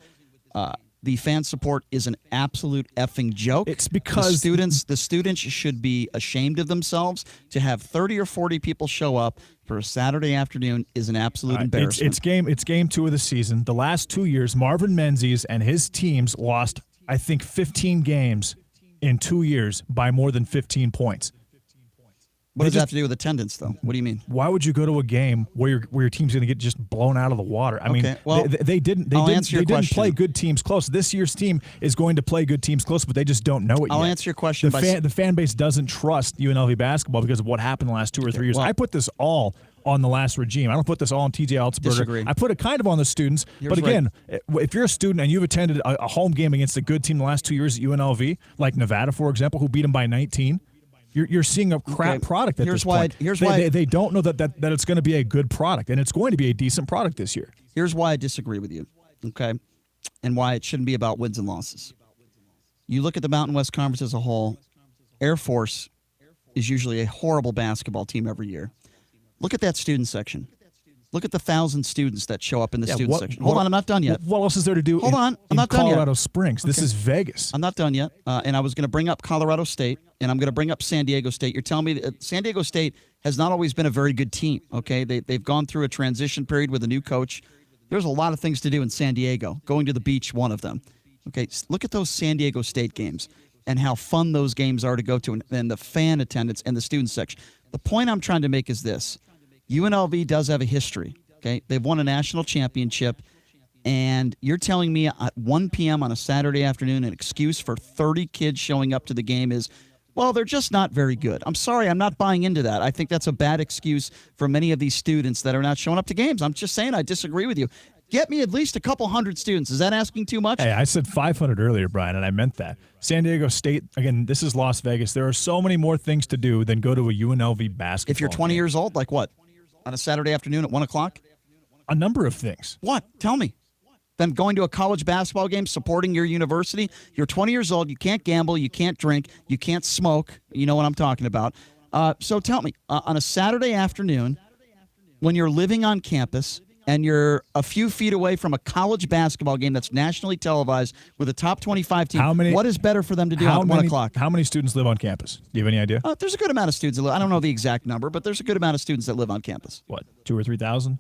the fan support is an absolute effing joke. It's because the students should be ashamed of themselves. To have 30 or 40 people show up for a Saturday afternoon is an absolute embarrassment. It's game 2 of the season. The last 2 years, Marvin Menzies and his teams lost, I think, 15 games in 2 years by more than 15 points. What does that have to do with attendance, though? What do you mean? Why would you go to a game where your team's going to get just blown out of the water? They didn't play good teams close. This year's team is going to play good teams close, but they just don't know it yet. I'll answer your question. The fan base doesn't trust UNLV basketball because of what happened the last 2 or 3 years. I put this all on the last regime. I don't put this all on T.J. Otzelberger. Disagree. I put it kind of on the students. But again, if you're a student and you've attended a home game against a good team the last 2 years at UNLV, like Nevada, for example, who beat them by 19, You're seeing a crap product at this point. They don't know that it's going to be a good product, and it's going to be a decent product this year. Here's why I disagree with you, okay, and why it shouldn't be about wins and losses. You look at the Mountain West Conference as a whole, Air Force is usually a horrible basketball team every year. Look at that student section. Look at the 1,000 students that show up in the student section. Hold on, I'm not done yet. What else is there to do Hold on, I'm not done yet. Colorado Springs? This is Vegas. I'm not done yet, and I was going to bring up Colorado State, and I'm going to bring up San Diego State. You're telling me that San Diego State has not always been a very good team, okay? They've gone through a transition period with a new coach. There's a lot of things to do in San Diego. Going to the beach, one of them. Okay, look at those San Diego State games and how fun those games are to go to, and the fan attendance and the student section. The point I'm trying to make is this. UNLV does have a history. Okay, they've won a national championship, and you're telling me at 1 p.m. on a Saturday afternoon an excuse for 30 kids showing up to the game is, well, they're just not very good. I'm sorry, I'm not buying into that. I think that's a bad excuse for many of these students that are not showing up to games. I'm just saying I disagree with you. Get me at least a couple hundred students. Is that asking too much? Hey, I said 500 earlier, Brian, and I meant that. San Diego State, again, this is Las Vegas. There are so many more things to do than go to a UNLV basketball If you're 20 years old, like what? On a Saturday afternoon at 1 o'clock? A number of things. What? Tell me. Then going to a college basketball game, supporting your university. You're 20 years old. You can't gamble. You can't drink. You can't smoke. You know what I'm talking about. So tell me, on a Saturday afternoon, when you're living on campus and you're a few feet away from a college basketball game that's nationally televised with a top 25 team, what is better for them to do at 1 o'clock? How many students live on campus? Do you have any idea? There's a good amount of students that live. I don't know the exact number, but there's a good amount of students that live on campus. What, 2,000 or 3,000?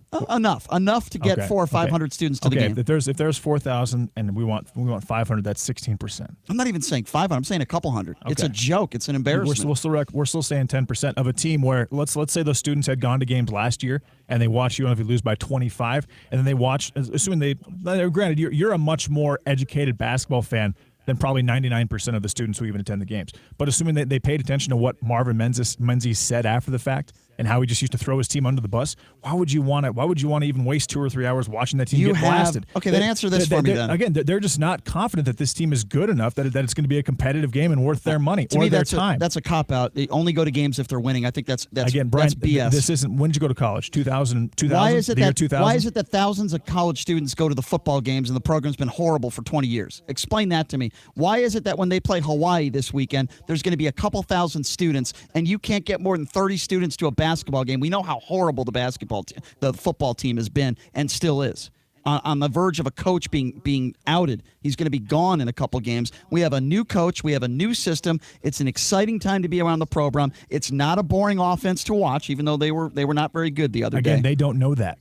Enough to get 400 or 500 students to the game. If there's 4,000 and we want 500, that's 16%. I'm not even saying 500. I'm saying a couple hundred. Okay. It's a joke. It's an embarrassment. We're still saying 10% of a team where let's say those students had gone to games last year and they watched UNLV lose by 25, and then they watch, assuming granted, you're a much more educated basketball fan than probably 99% of the students who even attend the games. But assuming that they paid attention to what Marvin Menzies said after the fact and how he just used to throw his team under the bus, why would you want to even waste 2 or 3 hours watching that team get blasted? Okay, then answer this for me then. Again, they're just not confident that this team is good enough that it's going to be a competitive game and worth their money or their time. That's a cop-out. They only go to games if they're winning. I think that's again, Brian, that's BS. This isn't, when did you go to college? 2000? Why is it that thousands of college students go to the football games and the program's been horrible for 20 years? Explain that to me. Why is it that when they play Hawaii this weekend, there's going to be a couple thousand students and you can't get more than 30 students to a basketball game? We know how horrible the football team has been and still is. On the verge of a coach being outed. He's going to be gone in a couple games. We have a new coach. We have a new system. It's an exciting time to be around the program. It's not a boring offense to watch, even though they were not very good the other day. Again, they don't know that.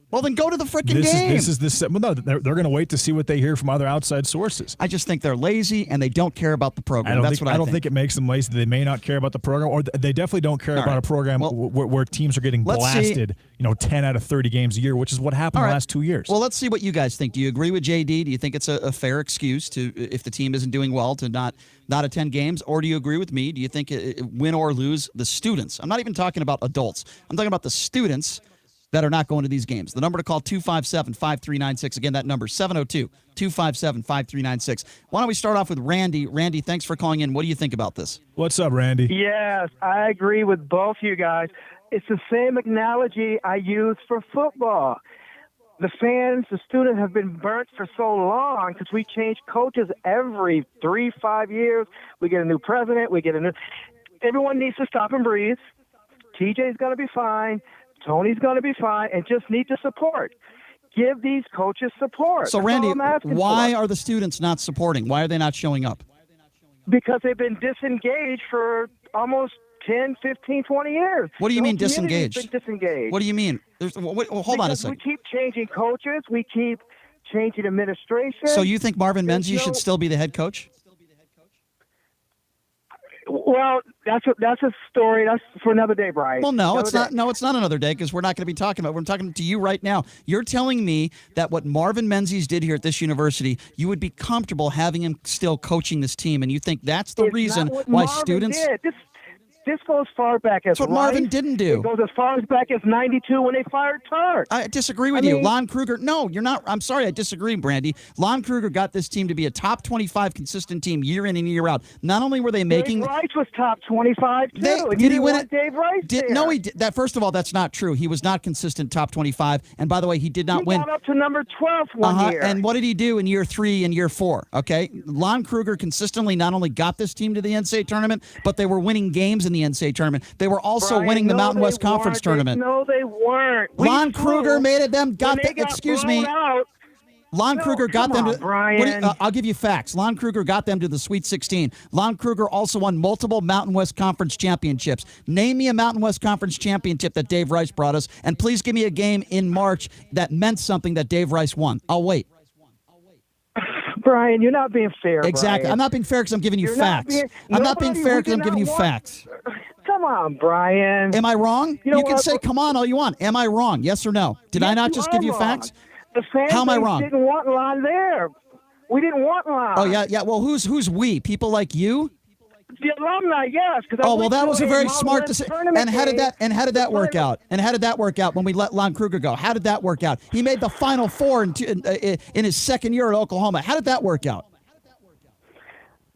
Well, then go to the freaking game. They're going to wait to see what they hear from other outside sources. I just think they're lazy and they don't care about the program. I don't think it makes them lazy. They may not care about the program, or they definitely don't care about a program where teams are getting blasted. 10 out of 30 games a year, which is what happened the last 2 years. Well, let's see what you guys think. Do you agree with JD? Do you think it's a fair excuse to, if the team isn't doing well, to not attend games? Or do you agree with me? Do you think win or lose, the students? I'm not even talking about adults. I'm talking about the students that are not going to these games. The number to call, 257-5396. Again, that number, 702-257-5396. Why don't we start off with Randy? Randy, thanks for calling in. What do you think about this? What's up, Randy? Yes, I agree with both you guys. It's the same analogy I use for football. The fans, the students have been burnt for so long because we change coaches every 3-5 years. We get a new president. Everyone needs to stop and breathe. TJ's going to be fine. Tony's going to be fine, and just need to support. Give these coaches support. So, Randy, why are the students not supporting? Why are they not showing up? Because they've been disengaged for almost 10, 15, 20 years. What do you mean disengaged? Been disengaged. What do you mean? Hold on a second. We keep changing coaches. We keep changing administration. So you think Marvin Menzies should still be the head coach? Well, that's a story. That's for another day, Brian. Well, no, it's not. No, it's not another day because we're not going to be talking about. We're talking to you right now. You're telling me that what Marvin Menzies did here at this university, you would be comfortable having him still coaching this team, and you think that's the reason why students. This goes far back as That's what Marvin Rice. didn't do. It goes as far as back as 92 when they fired Tartt. I disagree with you. Lon Kruger, no, you're not. I'm sorry, I disagree, Brandy. Lon Kruger got this team to be a top 25 consistent team year in and year out. Not only were they making... Dave Rice was top 25, too. Did he win it? Dave Rice No, he did. First of all, that's not true. He was not consistent top 25. And by the way, he did not win. He got up to number 12 one year. And what did he do in year 3 and year 4? Okay, Lon Kruger consistently not only got this team to the NCAA tournament, but they were winning games in the NCAA tournament. They were also winning the Mountain West Conference tournament. No, they weren't. Lon Kruger made it. Excuse me. Lon Kruger got them to. Brian. I'll give you facts. Lon Kruger got them to the Sweet 16. Lon Kruger also won multiple Mountain West Conference championships. Name me a Mountain West Conference championship that Dave Rice brought us, and please give me a game in March that meant something that Dave Rice won. I'll wait. Brian, you're not being fair. Exactly. Brian. I'm not being fair because I'm giving you facts. I'm not being fair because I'm giving you facts. Come on, Brian. Am I wrong? You can say, come on, all you want. Am I wrong? Yes or no? Did I not just give you facts? The fan How am I wrong? didn't want Lon there. We didn't want Lon. Oh, yeah. Well, who's we? People like you? The alumni, yes. Oh, well, that was a very smart decision. And how did that work out? And how did that work out when we let Lon Kruger go? How did that work out? He made the Final Four in his second year at Oklahoma. How did that work out?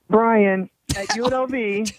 Brian, at UNLV,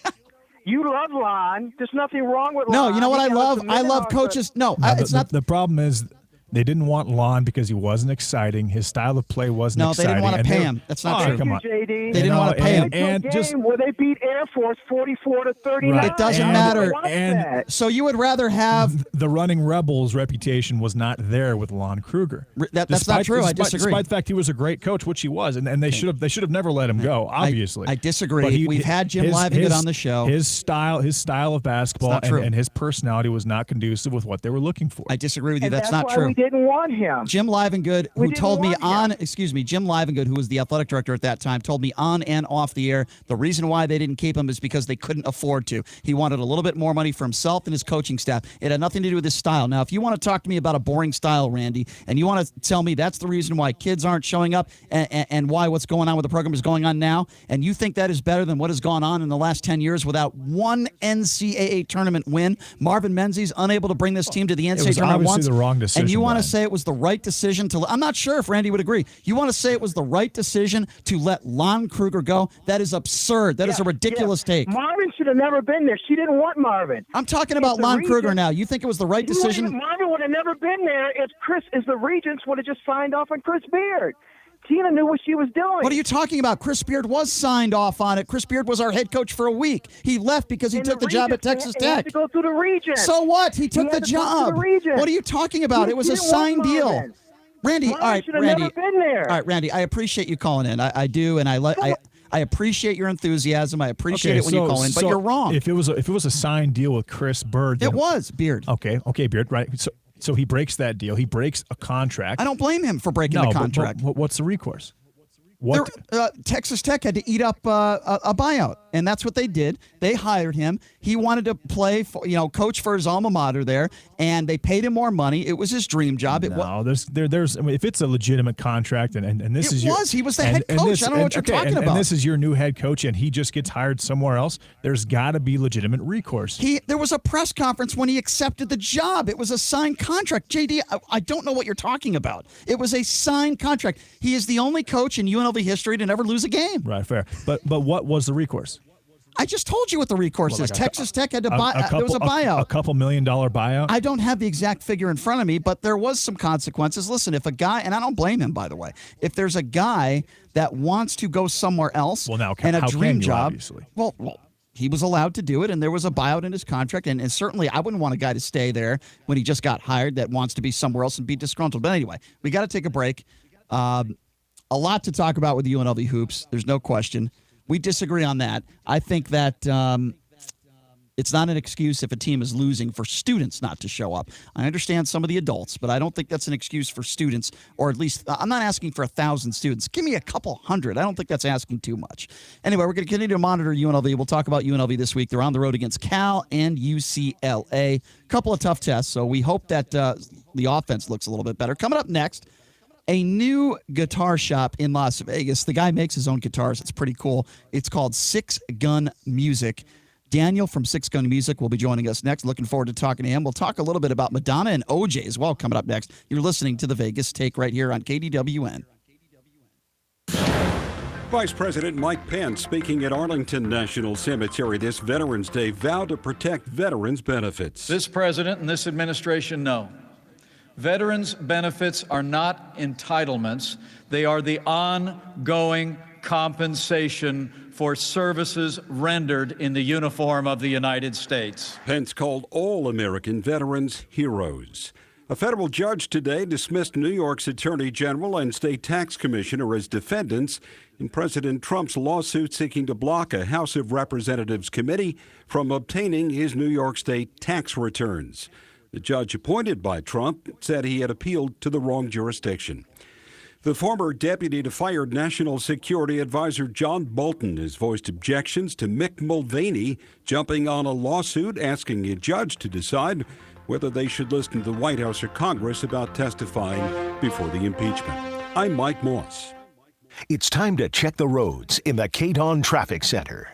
you love Lon. There's nothing wrong with Lon. No, you know what I love? I love coaches. No, it's not. The problem is they didn't want Lon because he wasn't exciting. His style of play wasn't exciting. No, they didn't want to pay him. That's not true. Come on. JD. They didn't want to pay him. And just where they beat Air Force 44-39. Right. It doesn't matter. And so you would rather have the Running Rebels reputation was not there with Lon Kruger. That's not true. I disagree. Despite the fact he was a great coach, which he was, and they should have never let him go. Obviously, I disagree. We've had Jim Livengood on the show. His style of basketball and his personality was not conducive with what they were looking for. I disagree with you. And that's not why true. We didn't want him. Jim Livengood, Jim Livengood, who was the athletic director at that time, told me on and off the air the reason why they didn't keep him is because they couldn't afford to. He wanted a little bit more money for himself and his coaching staff. It had nothing to do with his style. Now, if you want to talk to me about a boring style, Randy, and you want to tell me that's the reason why kids aren't showing up and why what's going on with the program is going on now, and you think that is better than what has gone on in the last 10 years without one NCAA tournament win, Marvin Menzies unable to bring this team to the NCAA tournament once, the wrong decision, and you want to Brian. say it was the right decision to... I'm not sure if Randy would agree. You want to say it was the right decision to let Lon Kruger go? That is absurd. That is a ridiculous take. Marvin should have never been there. She didn't want Marvin. I'm talking about Lon Kruger now. You think it was the right decision? Marvin would have never been there if the Regents would have just signed off on Chris Beard. Tina knew what she was doing. What are you talking about? Chris Beard was signed off on it. Chris Beard was our head coach for a week. He left because he took the job at Texas Tech. He had to go through the Regents. So what? He took the job. What are you talking about? It was a signed deal. Randy, all right, Randy. Never been there. All right, Randy, I appreciate you calling in. I do, and I appreciate your enthusiasm. I appreciate it when you call in, but you're wrong. If it was a signed deal with Chris Bird, it was Beard. Okay, Beard, right? So he breaks that deal. He breaks a contract. I don't blame him for breaking the contract. But what's the recourse? Texas Tech had to eat up a buyout, and that's what they did. They hired him. He wanted to play, coach for his alma mater there, and they paid him more money. It was his dream job. There's if it's a legitimate contract, and this is he was the head coach. I don't know what you're talking about. And this is your new head coach, and he just gets hired somewhere else. There's got to be legitimate recourse. There was a press conference when he accepted the job. It was a signed contract. JD, I don't know what you're talking about. It was a signed contract. He is the only coach in UNLV history to never lose a game. Right, fair. But what was the recourse? I just told you what the recourse is. Texas Tech had to buy. There was a buyout. A couple $1 million buyout? I don't have the exact figure in front of me, but there was some consequences. Listen, if a guy, and I don't blame him, by the way, if there's a guy that wants to go somewhere else and a dream job, obviously. Well, he was allowed to do it, and there was a buyout in his contract, and certainly I wouldn't want a guy to stay there when he just got hired that wants to be somewhere else and be disgruntled. But anyway, we got to take a break. A lot to talk about with UNLV hoops. There's no question. We disagree on that. I think that it's not an excuse if a team is losing for students not to show up. I understand some of the adults, but I don't think that's an excuse for students, or at least I'm not asking for 1,000 students. Give me a couple hundred. I don't think that's asking too much. Anyway, we're going to continue to monitor UNLV. We'll talk about UNLV this week. They're on the road against Cal and UCLA. A couple of tough tests, so we hope that the offense looks a little bit better. Coming up next, a new guitar shop in Las Vegas. The guy makes his own guitars. It's pretty cool. It's called SIxx Gun Music. Daniel from SIxx Gun Music will be joining us next. Looking forward to talking to him. We'll talk a little bit about Madonna and OJ as well coming up next. You're listening to The Vegas Take right here on KDWN. Vice President Mike Pence speaking at Arlington National Cemetery this Veterans Day vowed to protect veterans' benefits. This president and this administration know veterans' benefits are not entitlements. They are the ongoing compensation for services rendered in the uniform of the United States. Pence called all American veterans heroes. A federal judge today dismissed New York's Attorney General and State Tax Commissioner as defendants in President Trump's lawsuit seeking to block a House of Representatives committee from obtaining his New York State tax returns. The judge appointed by Trump said he had appealed to the wrong jurisdiction. The former deputy to fired National Security Advisor John Bolton has voiced objections to Mick Mulvaney jumping on a lawsuit asking a judge to decide whether they should listen to the White House or Congress about testifying before the impeachment. I'm Mike Moss. It's time to check the roads in the KDON Traffic Center.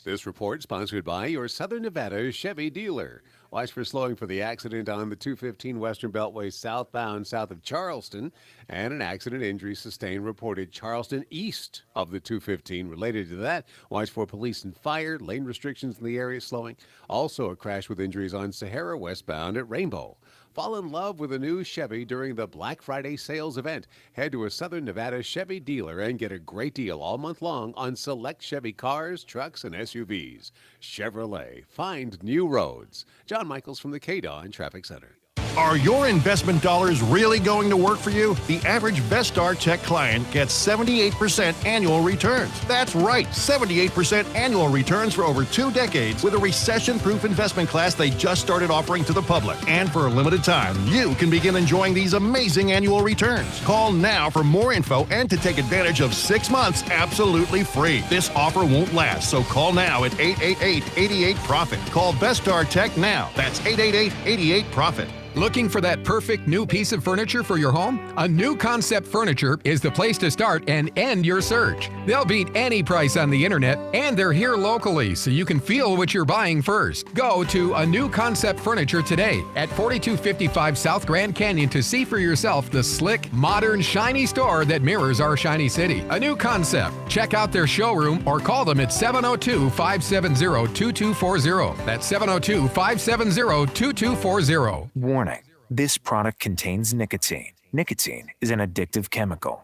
This report sponsored by your Southern Nevada Chevy dealer. Watch for slowing for the accident on the 215 Western Beltway southbound south of Charleston, and an accident injury sustained reported Charleston east of the 215. Related to that, watch for police and fire, lane restrictions in the area slowing. Also a crash with injuries on Sahara westbound at Rainbow. Fall in love with a new Chevy during the Black Friday sales event. Head to a Southern Nevada Chevy dealer and get a great deal all month long on select Chevy cars, trucks, and SUVs. Chevrolet, find new roads. John Michaels from the KDON Traffic Center. Are your investment dollars really going to work for you? The average Vestar Tech client gets 78% annual returns. That's right, 78% annual returns for over 2 decades with a recession-proof investment class they just started offering to the public. And for a limited time, you can begin enjoying these amazing annual returns. Call now for more info and to take advantage of 6 months absolutely free. This offer won't last, so call now at 888-88-PROFIT. Call Vestar Tech now. That's 888-88-PROFIT. Looking for that perfect new piece of furniture for your home? A New Concept Furniture is the place to start and end your search. They'll beat any price on the internet, and they're here locally so you can feel what you're buying first. Go to A New Concept Furniture today at 4255 South Grand Canyon to see for yourself the slick, modern, shiny store that mirrors our shiny city. A New Concept. Check out their showroom or call them at 702-570-2240. That's 702-570-2240. Warning, this product contains nicotine. Nicotine is an addictive chemical.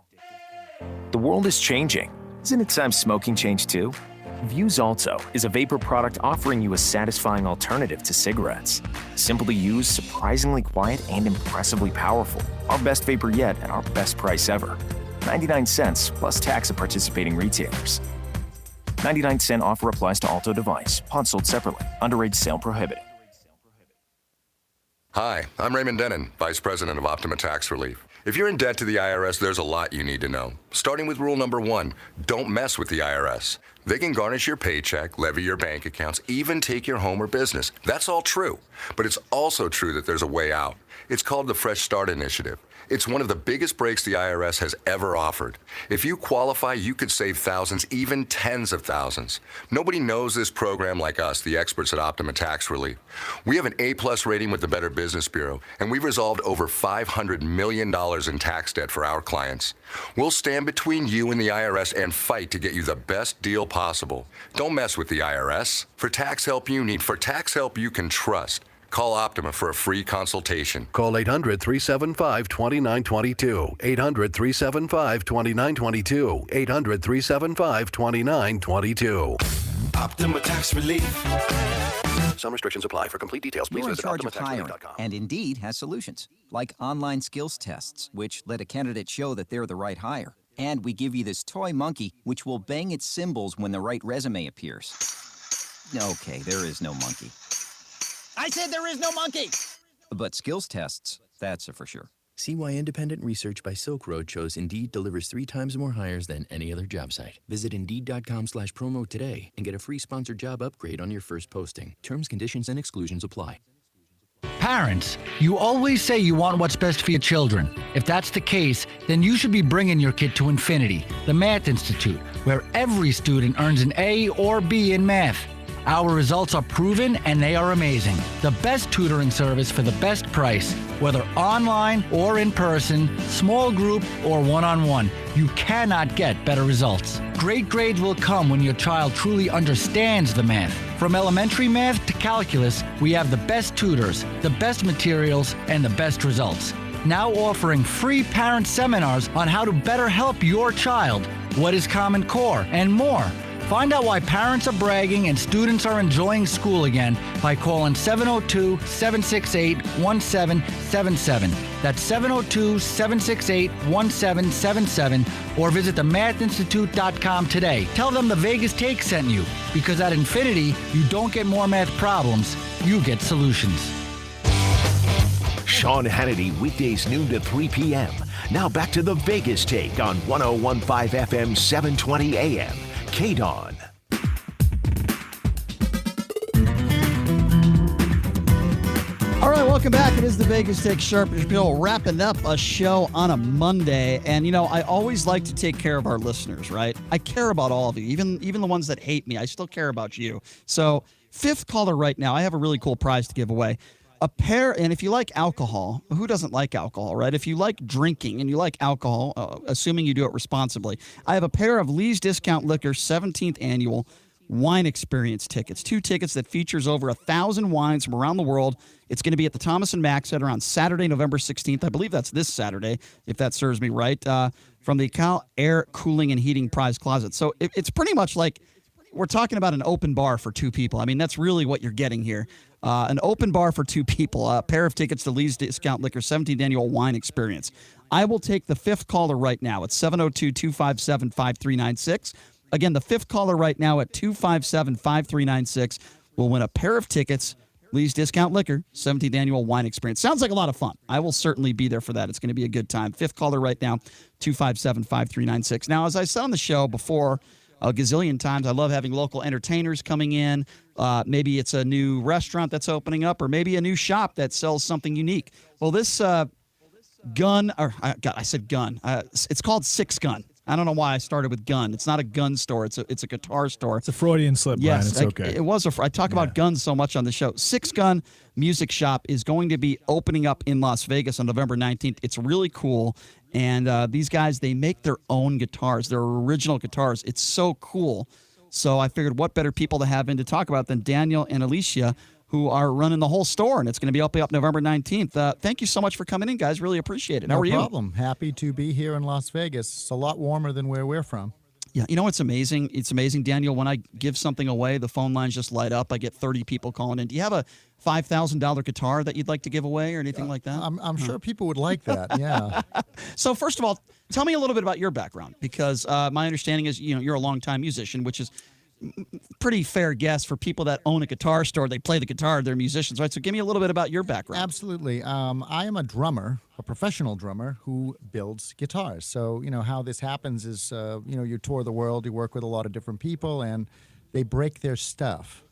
The world is changing. Isn't it time smoking changed too? Vuse Alto is a vapor product offering you a satisfying alternative to cigarettes. Simple to use, surprisingly quiet, and impressively powerful. Our best vapor yet and our best price ever. 99 cents plus tax at participating retailers. 99-cent offer applies to Alto device. Pod sold separately. Underage sale prohibited. Hi, I'm Raymond Denon, Vice President of Optima Tax Relief. If you're in debt to the IRS, there's a lot you need to know. Starting with rule number 1, don't mess with the IRS. They can garnish your paycheck, levy your bank accounts, even take your home or business. That's all true. But it's also true that there's a way out. It's called the Fresh Start Initiative. It's one of the biggest breaks the IRS has ever offered. If you qualify, you could save thousands, even tens of thousands. Nobody knows this program like us, the experts at Optima Tax Relief. We have an A+ rating with the Better Business Bureau, and we've resolved over $500 million in tax debt for our clients. We'll stand between you and the IRS and fight to get you the best deal possible. Don't mess with the IRS. For tax help you need, for tax help you can trust, call Optima for a free consultation. Call 800-375-2922. 800-375-2922. 800-375-2922. Optima Tax Relief. Some restrictions apply. For complete details, please You're in visit charge of hiring, OptimaTaxRelief.com. and Indeed has solutions, like online skills tests, which let a candidate show that they're the right hire. And we give you this toy monkey, which will bang its cymbals when the right resume appears. Okay, there is no monkey. I said there is no monkey! But skills tests, that's a for sure. See why independent research by Silk Road shows Indeed delivers 3 times more hires than any other job site. Visit Indeed.com/promo today and get a free sponsored job upgrade on your first posting. Terms, conditions, and exclusions apply. Parents, you always say you want what's best for your children. If that's the case, then you should be bringing your kid to Infinity, the Math Institute, where every student earns an A or B in math. Our results are proven and they are amazing. The best tutoring service for the best price, whether online or in person, small group or one-on-one. You cannot get better results. Great grades will come when your child truly understands the math. From elementary math to calculus, we have the best tutors, the best materials, and the best results. Now offering free parent seminars on how to better help your child, what is Common Core, and more. Find out why parents are bragging and students are enjoying school again by calling 702-768-1777. That's 702-768-1777 or visit themathinstitute.com today. Tell them the Vegas Take sent you, because at Infinity, you don't get more math problems, you get solutions. Sean Hannity, weekdays noon to 3 p.m. Now back to the Vegas Take on 101.5 FM, 720 AM. KDON. All right, welcome back. It is the Vegas Take Sharp and Shapiro, wrapping up a show on a Monday. And, you know, I always like to take care of our listeners, right? I care about all of you, even the ones that hate me. I still care about you. So, fifth caller right now, I have a really cool prize to give away. A pair, and if you like alcohol, who doesn't like alcohol, right? If you like drinking and you like alcohol, assuming you do it responsibly, I have a pair of Lee's Discount Liquor 17th Annual Wine Experience tickets. 2 tickets that features over 1,000 wines from around the world. It's going to be at the Thomas & Mack Center on Saturday, November 16th. I believe that's this Saturday, if that serves me right, from the Cal Air Cooling and Heating Prize Closet. So it's pretty much like we're talking about an open bar for 2 people. I mean, that's really what you're getting here. An open bar for 2 people, a pair of tickets to Lee's Discount Liquor 17th Annual Wine Experience. I will take the 5th caller right now at 702-257-5396. Again, the 5th caller right now at 257-5396 will win a pair of tickets, Lee's Discount Liquor 17th Annual Wine Experience. Sounds like a lot of fun. I will certainly be there for that. It's going to be a good time. 5th caller right now, 257-5396. Now, as I said on the show before, a gazillion times, I love having local entertainers coming in. Maybe it's a new restaurant that's opening up, or maybe a new shop that sells something unique. Well, this gun, or I said gun. It's called SIxx Gun. I don't know why I started with gun. It's not a gun store. It's a guitar store. It's a Freudian slip, Brian. Yes, it's okay. It was. I talk about guns so much on the show. SIxx Gun Music Shop is going to be opening up in Las Vegas on November 19th. It's really cool. And these guys, they make their own guitars. They're original guitars. It's so cool. So I figured what better people to have in to talk about than Daniel and Alicia, who are running the whole store, and it's going to be opening up November 19th. Thank you so much for coming in, guys. Really appreciate it. How are you? No problem. Happy to be here in Las Vegas. It's a lot warmer than where we're from. Yeah, you know what's amazing? It's amazing, Daniel, when I give something away, the phone lines just light up. I get 30 people calling in. Do you have a $5,000 guitar that you'd like to give away or anything like that? I'm sure people would like that, yeah. So first of all, tell me a little bit about your background, because my understanding is you're a longtime musician, which is pretty fair guess for people that own a guitar store. They play the guitar, they're musicians, right? So give me a little bit about your background. Absolutely. I am a drummer, a professional drummer who builds guitars. So, how this happens is, you tour the world, you work with a lot of different people, and they break their stuff.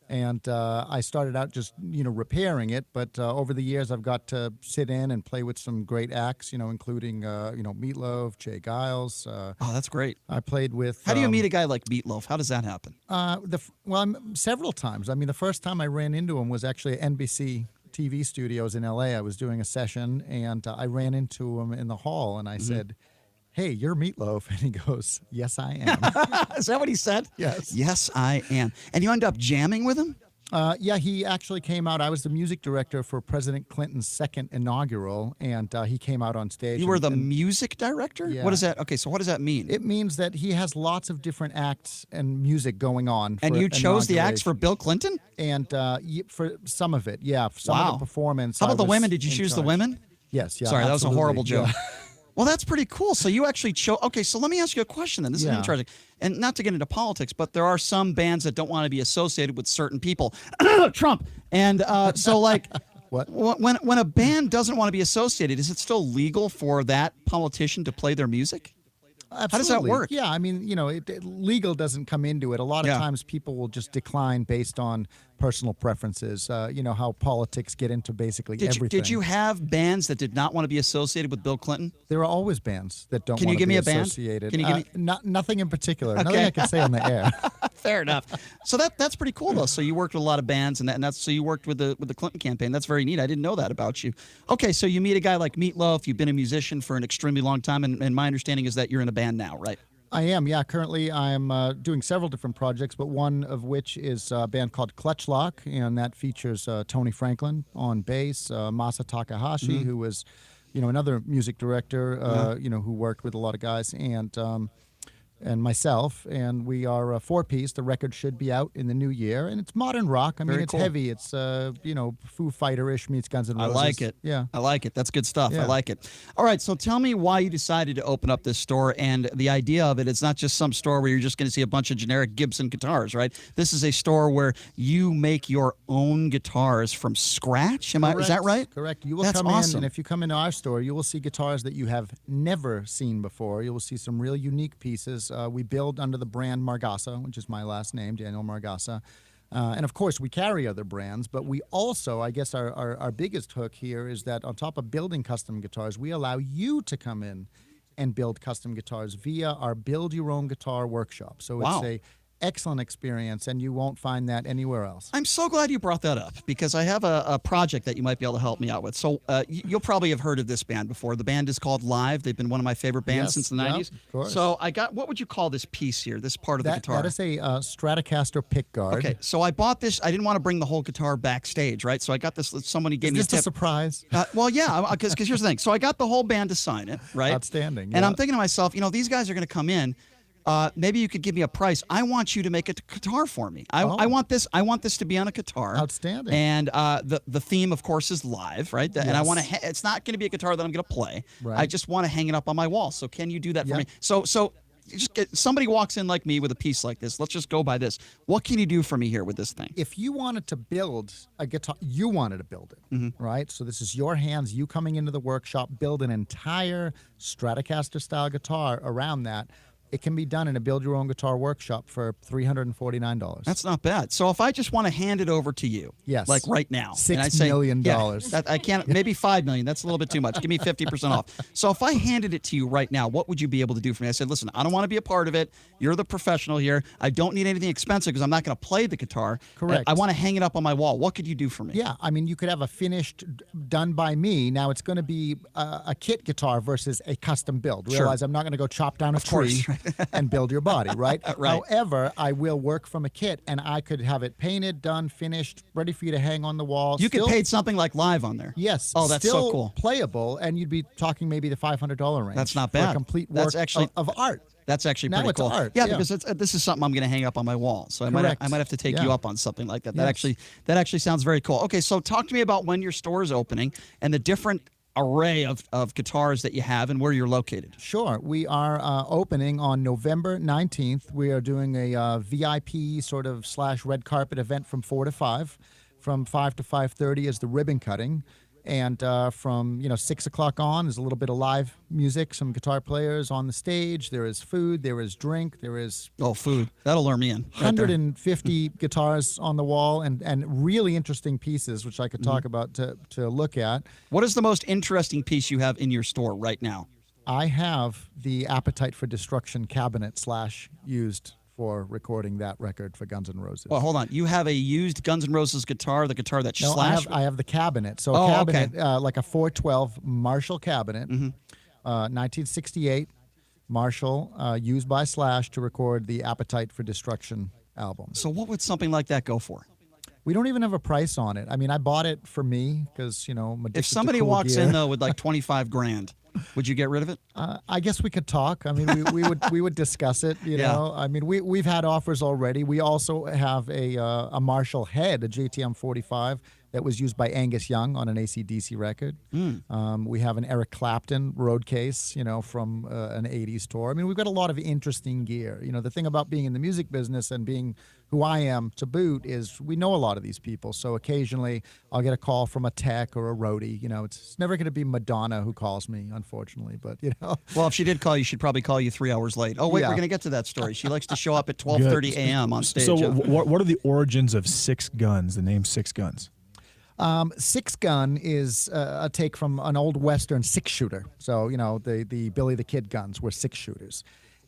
And I started out just, repairing it. But over the years, I've got to sit in and play with some great acts, including, Meatloaf, Jay Giles. Oh, that's great. I played with... How do you meet a guy like Meatloaf? How does that happen? Several times. I mean, the first time I ran into him was actually at NBC TV studios in L.A. I was doing a session, and I ran into him in the hall, and I said... Hey, you're Meatloaf. And he goes, yes, I am. Is that what he said? Yes. Yes, I am. And you end up jamming with him? Yeah, he actually came out. I was the music director for President Clinton's second inaugural, and he came out on stage. You were the music director? Yeah. What is that? Okay, so what does that mean? It means that he has lots of different acts and music going on. And you chose the acts for Bill Clinton? And for some of it, yeah. Some of the performance. How about the women? Did you choose the women? Yes, yeah. Sorry, absolutely. that was a horrible joke. Yeah. Well, that's pretty cool. So you actually chose... Okay, so let me ask you a question then. This is interesting. And not to get into politics, but there are some bands that don't want to be associated with certain people. Trump. And so, like... What? When a band doesn't want to be associated, is it still legal for that politician to play their music? Absolutely. How does that work? Yeah, I mean, legal doesn't come into it. A lot of times people will just decline based on personal preferences. How politics get into basically everything. Did you have bands that did not want to be associated with Bill Clinton? There are always bands that don't Can want you give to be me a band? associated. Can you give me... Nothing in particular. Okay. Nothing I can say on the air. Fair enough. So that's pretty cool, though. So you worked with a lot of bands, and that's so you worked with the Clinton campaign. That's very neat. I didn't know that about you. Okay, so you meet a guy like Meatloaf. You've been a musician for an extremely long time, and my understanding is that you're in a band now, right? I am, yeah. Currently, I'm doing several different projects, but one of which is a band called Clutch Lock, and that features Tony Franklin on bass, Masa Takahashi, who was, another music director, who worked with a lot of guys, and myself, and we are a four-piece. The record should be out in the new year, and it's modern rock. I mean, Very it's cool. heavy. It's Foo Fighter-ish meets Guns N' I Roses. like it. Yeah, I like it. That's good stuff. I Yeah. like it. All right, so tell me why you decided to open up this store, and the idea of it. It's not just some store where you're just going to see a bunch of generic Gibson guitars, right? This is a store where you make your own guitars from scratch. Is that right? Correct. You will That's come awesome. in, and if you come into our store, you will see guitars that you have never seen before. You will see some real unique pieces. We build under the brand Margasa, which is my last name, Daniel Margasa. And of course, we carry other brands, but we also, I guess our biggest hook here is that on top of building custom guitars, we allow you to come in and build custom guitars via our Build Your Own Guitar workshop. So Wow. it's a excellent experience, and you won't find that anywhere else. I'm so glad you brought that up because I have a project that you might be able to help me out with. So you'll probably have heard of this band before. The band is called Live. They've been one of my favorite bands Yes, since the yeah, 90s. of course. So what would you call this piece here, this part of the guitar? That is a Stratocaster pickguard. Okay, so I bought this. I didn't want to bring the whole guitar backstage, right? So I got this. Somebody gave me a Is tip. this a surprise? Well, yeah, because here's the thing. So I got the whole band to sign it, right? Outstanding. And yeah. I'm thinking to myself, these guys are going to come in. Maybe you could give me a price. I want you to make a guitar for me. I want this. I want this to be on a guitar. Outstanding. And the theme, of course, is live, right? And I Yes. want to. It's not going to be a guitar that I'm going to play. Right. I just want to hang it up on my wall. So can you do that for me? So somebody walks in like me with a piece like this. Let's just go by this. What can you do for me here with this thing? If you wanted to build a guitar, you wanted to build it, right? So this is your hands, you coming into the workshop, build an entire Stratocaster style guitar around that. It can be done in a Build Your Own Guitar workshop for $349. That's not bad. So if I just want to hand it over to you, Yes. like right now, $6 and I say, million. yeah, that I can't, maybe $5 million. That's a little bit too much. Give me 50% off. So if I handed it to you right now, what would you be able to do for me? I said, listen, I don't want to be a part of it. You're the professional here. I don't need anything expensive because I'm not going to play the guitar. Correct. I want to hang it up on my wall. What could you do for me? Yeah, I mean, you could have a finished, done by me. Now it's going to be a kit guitar versus a custom build. Sure. Realize I'm not going to go chop down a tree and build your body, right? Right. However, I will work from a kit, and I could have it painted, done, finished, ready for you to hang on the wall. You could paint something like Live on there. Yes. Oh, that's still so cool. Playable, and you'd be talking maybe the $500 range. That's not for bad. a complete work That's actually of art. That's actually Now pretty it's cool. art, Yeah, yeah. because this is something I'm going to hang up on my wall. So I might Correct. have to take Yeah. you up on something like that. Yes. That actually sounds very cool. Okay, so talk to me about when your store is opening and the different array of guitars that you have and where you're located. Sure. We are opening on November 19th. We are doing a VIP sort of / red carpet event from 4 to 5. From 5 to 5:30 is the ribbon cutting. And from 6 o'clock on, there's a little bit of live music, some guitar players on the stage. There is food, there is drink, there is food. That'll lure me in. Right there. 150 guitars on the wall and really interesting pieces, which I could talk about to look at. What is the most interesting piece you have in your store right now? I have the Appetite for Destruction cabinet / used for recording that record for Guns N' Roses. Well, hold on. You have a used Guns N' Roses guitar, the guitar that No, Slash. I have the cabinet. So Oh, a cabinet, okay. like a 412 Marshall cabinet, Mm-hmm. 1968 Marshall, used by Slash to record the Appetite for Destruction album. So what would something like that go for? We don't even have a price on it. I mean, I bought it for me because, If somebody walks in though with like 25 grand, would you get rid of it? I guess we could talk. I mean, we would discuss it. You know, I mean, we've had offers already. We also have a Marshall head, a JTM 45 that was used by Angus Young on an AC/DC record. We have an Eric Clapton road case, from an 80s tour. I mean, we've got a lot of interesting gear. The thing about being in the music business and being who I am to boot is we know a lot of these people. So occasionally I'll get a call from a tech or a roadie. It's never going to be Madonna who calls me, unfortunately. But, Well, if she did call you, she'd probably call you 3 hours late. Oh, wait, Yeah. we're going to get to that story. She likes to show up at 12:30 a.m. on stage. So what are the origins of SIxx Guns, the name SIxx Guns? SIxx Gun is a take from an old Western six-shooter. So, the Billy the Kid guns were six-shooters.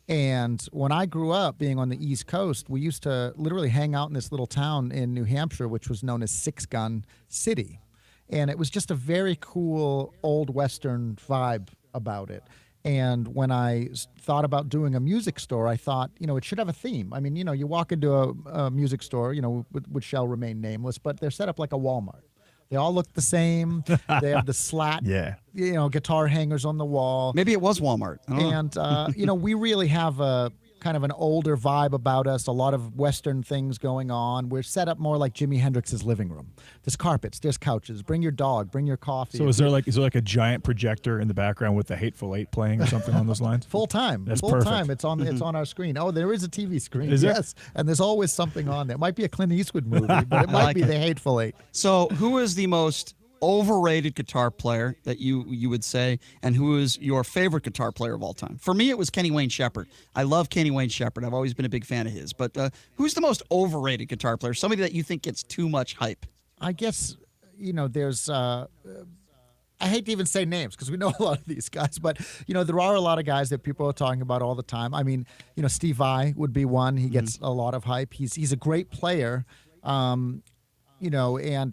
And when I grew up being on the East Coast, we used to literally hang out in this little town in New Hampshire, which was known as SIxx Gun City. And it was just a very cool old Western vibe about it. And when I thought about doing a music store, I thought, it should have a theme. I mean, you walk into a music store, which shall remain nameless, but they're set up like a Walmart. They all look the same. They have the slat, guitar hangers on the wall. Maybe it was Walmart. I don't know. And, we really have a kind of an older vibe about us, a lot of Western things going on. We're set up more like Jimi Hendrix's living room. There's carpets, there's couches. Bring your dog, bring your coffee. So is there like a giant projector in the background with the Hateful Eight playing or something on those lines? Full time. That's Full perfect. time. It's on our screen. Oh, there is a TV screen. Is there? Yes. And there's always something on there. It might be a Clint Eastwood movie, but it might be the Hateful Eight. So who is the most overrated guitar player that you would say, and who is your favorite guitar player of all time? For me, it was Kenny Wayne Shepherd. I love Kenny Wayne Shepherd. I've always been a big fan of his. But who's the most overrated guitar player? Somebody that you think gets too much hype? I guess, there's... I hate to even say names because we know a lot of these guys, but, there are a lot of guys that people are talking about all the time. I mean, Steve Vai would be one. He gets a lot of hype. He's a great player. And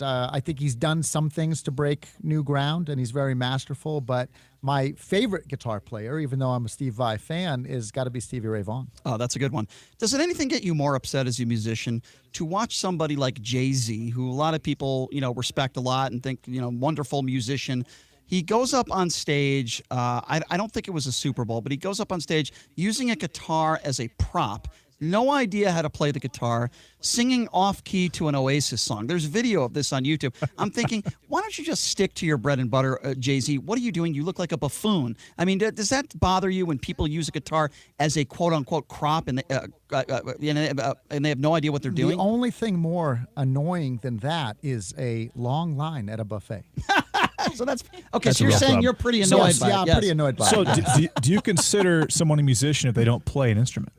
I think he's done some things to break new ground, and he's very masterful. But my favorite guitar player, even though I'm a Steve Vai fan, is got to be Stevie Ray Vaughan. Oh, that's a good one. Does it anything get you more upset as a musician to watch somebody like Jay-Z, who a lot of people, respect a lot and think, wonderful musician? He goes up on stage, I don't think it was a Super Bowl, but he goes up on stage using a guitar as a prop. No idea how to play the guitar, singing off-key to an Oasis song. There's video of this on YouTube. I'm thinking, why don't you just stick to your bread and butter, Jay-Z? What are you doing? You look like a buffoon. I mean, does that bother you when people use a guitar as a quote-unquote crop and they have no idea what they're doing? The only thing more annoying than that is a long line at a buffet. So that's okay. So you're saying you're pretty annoyed by it. Yeah, I'm pretty annoyed by it. So do you consider someone a musician if they don't play an instrument?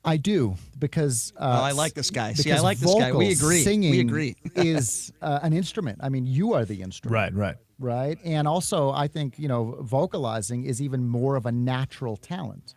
I do, because I like this guy. See, I like this guy. We agree. Singing we agree. is an instrument. I mean, you are the instrument. Right. And also, I think, vocalizing is even more of a natural talent.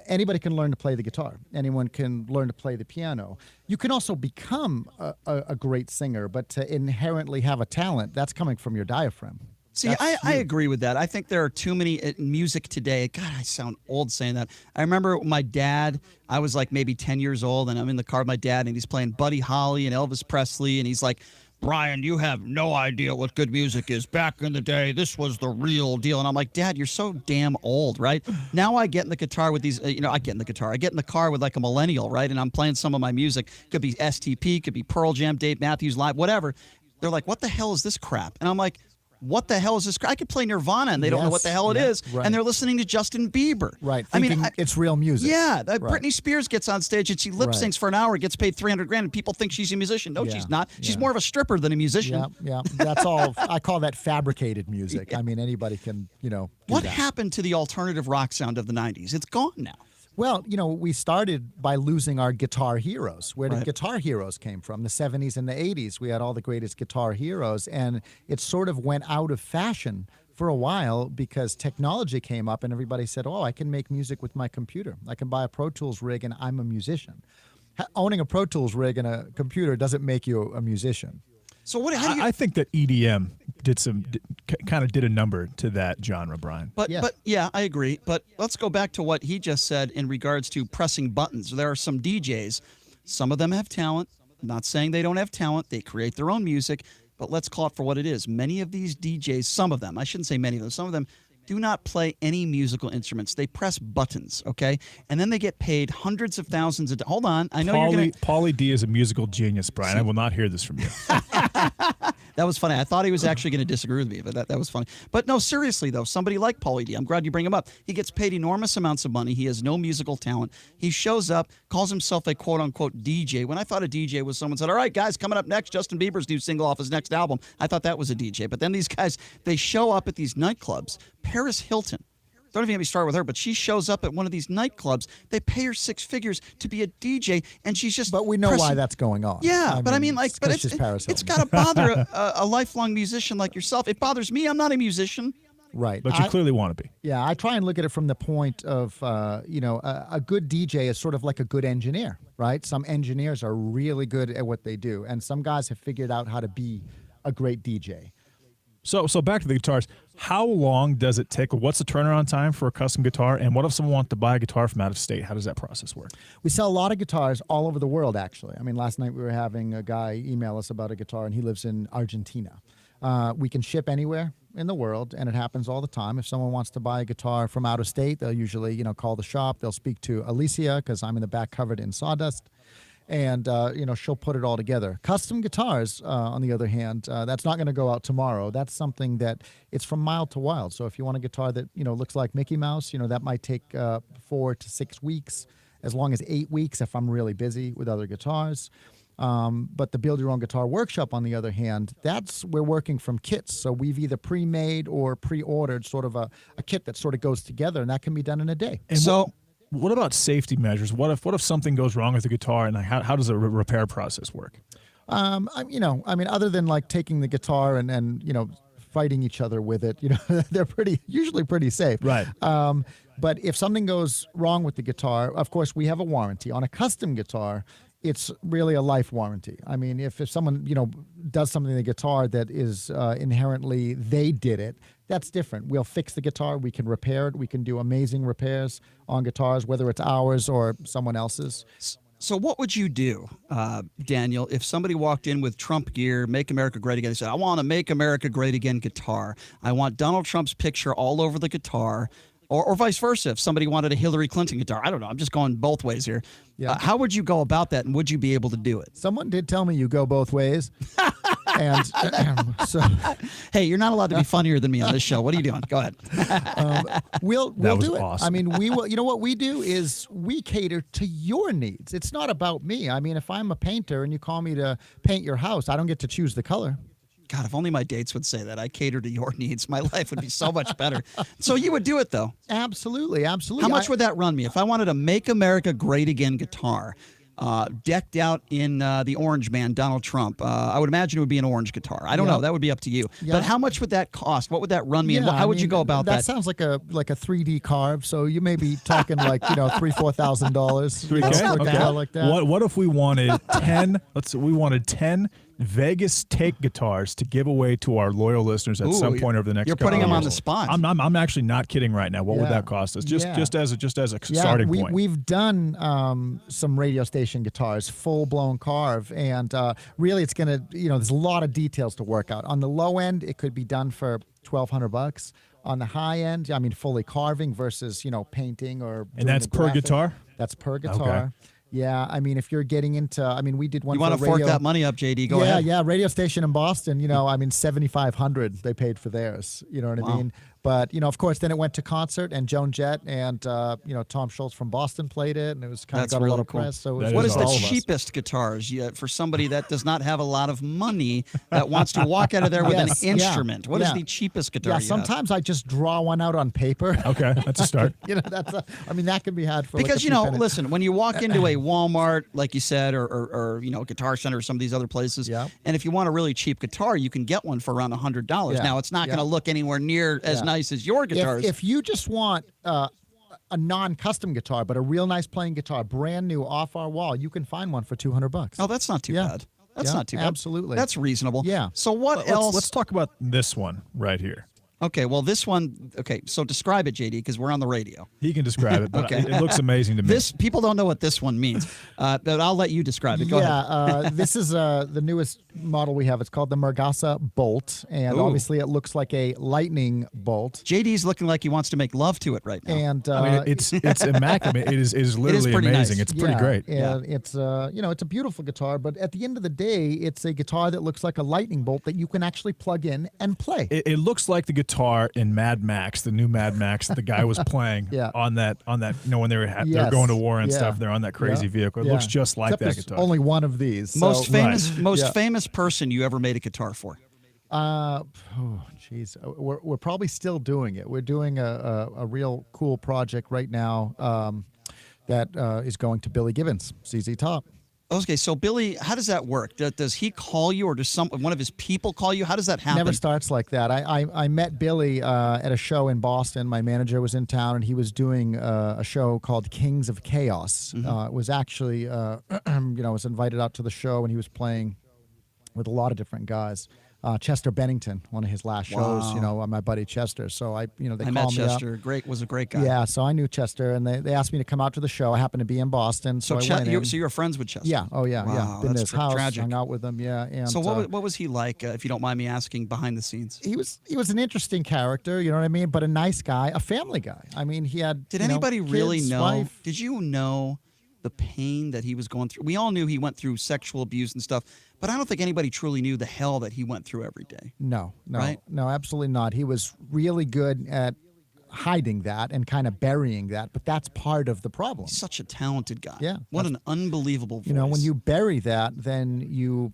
Anybody can learn to play the guitar. Anyone can learn to play the piano. You can also become a great singer, but to inherently have a talent, that's coming from your diaphragm. See, I agree with that. I think there are too many music today. God, I sound old saying that. I remember my dad, I was like maybe 10 years old, and I'm in the car with my dad, and he's playing Buddy Holly and Elvis Presley, and he's like, Brian, you have no idea what good music is. Back in the day, this was the real deal. And I'm like, Dad, you're so damn old, right? Now I get in the guitar with these, I get in the car with like a millennial, right? And I'm playing some of my music. Could be STP, could be Pearl Jam, Dave Matthews Live, whatever. They're like, what the hell is this crap? And I'm like, what the hell is this? I could play Nirvana, and they don't know what the hell it is, and they're listening to Justin Bieber. Right. Thinking it's real music. Yeah. Britney Spears gets on stage, and she lip syncs for an hour, gets paid $300,000, and people think she's a musician. No, she's not. She's more of a stripper than a musician. Yeah. That's all. I call that fabricated music. I mean, anybody can, do What that. happened to the alternative rock sound of the 90s? It's gone now. Well, we started by losing our guitar heroes. Where did guitar heroes came from? The 70s and the 80s, we had all the greatest guitar heroes, and it sort of went out of fashion for a while because technology came up and everybody said, I can make music with my computer. I can buy a Pro Tools rig and I'm a musician. Owning a Pro Tools rig and a computer doesn't make you a musician. So I think that EDM did a number to that genre, Brian. But yeah, I agree. But let's go back to what he just said in regards to pressing buttons. There are some DJs. Some of them have talent. I'm not saying they don't have talent. They create their own music. But let's call it for what it is. Many of these DJs, some of them, I shouldn't say many of them, some of them do not play any musical instruments. They press buttons, okay? And then they get paid hundreds of thousands of dollars. Hold on. I know you're going to... Pauly D is a musical genius, Brian. I will not hear this from you. That was funny. I thought he was actually going to disagree with me, but that was funny. But no, seriously, though, somebody like Pauly D, I'm glad you bring him up. He gets paid enormous amounts of money. He has no musical talent. He shows up, calls himself a quote-unquote DJ. When I thought a DJ was someone said, all right, guys, coming up next, Justin Bieber's new single off his next album. I thought that was a DJ. But then these guys, they show up at these nightclubs. Paris Hilton. Don't even get me started with her, but she shows up at one of these nightclubs. They pay her $6 figures to be a DJ, and she's just. But we know why that's going on. Yeah, I mean, it's got to bother a lifelong musician like yourself. It bothers me. I'm not a musician. Right. But you clearly want to be. Yeah, I try and look at it from the point of, a good DJ is sort of like a good engineer, right? Some engineers are really good at what they do, and some guys have figured out how to be a great DJ. So back to the guitars. How long does it take? What's the turnaround time for a custom guitar? And what if someone wants to buy a guitar from out of state? How does that process work? We sell a lot of guitars all over the world, actually. I mean, last night we were having a guy email us about a guitar, and he lives in Argentina. We can ship anywhere in the world, and it happens all the time. If someone wants to buy a guitar from out of state, they'll usually, call the shop. They'll speak to Alicia, because I'm in the back covered in sawdust. And, she'll put it all together. Custom guitars, on the other hand, that's not going to go out tomorrow. That's something that it's from mild to wild. So if you want a guitar that, looks like Mickey Mouse, that might take 4 to 6 weeks, as long as 8 weeks if I'm really busy with other guitars. But the Build Your Own Guitar Workshop, on the other hand, we're working from kits. So we've either pre-made or pre-ordered sort of a kit that sort of goes together, and that can be done in a day. And what about safety measures? What if something goes wrong with the guitar, and how does the repair process work? Other than like taking the guitar and fighting each other with it, they're usually pretty safe. Right. But if something goes wrong with the guitar, of course, we have a warranty. On a custom guitar, it's really a life warranty. I mean, if someone, does something to the guitar that is inherently they did it, that's different. We'll fix the guitar. We can repair it. We can do amazing repairs on guitars, whether it's ours or someone else's. So what would you do, Daniel, if somebody walked in with Trump gear, Make America Great Again, they said, I want a Make America Great Again guitar. I want Donald Trump's picture all over the guitar. Or vice versa, if somebody wanted a Hillary Clinton guitar. I don't know. I'm just going both ways here. Yeah. How would you go about that, and would you be able to do it? Someone did tell me you go both ways. And so, hey, you're not allowed to be funnier than me on this show. What are you doing? Go ahead. We'll do it. Awesome. I mean, we will. You know what we do is we cater to your needs. It's not about me. I mean, if I'm a painter and you call me to paint your house, I don't get to choose the color. God, if only my dates would say that. I cater to your needs. My life would be so much better. So you would do it, though? Absolutely, absolutely. How much would that run me? If I wanted a Make America Great Again guitar, decked out in the orange man, Donald Trump, I would imagine it would be an orange guitar. I don't know. That would be up to you. Yeah. But how much would that cost? What would that run me? And how would you go about that? That sounds like a 3D carve. So you may be talking like $3,000-$4,000. $3K? Like that. What if we wanted 10? We wanted 10 Vegas take guitars to give away to our loyal listeners at some point over the next. You're couple putting them years. on the spot. I'm actually not kidding right now. What would that cost us? Just as a starting point. We've done some radio station guitars, full blown carve, and really it's gonna there's a lot of details to work out. On the low end, it could be done for $1,200. On the high end, I mean, fully carving versus painting or. And that's per guitar. That's per guitar. Okay. Yeah, I mean, if you're getting into, we did one. You want to fork that money up, JD? Go ahead. Yeah, radio station in Boston. $7,500 they paid for theirs. You know what I mean? But of course, then it went to concert, and Joan Jett and Tom Schultz from Boston played it, and it was kind of got a lot of press. So what is the cheapest guitars for somebody that does not have a lot of money that wants to walk out of there with an instrument? What is the cheapest guitar? Yeah, sometimes I just draw one out on paper. Okay, that's a start. That can be had for because listen, when you walk into a Walmart, like you said, or Guitar Center or some of these other places, and if you want a really cheap guitar, you can get one for around $100. Now it's not going to look anywhere near as nice as your guitars. If you just want a non-custom guitar, but a real nice playing guitar, brand new off our wall, you can find one for $200. Oh, that's not too bad. That's not too bad. Absolutely. That's reasonable. Yeah. So what else? Let's talk about this one right here. Okay, well, this one, so describe it, JD, because we're on the radio. He can describe it, but Okay. it looks amazing to me. People don't know what this one means, but I'll let you describe it. Go ahead. This is the newest model we have. It's called the Mergasa Bolt, and obviously it looks like a lightning bolt. JD's looking like he wants to make love to it right now. And it's immaculate. It is literally amazing. Nice. It's pretty great. And it's it's a beautiful guitar, but at the end of the day, it's a guitar that looks like a lightning bolt that you can actually plug in and play. It looks like the guitar in Mad Max, the new Mad Max that the guy was playing on that when they were going to war and stuff. They're on that crazy vehicle. It looks just like that guitar. Only one of these. Most famous person you ever made a guitar for? We're probably still doing it. We're doing a real cool project right now that is going to Billy Gibbons, ZZ Top. Okay, so Billy, how does that work? Does he call you, or does one of his people call you? How does that happen? Never starts like that. I met Billy at a show in Boston. My manager was in town, and he was doing a show called Kings of Chaos. It was actually, was invited out to the show, and he was playing with a lot of different guys. Chester Bennington, one of his last shows, my buddy Chester. So they called me met up. Chester. Was a great guy. Yeah, so I knew Chester, and they asked me to come out to the show. I happened to be in Boston, so I went in. So you're friends with Chester? Yeah. Oh yeah. Wow, Yeah. Been to his house, tragic. hung out with him. Yeah. And so what was he like, if you don't mind me asking, behind the scenes? He was an interesting character, you know what I mean, but a nice guy, a family guy. I mean, he had. Did anybody really kids, know? Wife. Did you know the pain that he was going through? We all knew he went through sexual abuse and stuff, but I don't think anybody truly knew the hell that he went through every day. No, Right? no, absolutely not. He was really good at hiding that and kind of burying that, but that's part of the problem. He's such a talented guy. Yeah. What an unbelievable voice. When you bury that, then you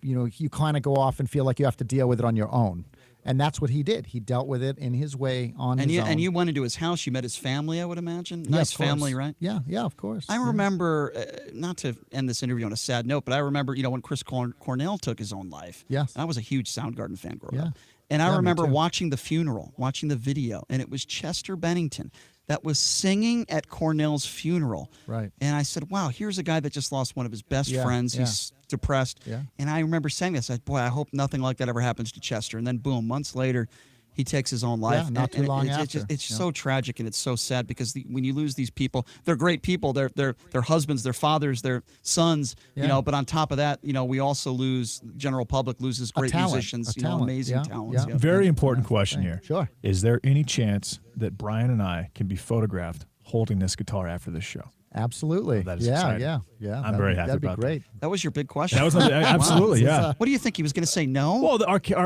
kind of go off and feel like you have to deal with it on your own. And that's what he did. He dealt with it in his way, on his own. And you went into his house. You met his family, I would imagine. Yeah, Nice of course. family, right? Yeah, of course. I remember, not to end this interview on a sad note, but I remember, when Chris Cornell took his own life. Yes. I was a huge Soundgarden fan growing up. Yeah. And I Yeah, me remember too. watching the funeral, watching the video, and it was Chester Bennington that was singing at Cornell's funeral. Right. And I said, wow, here's a guy that just lost one of his best Yeah, friends. yeah. He's depressed. Yeah. And I remember saying this. I said, boy, I hope nothing like that ever happens to Chester. And then, boom, months later, he takes his own life. Yeah, not too long after. It's so tragic, and it's so sad because when you lose these people, they're great people. They're husbands, their fathers, their sons. Yeah. But on top of that, we also lose. General public loses great musicians. Amazing talents. Yeah. Very important question here. Sure. Is there any chance that Brian and I can be photographed holding this guitar after this show? Absolutely. That is yeah, exciting. yeah. I'm very happy that'd about be great. That was your big question. That was absolutely, yeah. What do you think? He was going to say no? Well,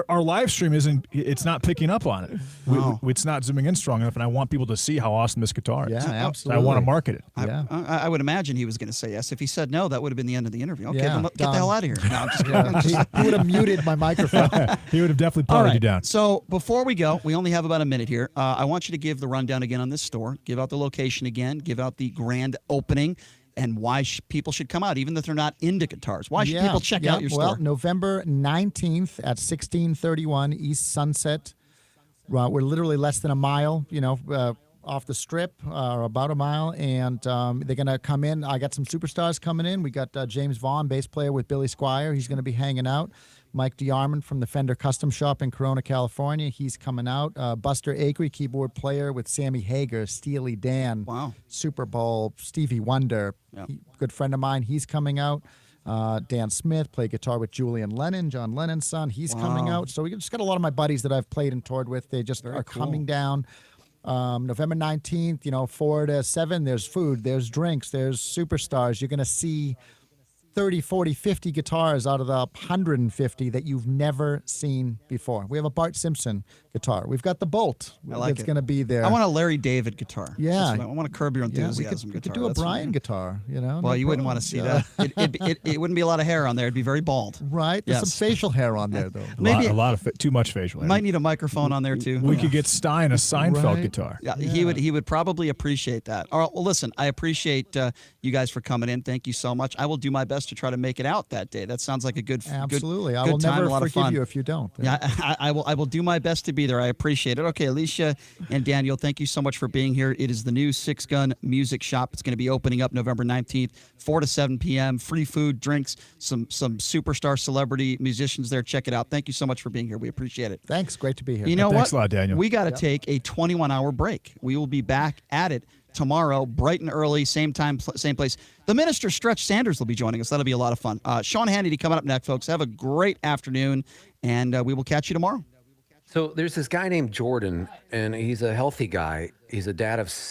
our live stream it's not picking up on it. It's not zooming in strong enough, and I want people to see how awesome this guitar is. Yeah, So absolutely. I want to market it. Yeah. I would imagine he was going to say yes. If he said no, that would have been the end of the interview. Okay, Yeah, then get the hell out of here. No, I'm just kidding. Yeah. He would have muted my microphone. He would have definitely All parted right. you down. So before we go, we only have about a minute here. I want you to give the rundown again on this store. Give out the location again. Give out the grand opening and why people should come out, even if they're not into guitars. Why should people check out your store? Well, November 19th at 1631 East Sunset. We're literally less than a mile, off the strip, or about a mile, and they're going to come in. I got some superstars coming in. We got James Vaughn, bass player with Billy Squier. He's going to be hanging out. Mike DeArmond from the Fender Custom Shop in Corona, California. He's coming out. Buster Acree, keyboard player with Sammy Hagar, Steely Dan, Wow. Super Bowl, Stevie Wonder. Yeah. Good friend of mine. He's coming out. Dan Smith, played guitar with Julian Lennon, John Lennon's son. He's coming out. So we just got a lot of my buddies that I've played and toured with. They just are coming down. November 19th, 4 to 7, there's food, there's drinks, there's superstars. You're going to see 30, 40, 50 guitars out of the 150 that you've never seen before. We have a Bart Simpson guitar. We've got the Bolt that's going to be there. I want a Larry David guitar. Yeah. I want a Curb Your Enthusiasm we guitar. could do a That's Brian what- guitar, Well, no you wouldn't problem. want to see that. It wouldn't be a lot of hair on there. It'd be very bald. Right? There's Yes. some facial hair on there, though. Maybe a lot of too much facial hair. might need a microphone on there too. We could get Stein a Seinfeld Right. guitar. Yeah, he would probably appreciate that. All right, well, listen, I appreciate you guys for coming in. Thank you so much. I will do my best to try to make it out that day. That sounds like a good Absolutely. Good, I good will time, never a lot of forgive fun. you if you don't. Yeah, I will do my best to be there. I appreciate it. Okay, Alicia and Daniel, thank you so much for being here. It is the new SIxx Gun Music Shop. It's going to be opening up November 19th, 4 to 7 p.m. Free food, drinks, some superstar celebrity musicians there. Check it out. Thank you so much for being here. We appreciate it. Thanks. Great to be here. You know Thanks what? a lot, Daniel. We got to take a 21-hour break. We will be back at it tomorrow, bright and early, same time, same place. The Minister Stretch Sanders will be joining us. That'll be a lot of fun. Sean Hannity coming up next, folks. Have a great afternoon, and we will catch you tomorrow. So there's this guy named Jordan, and he's a healthy guy. He's a dad of